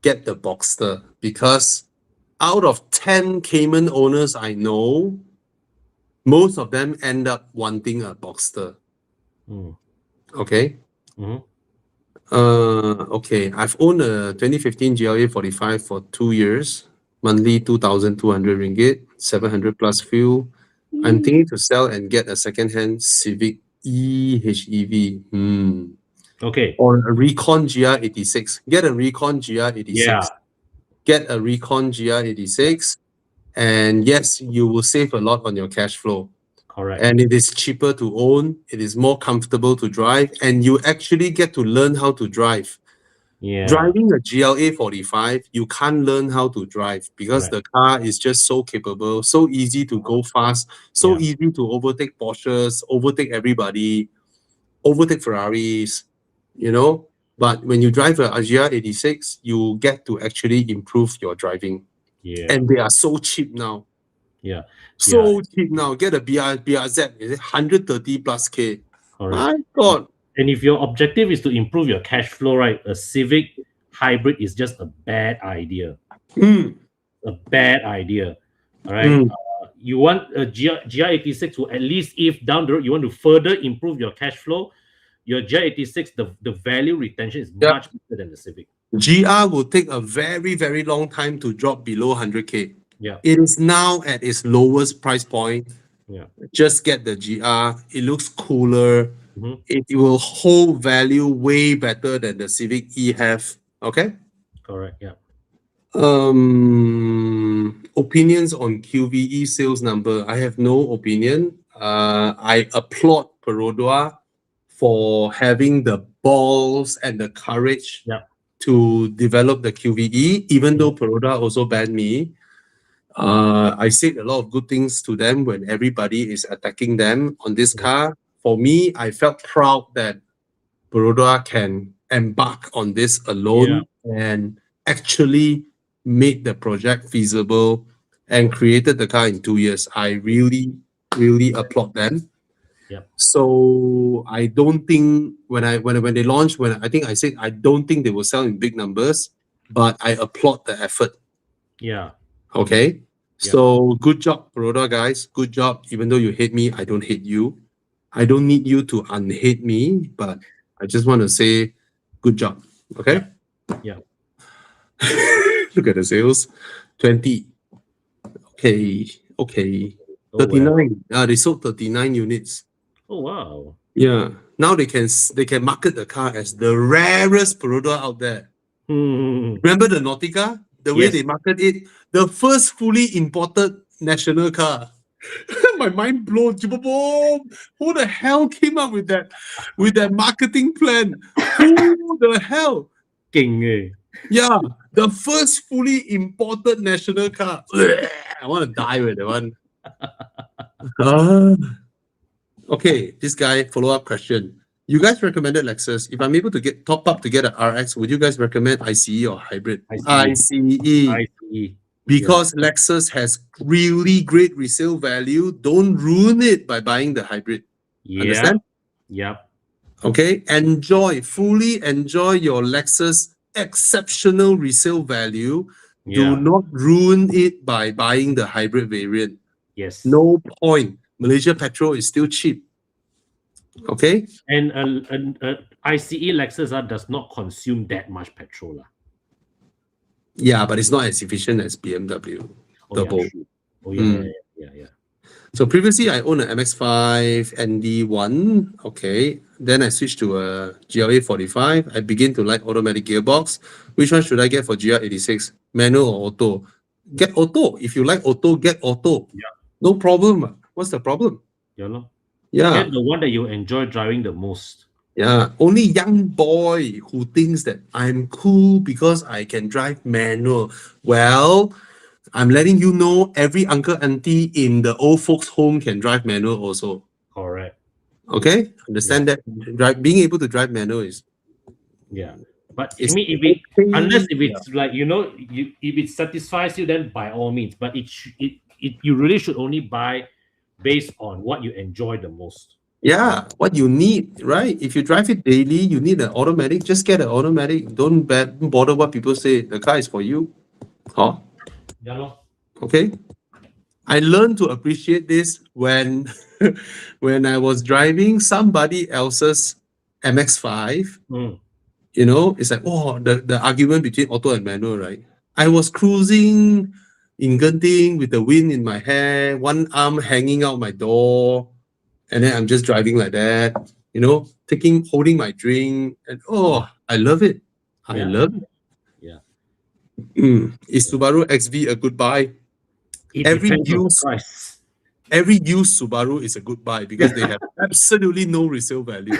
get the Boxster because out of 10 Cayman owners I know, most of them end up wanting a Boxster. Okay. Okay, I've owned a 2015 GLA 45 for 2 years, monthly 2,200 ringgit, 700 plus fuel. I'm thinking to sell and get a second-hand Civic EHEV. Okay. Or a Recon GR86. Get a Recon GR86. Yeah. Get a Recon GR86. And yes, you will save a lot on your cash flow. Correct. And it is cheaper to own, it is more comfortable to drive, and you actually get to learn how to drive. Yeah. Driving a GLA 45, you can't learn how to drive because Correct. the car is just so capable, so easy to go fast, so easy to overtake Porsches, overtake everybody, overtake Ferraris, But when you drive a GR86, you get to actually improve your driving. Yeah. And they are so cheap now. Yeah. So cheap now. Get a BRZ, is it 130 plus K? Correct. My God. And if your objective is to improve your cash flow, right, a Civic hybrid is just a bad idea. Mm, A bad idea. All right. mm. You want a GR86 to, at least if down the road you want to further improve your cash flow, your GR86, the value retention is Yep. much better than the Civic. GR will take a very, very long time to drop below 100K. Yeah. It is now at its lowest price point. Yeah. Just get the GR. It looks cooler. Mhm. It will hold value way better than the Civic e-Have. Okay. Correct. Yeah. Opinions on QVE sales number. I have no opinion. I applaud Perodua for having the balls and the courage Yeah. to develop the QVE, even though Perodua also banned me. I said a lot of good things to them when everybody is attacking them on this car. For me, I felt proud that Perodua can embark on this alone and actually made the project feasible and created the car in 2 years. I really, really applaud them. Yep. So I don't think when they launched, when I think I said I don't think they will sell in big numbers, but I applaud the effort. Yeah. Okay. Yep. So good job, Perodua guys. Good job. Even though you hate me, I don't hate you. I don't need you to unhate me, but I just want to say good job. Okay. Yeah. Look at the sales. 20. Okay. Okay. Oh, well. 39. They sold 39 units. Oh, wow. Yeah. Now they can market the car as the rarest Perodua out there. Remember the Nautica? The way Yes. they market it, the first fully imported national car. My mind blown. Who the hell came up with that marketing plan? Who the hell? King, eh? Yeah, the first fully imported national car. I want to die with that one. Okay, this guy, follow-up question. You guys recommended Lexus. If I'm able to get top up to get an RX, would you guys recommend ICE or hybrid? ICE. ICE. Because Lexus has really great resale value. Don't ruin it by buying the hybrid. Yeah. Understand? Yep. Okay, fully enjoy your Lexus exceptional resale value. Do not ruin it by buying the hybrid variant. Yes. No point. Malaysia petrol is still cheap. Okay? And an ICE Lexus does not consume that much petrol. Yeah, but it's not as efficient as BMW. Turbo. Yeah. So previously I owned an MX-5 ND1. Okay. Then I switched to a GLA 45. I begin to like automatic gearbox. Which one should I get for GR86? Manual or auto? Get auto. If you like auto, get auto. Yeah. No problem. What's the problem? Yeah. Yeah. Get the one that you enjoy driving the most. Yeah. Only young boy who thinks that I'm cool because I can drive manual. Well, I'm letting you know every uncle, auntie in the old folks' home can drive manual also. Correct. Okay? Understand that being able to drive manual is... Yeah. But I mean, unless it's like, if it satisfies you, then by all means. But you really should only buy based on what you enjoy the most. Yeah, what you need, right? If you drive it daily, you need an automatic. Just get an automatic. Don't bother what people say. The car is for you. Huh? Yeah. Okay. I learned to appreciate this when I was driving somebody else's MX-5. It's like, the argument between auto and manual, right? I was cruising in Genting with the wind in my hair, one arm hanging out my door, and then I'm just driving like that, holding my drink, and I love it. I love it. Yeah. Is Subaru XV a good buy? Every used Subaru is a good buy because they have absolutely no resale value.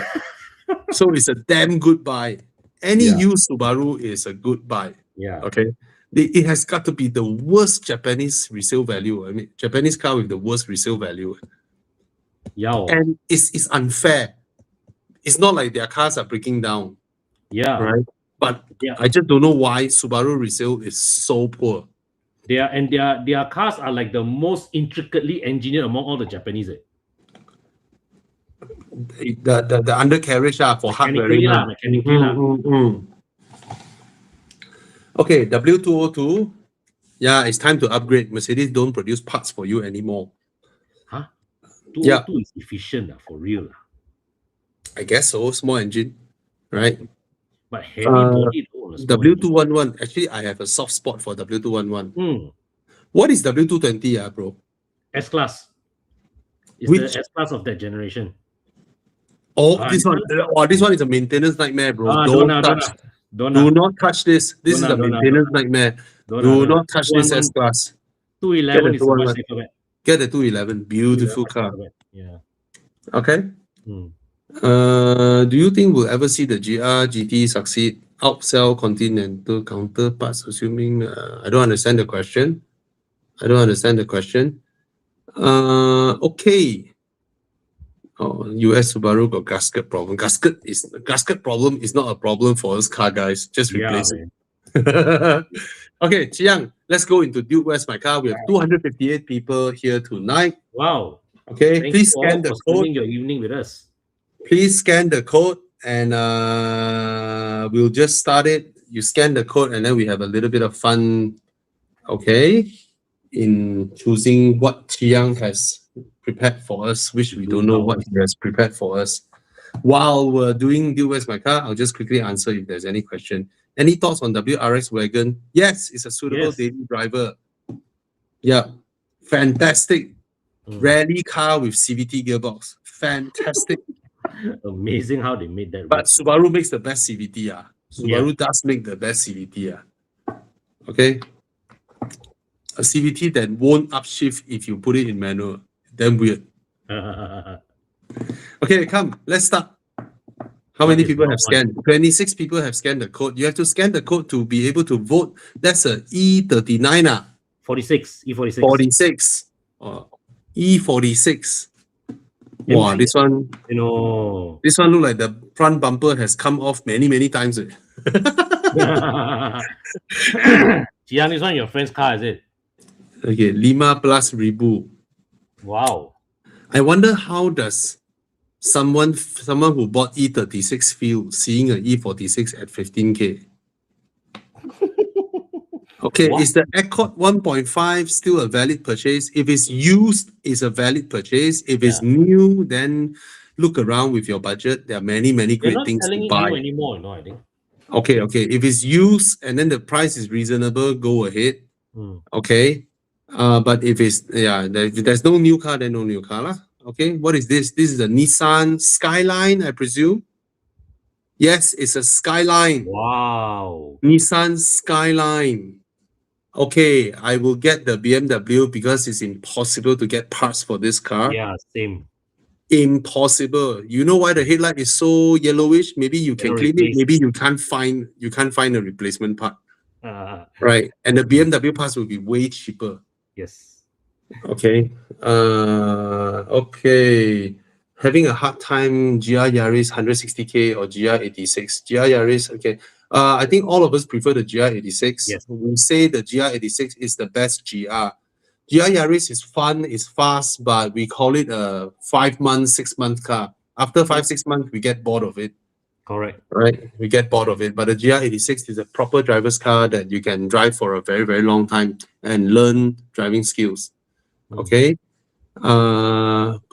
So it's a damn good buy. Any used Subaru is a good buy. Yeah. Okay. It has got to be the worst Japanese resale value. I mean, Japanese car with the worst resale value. Yeah. And it's unfair. It's not like their cars are breaking down. Yeah. Right. But I just don't know why Subaru resale is so poor. Their cars are like the most intricately engineered among all the Japanese. The undercarriage for hard Mechanically wearing. lah, mechanically lah. Okay, W202. Yeah, it's time to upgrade. Mercedes don't produce parts for you anymore. Huh? Yeah. 202 is efficient for real. I guess so. Small engine, right? But heavy body though. W211. Actually, I have a soft spot for W211. What is W220, bro? S-Class. It's Which- the S-Class of that generation. Oh, this one. Oh, this one is a maintenance nightmare, bro. Do not touch this. This is a maintenance nightmare. Do not touch this S-Class. 211 is a much safer bet. Get the 211. Beautiful car. Yeah. Okay. Do you think we'll ever see the GR GT succeed, outsell Continental counterparts, assuming I don't understand the question. Okay. Oh, US Subaru got gasket problem. Gasket problem is not a problem for us car guys. Just replace it. Okay, Chiang, let's go into Duke West My Car. We have 258 people here tonight. Wow. Okay, Thank please you scan all the for code. spending your evening with us. Please scan the code and we'll just start it. You scan the code and then we have a little bit of fun, okay, in choosing what Chiang has prepared for us, which we don't know what he has prepared for us. While we're doing Duke West My Car, I'll just quickly answer if there's any question. Any thoughts on WRX wagon? Yes, it's a suitable daily driver. Yeah, fantastic. Rally car with CVT gearbox. Fantastic. Amazing how they made that. But Subaru makes the best CVT. Subaru does make the best CVT. Okay. A CVT that won't upshift if you put it in manual. Damn weird. Okay, come. Let's start. How many people have scanned? 26 people have scanned the code. You have to scan the code to be able to vote. That's a E39. 46. E46. 46. E46. Wow, this one. This one look like the front bumper has come off many times. Jian, this one your friend's car, is it? Okay, Lima plus Rebu. Wow. I wonder how does someone who bought E36 feel seeing an E46 at 15K? Okay, is the Accord 1.5 still a valid purchase? If it's used, it's a valid purchase. If it's new, then look around with your budget. There are many great things to buy. New anymore, no, I think. Okay. If it's used and then the price is reasonable, go ahead. Okay. But if it's if there's no new car, then no new car lah. Okay. What is this? This is a Nissan Skyline, I presume. Yes, it's a Skyline. Wow. Nissan Skyline. Okay, I will get the BMW because it's impossible to get parts for this car. Yeah, same. Impossible. You know why the headlight is so yellowish? Maybe you can clean it. Maybe you can't find a replacement part. Right. And the BMW parts will be way cheaper. Yes. Okay. Okay. Having a hard time, GR Yaris 160K or GR86. GR Yaris, okay. I think all of us prefer the GR86. Yes. We say the GR86 is the best GR. GR Yaris is fun, it's fast, but we call it a 5 month, 6 month car. After 5-6 months, we get bored of it. Correct. Right? We get bored of it. But the GR86 is a proper driver's car that you can drive for a very long time and learn driving skills. Okay.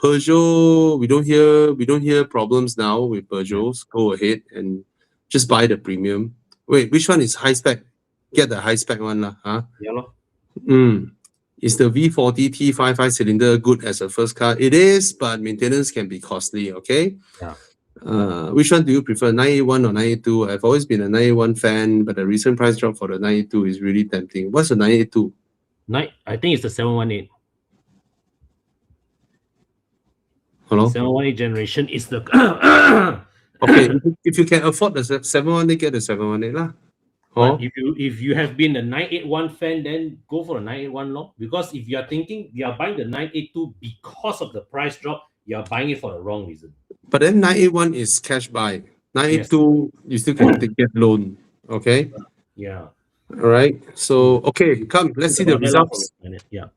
Peugeot, we don't hear problems now with Peugeots. Go ahead and just buy the premium. Wait, which one is high spec? Get the high spec one lah, huh? Yeah. Is the V40 T55 cylinder good as a first car? It is, but maintenance can be costly, okay? Yeah. Which one do you prefer, 981 or 982? I've always been a 981 fan, but the recent price drop for the 982 is really tempting. What's the 982? I think it's the 718. Hello? 718 generation is the... Okay, if you can afford the 718, get the 718 lah. But if you have been a 981 fan, then go for a 981 law. Because if you are thinking you are buying the 982 because of the price drop, you are buying it for the wrong reason. But then 981 is cash buy. 982, you still can get loan. Okay? Yeah. All right. So okay, come. Let's see the About that lah from results. Planet. Yeah.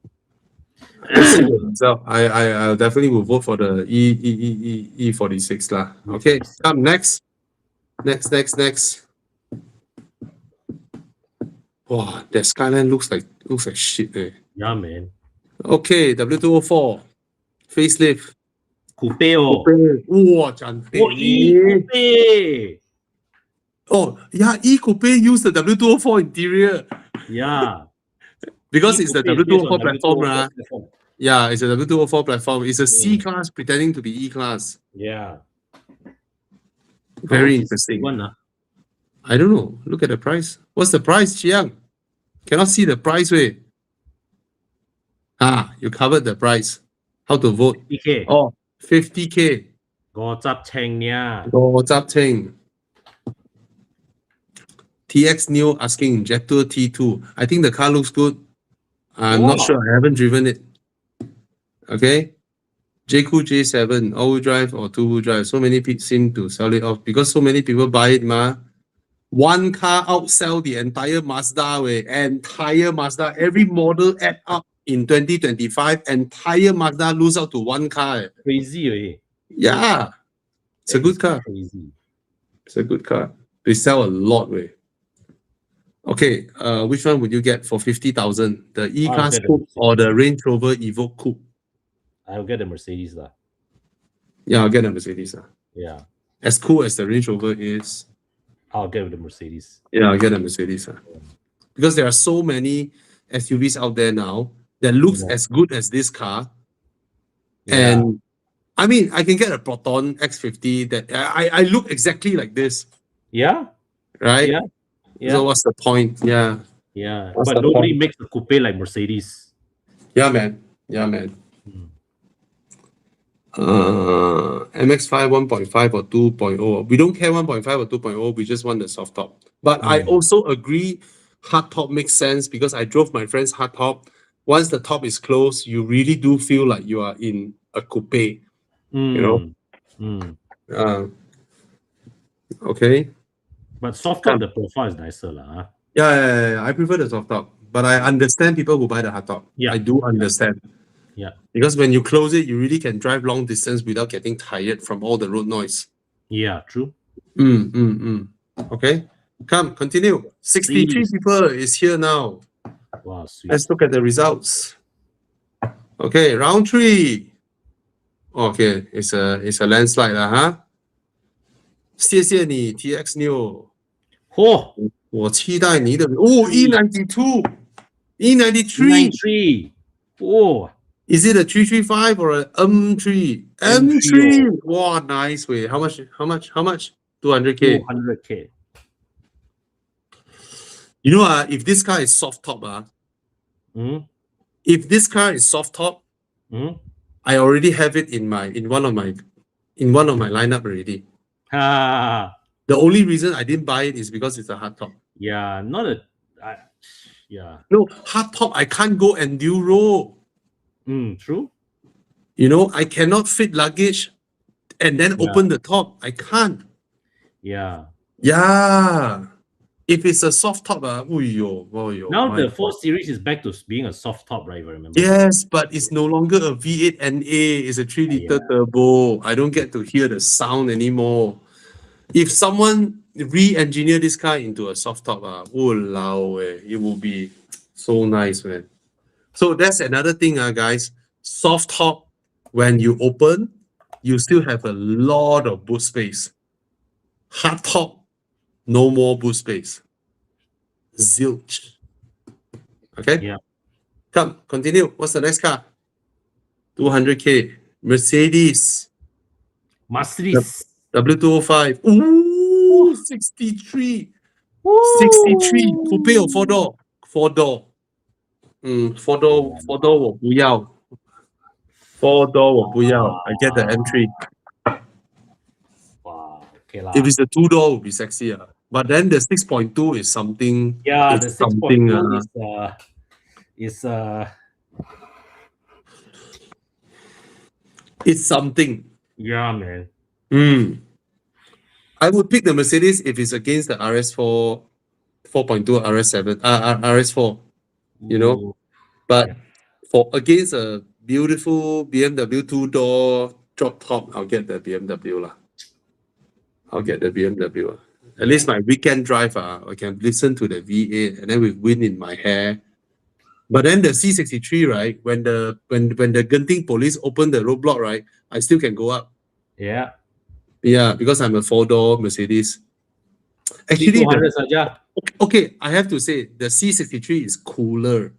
Let's see the result. I definitely will vote for the E46 lah. Okay, E46. come next. Next. Wow, that Skyline looks like shit. Yeah, man. Okay, W204 facelift. Coupe oh. Coupe. Wow, cantik Oh, ni. E-Coupe. Oh, yeah, E-Coupe use the W204 interior Yeah. because it's the E-Coupe is based on W204 platform, W204 right? platform. Yeah, it's a W204 platform. It's a C Mm. class pretending to be E class. Yeah. Very How much is interesting. one? I don't know. Look at the price. What's the price, Chiang? Cannot see the price, way. Ah, you covered the price. How to vote? 50K. Oh, 50K. 50呢 Oh, what's up, Ting? TX Neo asking Jetour T2. I think the car looks good. I'm not Wow. sure. I haven't driven it. Okay. JQ J7, all-wheel drive or two-wheel drive. So many people seem to sell it off because so many people buy it, ma. One car outsell the entire Mazda way. Entire Mazda. Every model add up in 2025. Entire Mazda lose out to one car. Eh. Crazy already. Yeah. It's a That good is car. Crazy. It's a good car. They sell a lot, way. Okay, which one would you get for 50,000? The E-Class get the Coupe or the Mercedes. Range Rover Evoque Coupe? I'll get the Mercedes lah. Yeah, I'll get a Mercedes. Yeah. As cool as the Range Rover is, I'll get the Mercedes. yeah, I'll get a Mercedes. Because there are so many SUVs out there now that looks Yeah. as good as this car. Yeah. And I mean, I can get a Proton X50 that I look exactly like this, Yeah. right? Yeah. Yeah. So what's the point? Yeah. Yeah. What's But the nobody point? makes a coupe like Mercedes. Yeah, man. Yeah, man. Mm. MX5 1.5 or 2.0. We don't care 1.5 or 2.0. We just want the soft top. But I Mm. also agree hard top makes sense because I drove my friend's hard top. Once the top is closed, you really do feel like you are in a coupe. You know? Mm. Okay. But soft top, the profile is nicer lah. Huh? Yeah, I prefer the soft top. But I understand people who buy the hard top. Yeah. I do understand. Yeah. Because when you close it, you really can drive long distance without getting tired from all the road noise. Yeah, true. Okay, come, continue. 63 Please. people is here now. Wow, sweet. Let's look at the results. Okay, round 3. Okay, it's a landslide, huh? 谢谢你 TX New. Oh, 我期待你的E92, E93. 93. Oh, Is it a 335 or an M3? M3. M3. Wow, nice way. How much? 200K. 200K. You know, if this car is soft top, Mm. if this car is soft top, Mm. I already have it in one of my lineup already. Ha. The only reason I didn't buy it is because it's a hard top. Yeah, not a. Yeah. No, hard top, I can't go enduro. True. You know, I cannot fit luggage and then Yeah. open the top. I can't. Yeah. Yeah. If it's a soft top, Now my the God. 4 Series is back to being a soft top, right? If I remember. Yes, but it's no longer a V8 NA. It's a 3-liter turbo. I don't get to hear the sound anymore. If someone re-engineer this car into a soft top, it will be so nice, man. So that's another thing, guys. Soft top, when you open, you still have a lot of boot space. Hard top, no more boot space. Zilch. Okay? Yeah. Come, continue. What's the next car? 200K. Mercedes. Mercedes. W205. Ooh, 63. 63. Coupe or 4-door? 4-door. 4-door 我不要。4-door 我不要。I get the M3. Wow. Okay lah. If it's a 2-door, it would be sexy. But then the 6.2 is something. Yeah, it's the 6.2 something. It's something. Yeah, man. I would pick the Mercedes if it's against the RS4 4.2 RS7, RS4, you know. Ooh. But Yeah. for against a beautiful BMW two-door drop top, I'll get the BMW lah. I'll get the BMW. At least my weekend drive, I can listen to the V8 and then with wind in my hair. But then the C63, right? When the Genting police open the roadblock, right? I still can go up. Yeah. Yeah, because I'm a four-door Mercedes. Actually, C200 saja. okay, I have to say the C63 is cooler,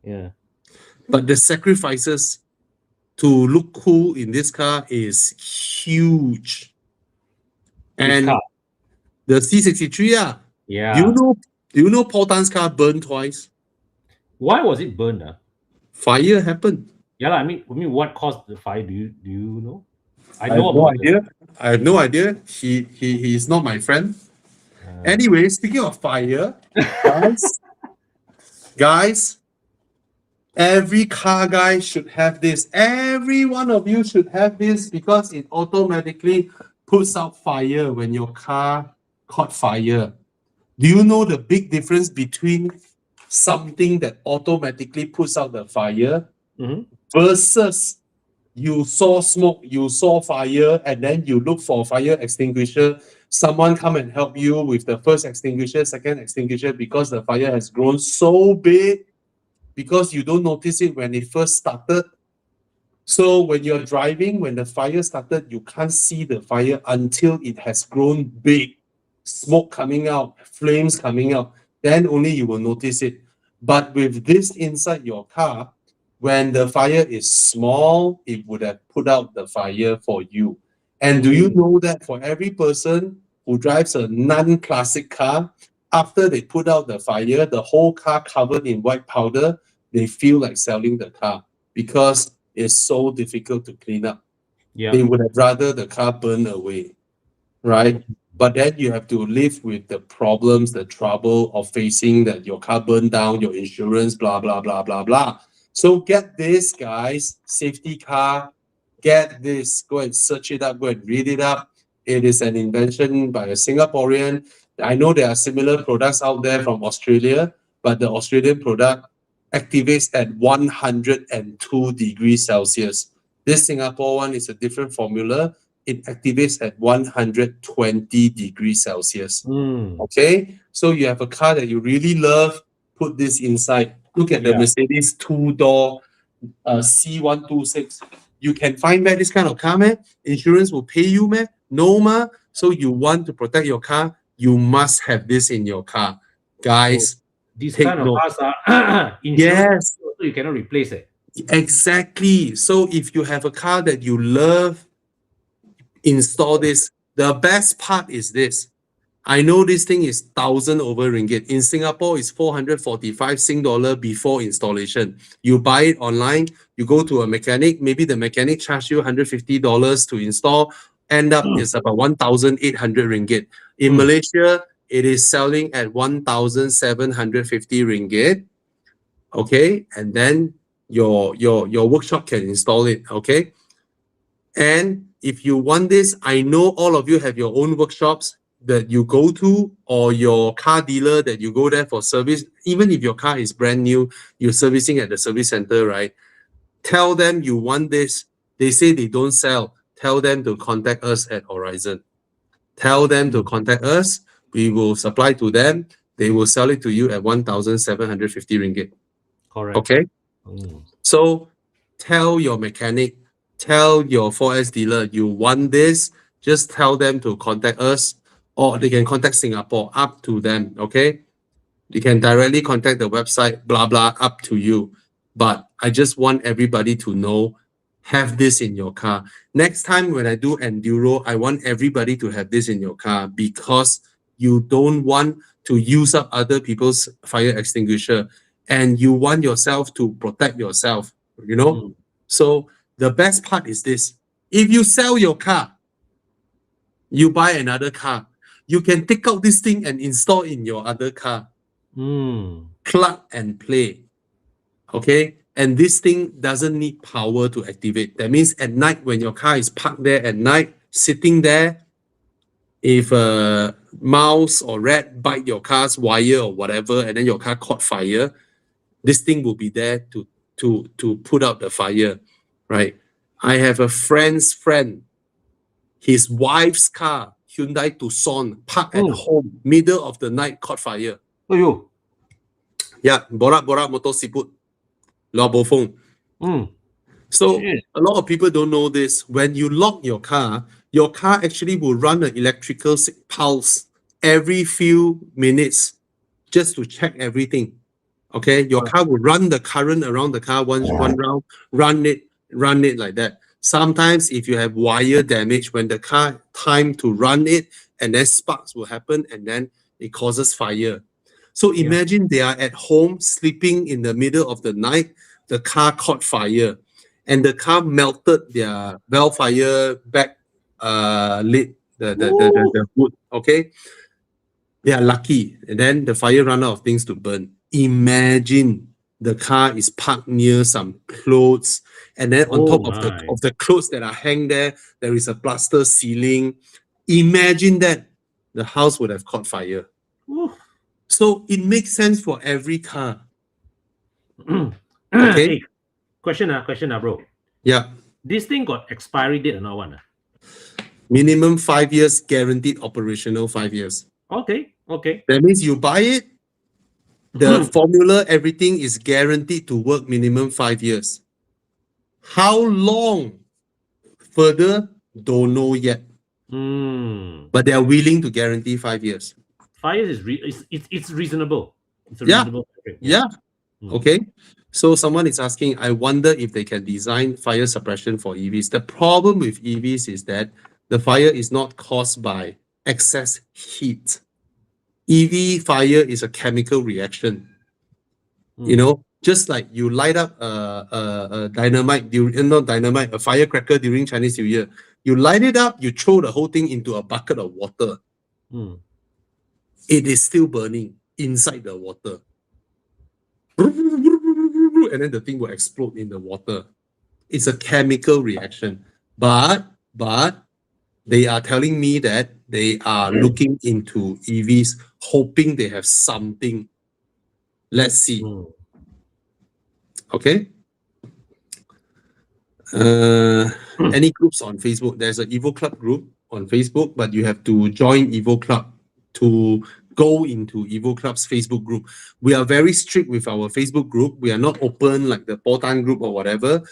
Yeah. but the sacrifices to look cool in this car is huge. Which And car? the C63, yeah. Yeah. Do you know Paul Tan's car burned twice? Why was it burned? Fire happened. Yeah, I mean, what caused the fire? Do you know? I I know have no about idea. I have no idea. He is not my friend. Anyway, speaking of fire, guys, every car guy should have this. Every one of you should have this because it automatically puts out fire when your car caught fire. Do you know the big difference between something that automatically puts out the fire Mhm. versus you saw smoke, you saw fire, and then you look for fire extinguisher. Someone come and help you with the first extinguisher, second extinguisher, because the fire has grown so big, because you don't notice it when it first started. So when you're driving, when the fire started, you can't see the fire until it has grown big, smoke coming out, flames coming out, then only you will notice it. But with this inside your car, when the fire is small, it would have put out the fire for you. And do you know that for every person who drives a non-classic car, after they put out the fire, the whole car covered in white powder, they feel like selling the car because it's so difficult to clean up. Yeah. They would have rather the car burn away, right? But then you have to live with the problems, the trouble of facing that your car burned down, your insurance, blah, blah, blah, blah, blah. So get this, guys, safety car, get this, go and search it up, go and read it up. It is an invention by a Singaporean. I know there are similar products out there from Australia, but the Australian product activates at 102 degrees Celsius. This Singapore one is a different formula. It activates at 120 degrees Celsius. Okay, so you have a car that you really love, put this inside. Look at the Yeah. Mercedes two-door C126. You can find back this kind of car, man. Insurance will pay you, man. No, ma. So you want to protect your car, you must have this in your car. Guys, These take kind of note. cars are insurance, Yes, so you cannot replace it. exactly. So if you have a car that you love, install this. The best part is this. I know this thing is 1,000 over ringgit. In Singapore, it's 445 Sing dollar before installation. You buy it online, you go to a mechanic, maybe the mechanic charge you $150 to install, end up it's about 1,800 ringgit. In Malaysia, it is selling at 1,750 ringgit. Okay, and then your workshop can install it. Okay. And if you want this, I know all of you have your own workshops that you go to or your car dealer that you go there for service. Even if your car is brand new, you're servicing at the service center, right? Tell them you want this. They say they don't sell. Tell them to contact us at Horizon. Tell them to contact us. We will supply to them. They will sell it to you at 1,750 ringgit. Correct. Okay? So tell your mechanic, tell your 4S dealer you want this, just tell them to contact us or they can contact Singapore, up to them, okay? You can directly contact the website, blah, blah, up to you. But I just want everybody to know, have this in your car. Next time when I do Enduro, I want everybody to have this in your car because you don't want to use up other people's fire extinguisher and you want yourself to protect yourself, you know? So the best part is this. If you sell your car, you buy another car, you can take out this thing and install in your other car. Plug and play. Okay? And this thing doesn't need power to activate. That means at night when your car is parked there at night, sitting there, if a mouse or rat bite your car's wire or whatever, and then your car caught fire, this thing will be there to put out the fire, right? I have a friend's friend, his wife's car, Hyundai Tucson, parked at home, middle of the night, caught fire. Oh, yo. Yeah, borak motor siput, lo bofong. So Shit. a lot of people don't know this. When you lock your car actually will run an electrical pulse every few minutes just to check everything. Okay, your car will run the current around the car one round, run it like that. Sometimes if you have wire damage, when the car time to run it, and then sparks will happen, and then it causes fire. So imagine they are at home sleeping in the middle of the night, the car caught fire, and the car melted their fire back lid, the wood. Okay, they are lucky, and then the fire ran out of things to burn. Imagine the car is parked near some clothes, and then on top of the clothes that are hanged there is a plaster ceiling. Imagine that the house would have caught fire. So it makes sense for every car. Okay. Hey, question, bro. Yeah. This thing got expiry date or not one? Minimum 5 years, guaranteed operational 5 years. Okay. That means you buy it, the formula, everything is guaranteed to work minimum 5 years. How long further, don't know yet. But they are willing to guarantee 5 years. 5 years is it's reasonable. It's a Yeah. reasonable. Yeah. Okay. So someone is asking, I wonder if they can design fire suppression for EVs. The problem with EVs is that the fire is not caused by excess heat. EV fire is a chemical reaction. You know, just like you light up a firecracker during Chinese New Year. You light it up, you throw the whole thing into a bucket of water. It is still burning inside the water. And then the thing will explode in the water. It's a chemical reaction. But they are telling me that they are looking into EVs, hoping they have something. Let's see. Okay. Any groups on Facebook? There's an Evo Club group on Facebook, but you have to join Evo Club to go into Evo Club's Facebook group. We are very strict with our Facebook group. We are not open like the Potan group or whatever.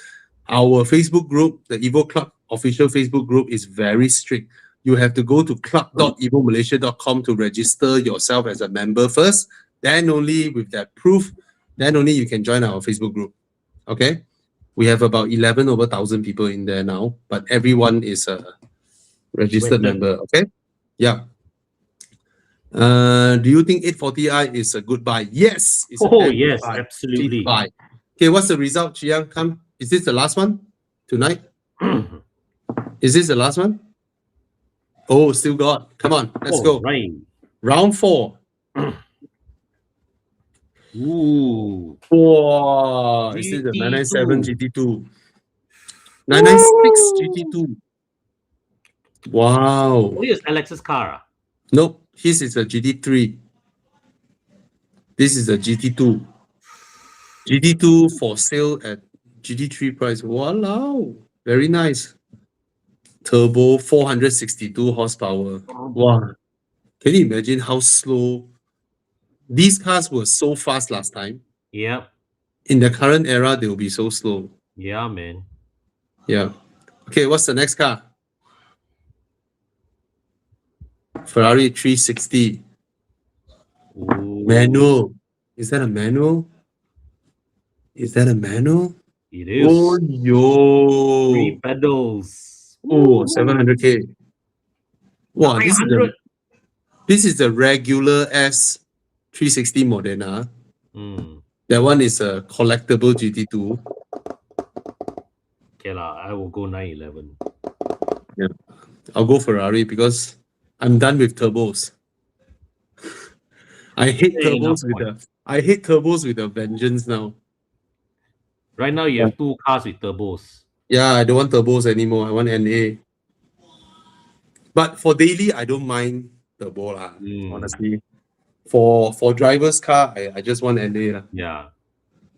Our Facebook group, the Evo Club official Facebook group, is very strict. You have to go to club.evomalaysia.com to register yourself as a member first. Then only with that proof, then only you can join our Facebook group. Okay? We have about 11 over 1,000 people in there now, but everyone is a registered member. Okay? Yeah. Do you think 840i is a good buy? Yes. It's yes, absolutely. Buy. Okay, what's the result, Chiang? Come. Is this the last one tonight? Is this the last one? Oh, still got. Come on, let's go. Right. Round 4. Ooh. Wow. Is it the 997 GT2? 996 GT2. Wow. What is Alex's car? Nope. His is a GT3. This is a GT2. GT2 for sale at GT3 price. Wow. Very nice. Turbo, 462 horsepower. Wow. Can you imagine how slow? These cars were so fast last time. Yeah. In the current era, they will be so slow. Yeah, man. Yeah. Okay, what's the next car? Ferrari 360. Ooh. Manual. Is that a manual? Is that a manual? It is. Oh, yo. 3 pedals. Oh, 700K. Wow, this is the regular S360 Modena. That one is a collectible GT2. Okay, I will go 911. Yeah, I'll go Ferrari because I'm done with turbos. I hate turbos with a vengeance now. Right now, you have 2 cars with turbos. Yeah, I don't want turbos anymore. I want NA. But for daily, I don't mind turbo lah. Mm. Honestly, for driver's car, I just want NA lah. Yeah.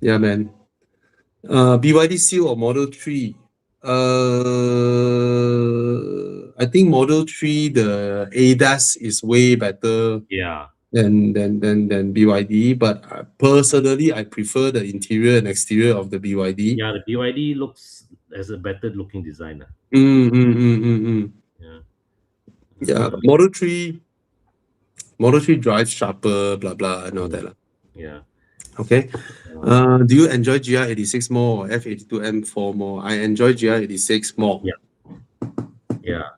Yeah, man. BYD Seal or Model 3? I think Model 3, the ADAS is way better Yeah. than BYD, but personally, I prefer the interior and exterior of the BYD. Yeah, the BYD looks as a better looking designer. Yeah. Yeah, Model 3 drives sharper, blah blah, and all that lah. Yeah. Okay. Do you enjoy GR86 more or F82 M4 more? I enjoy GR86 more. Yeah. Yeah.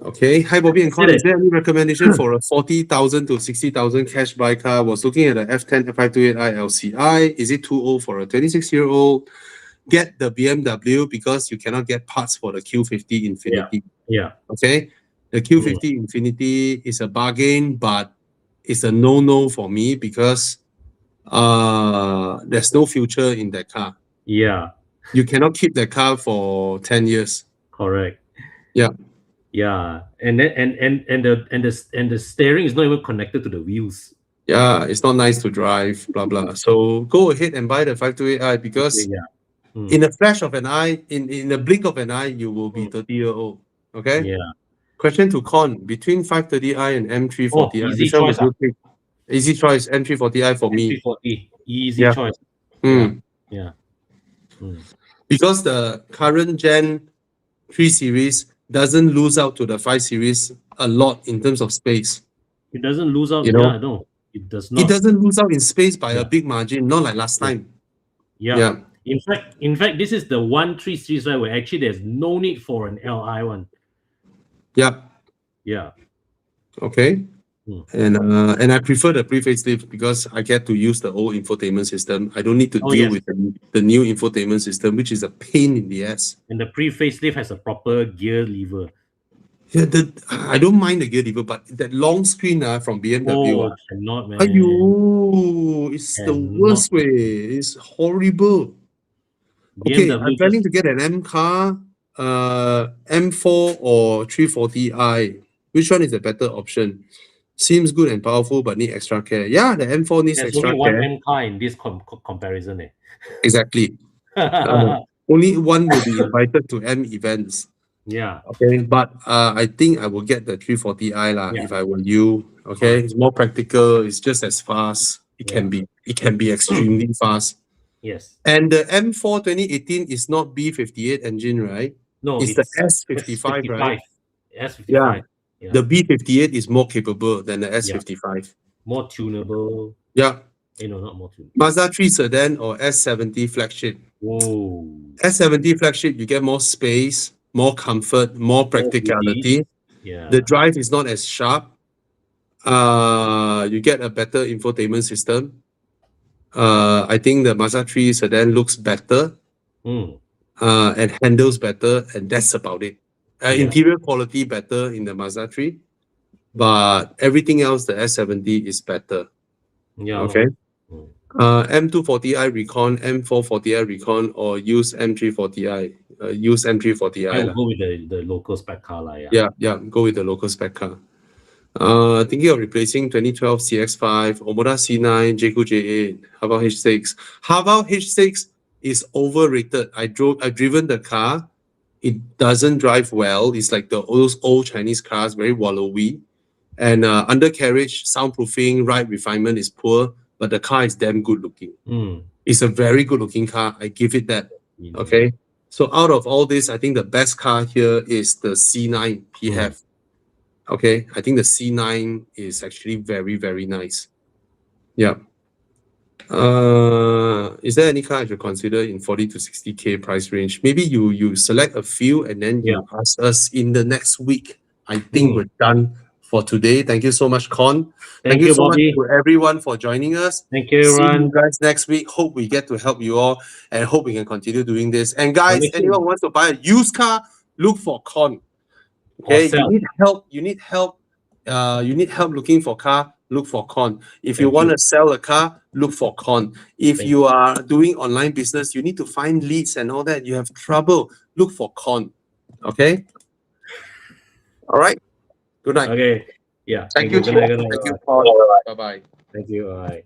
Okay. Hi, Bobby and Con. Did Is there any recommendation for a 40,000 to 60,000 cash buy car? Was looking at the F10 F528i LCI. Is it too old for a 26-year-old? Get the BMW because you cannot get parts for the Q50 Infinity. Yeah. Okay. The Q50 Infinity is a bargain, but it's a no-no for me because there's no future in that car. Yeah. You cannot keep that car for 10 years. Correct. Yeah. Yeah. And then and the steering is not even connected to the wheels. Yeah, it's not nice to drive, blah blah. So go ahead and buy the 528i because in a flash of an eye, in a blink of an eye, you will be 30-year-old. Okay? Yeah. Question to Con, between 530i and M340i, easy which one choice. would you pick? Easy choice, M340i for me. M340, easy Yeah. choice. Mm. Yeah. Mm. Because the current Gen 3 series doesn't lose out to the 5 series a lot in terms of space. It doesn't lose out. You know? Yeah, no, it does not. It doesn't lose out in space by Yeah. a big margin, not like last time. Yeah. Yeah. In fact, this is the 1.3 series, right, where actually there's no need for an Li one. Yeah. Yeah. Okay. Mm. And I prefer the pre-facelift because I get to use the old infotainment system. I don't need to deal with the new infotainment system, which is a pain in the ass. And the pre-facelift has a proper gear lever. Yeah, I don't mind the gear lever, but that long screen from BMW. Cannot, man. Ayyo, it's the worst way. It's horrible. Okay, BMW I'm planning to get an M car, M4 or 340i. Which one is the better option? Seems good and powerful, but need extra care. Yeah, the M4 needs There's extra only one care. M car in this comparison. Exactly. Only one will be invited to M events. Yeah. Okay, but I think I will get the 340i lah if I were you. Okay, it's more practical. It's just as fast. It can be extremely fast. Yes. And the M4 2018 is not B58 engine, right? No, it's the S55, right? S55. Yeah. The B58 is more capable than the S55. More tunable. Yeah. No, not more tunable. Mazda 3 sedan or S70 flagship. Whoa. S70 flagship, you get more space, more comfort, more practicality. Yeah. The drive is not as sharp. You get a better infotainment system. I think the Mazda 3 sedan looks better and handles better, and that's about it. Interior quality better in the Mazda 3, but everything else, the S70 is better. Yeah. Okay. M240i Recon, M440i Recon, or use M340i. Use M340i. I will go with the local spec car. Yeah, go with the local spec car. Thinking of replacing 2012 CX-5, Omoda C9, Jayco J8, Haval H6. Haval H6 is overrated. I've driven the car. It doesn't drive well. It's like those old Chinese cars, very wallowy. And undercarriage, soundproofing, ride refinement is poor, but the car is damn good looking. It's a very good looking car. I give it that. Okay. So out of all this, I think the best car here is the C9 PHEV. Okay. I think the C9 is actually very, very nice. Yeah. Is there any car I should consider in 40 to 60K price range? Maybe you select a few and then you ask us in the next week. I think we're done for today. Thank you so much, Con. Thank you so Bobby. much to everyone for joining us. Thank you, everyone. See you guys next week. Hope we get to help you all and hope we can continue doing this. And guys, anyone who wants to buy a used car, look for Con. Okay, you need help. You need help looking for car. Look for Con. If you want to sell a car, look for Con. If you are doing online business, you need to find leads and all that. You have trouble, look for Con. Okay. All right. Good night. Okay. Yeah. Thank you, Good night. Good Chief. night. Thank you, Bye. Paul. Bye bye. Thank you. All right.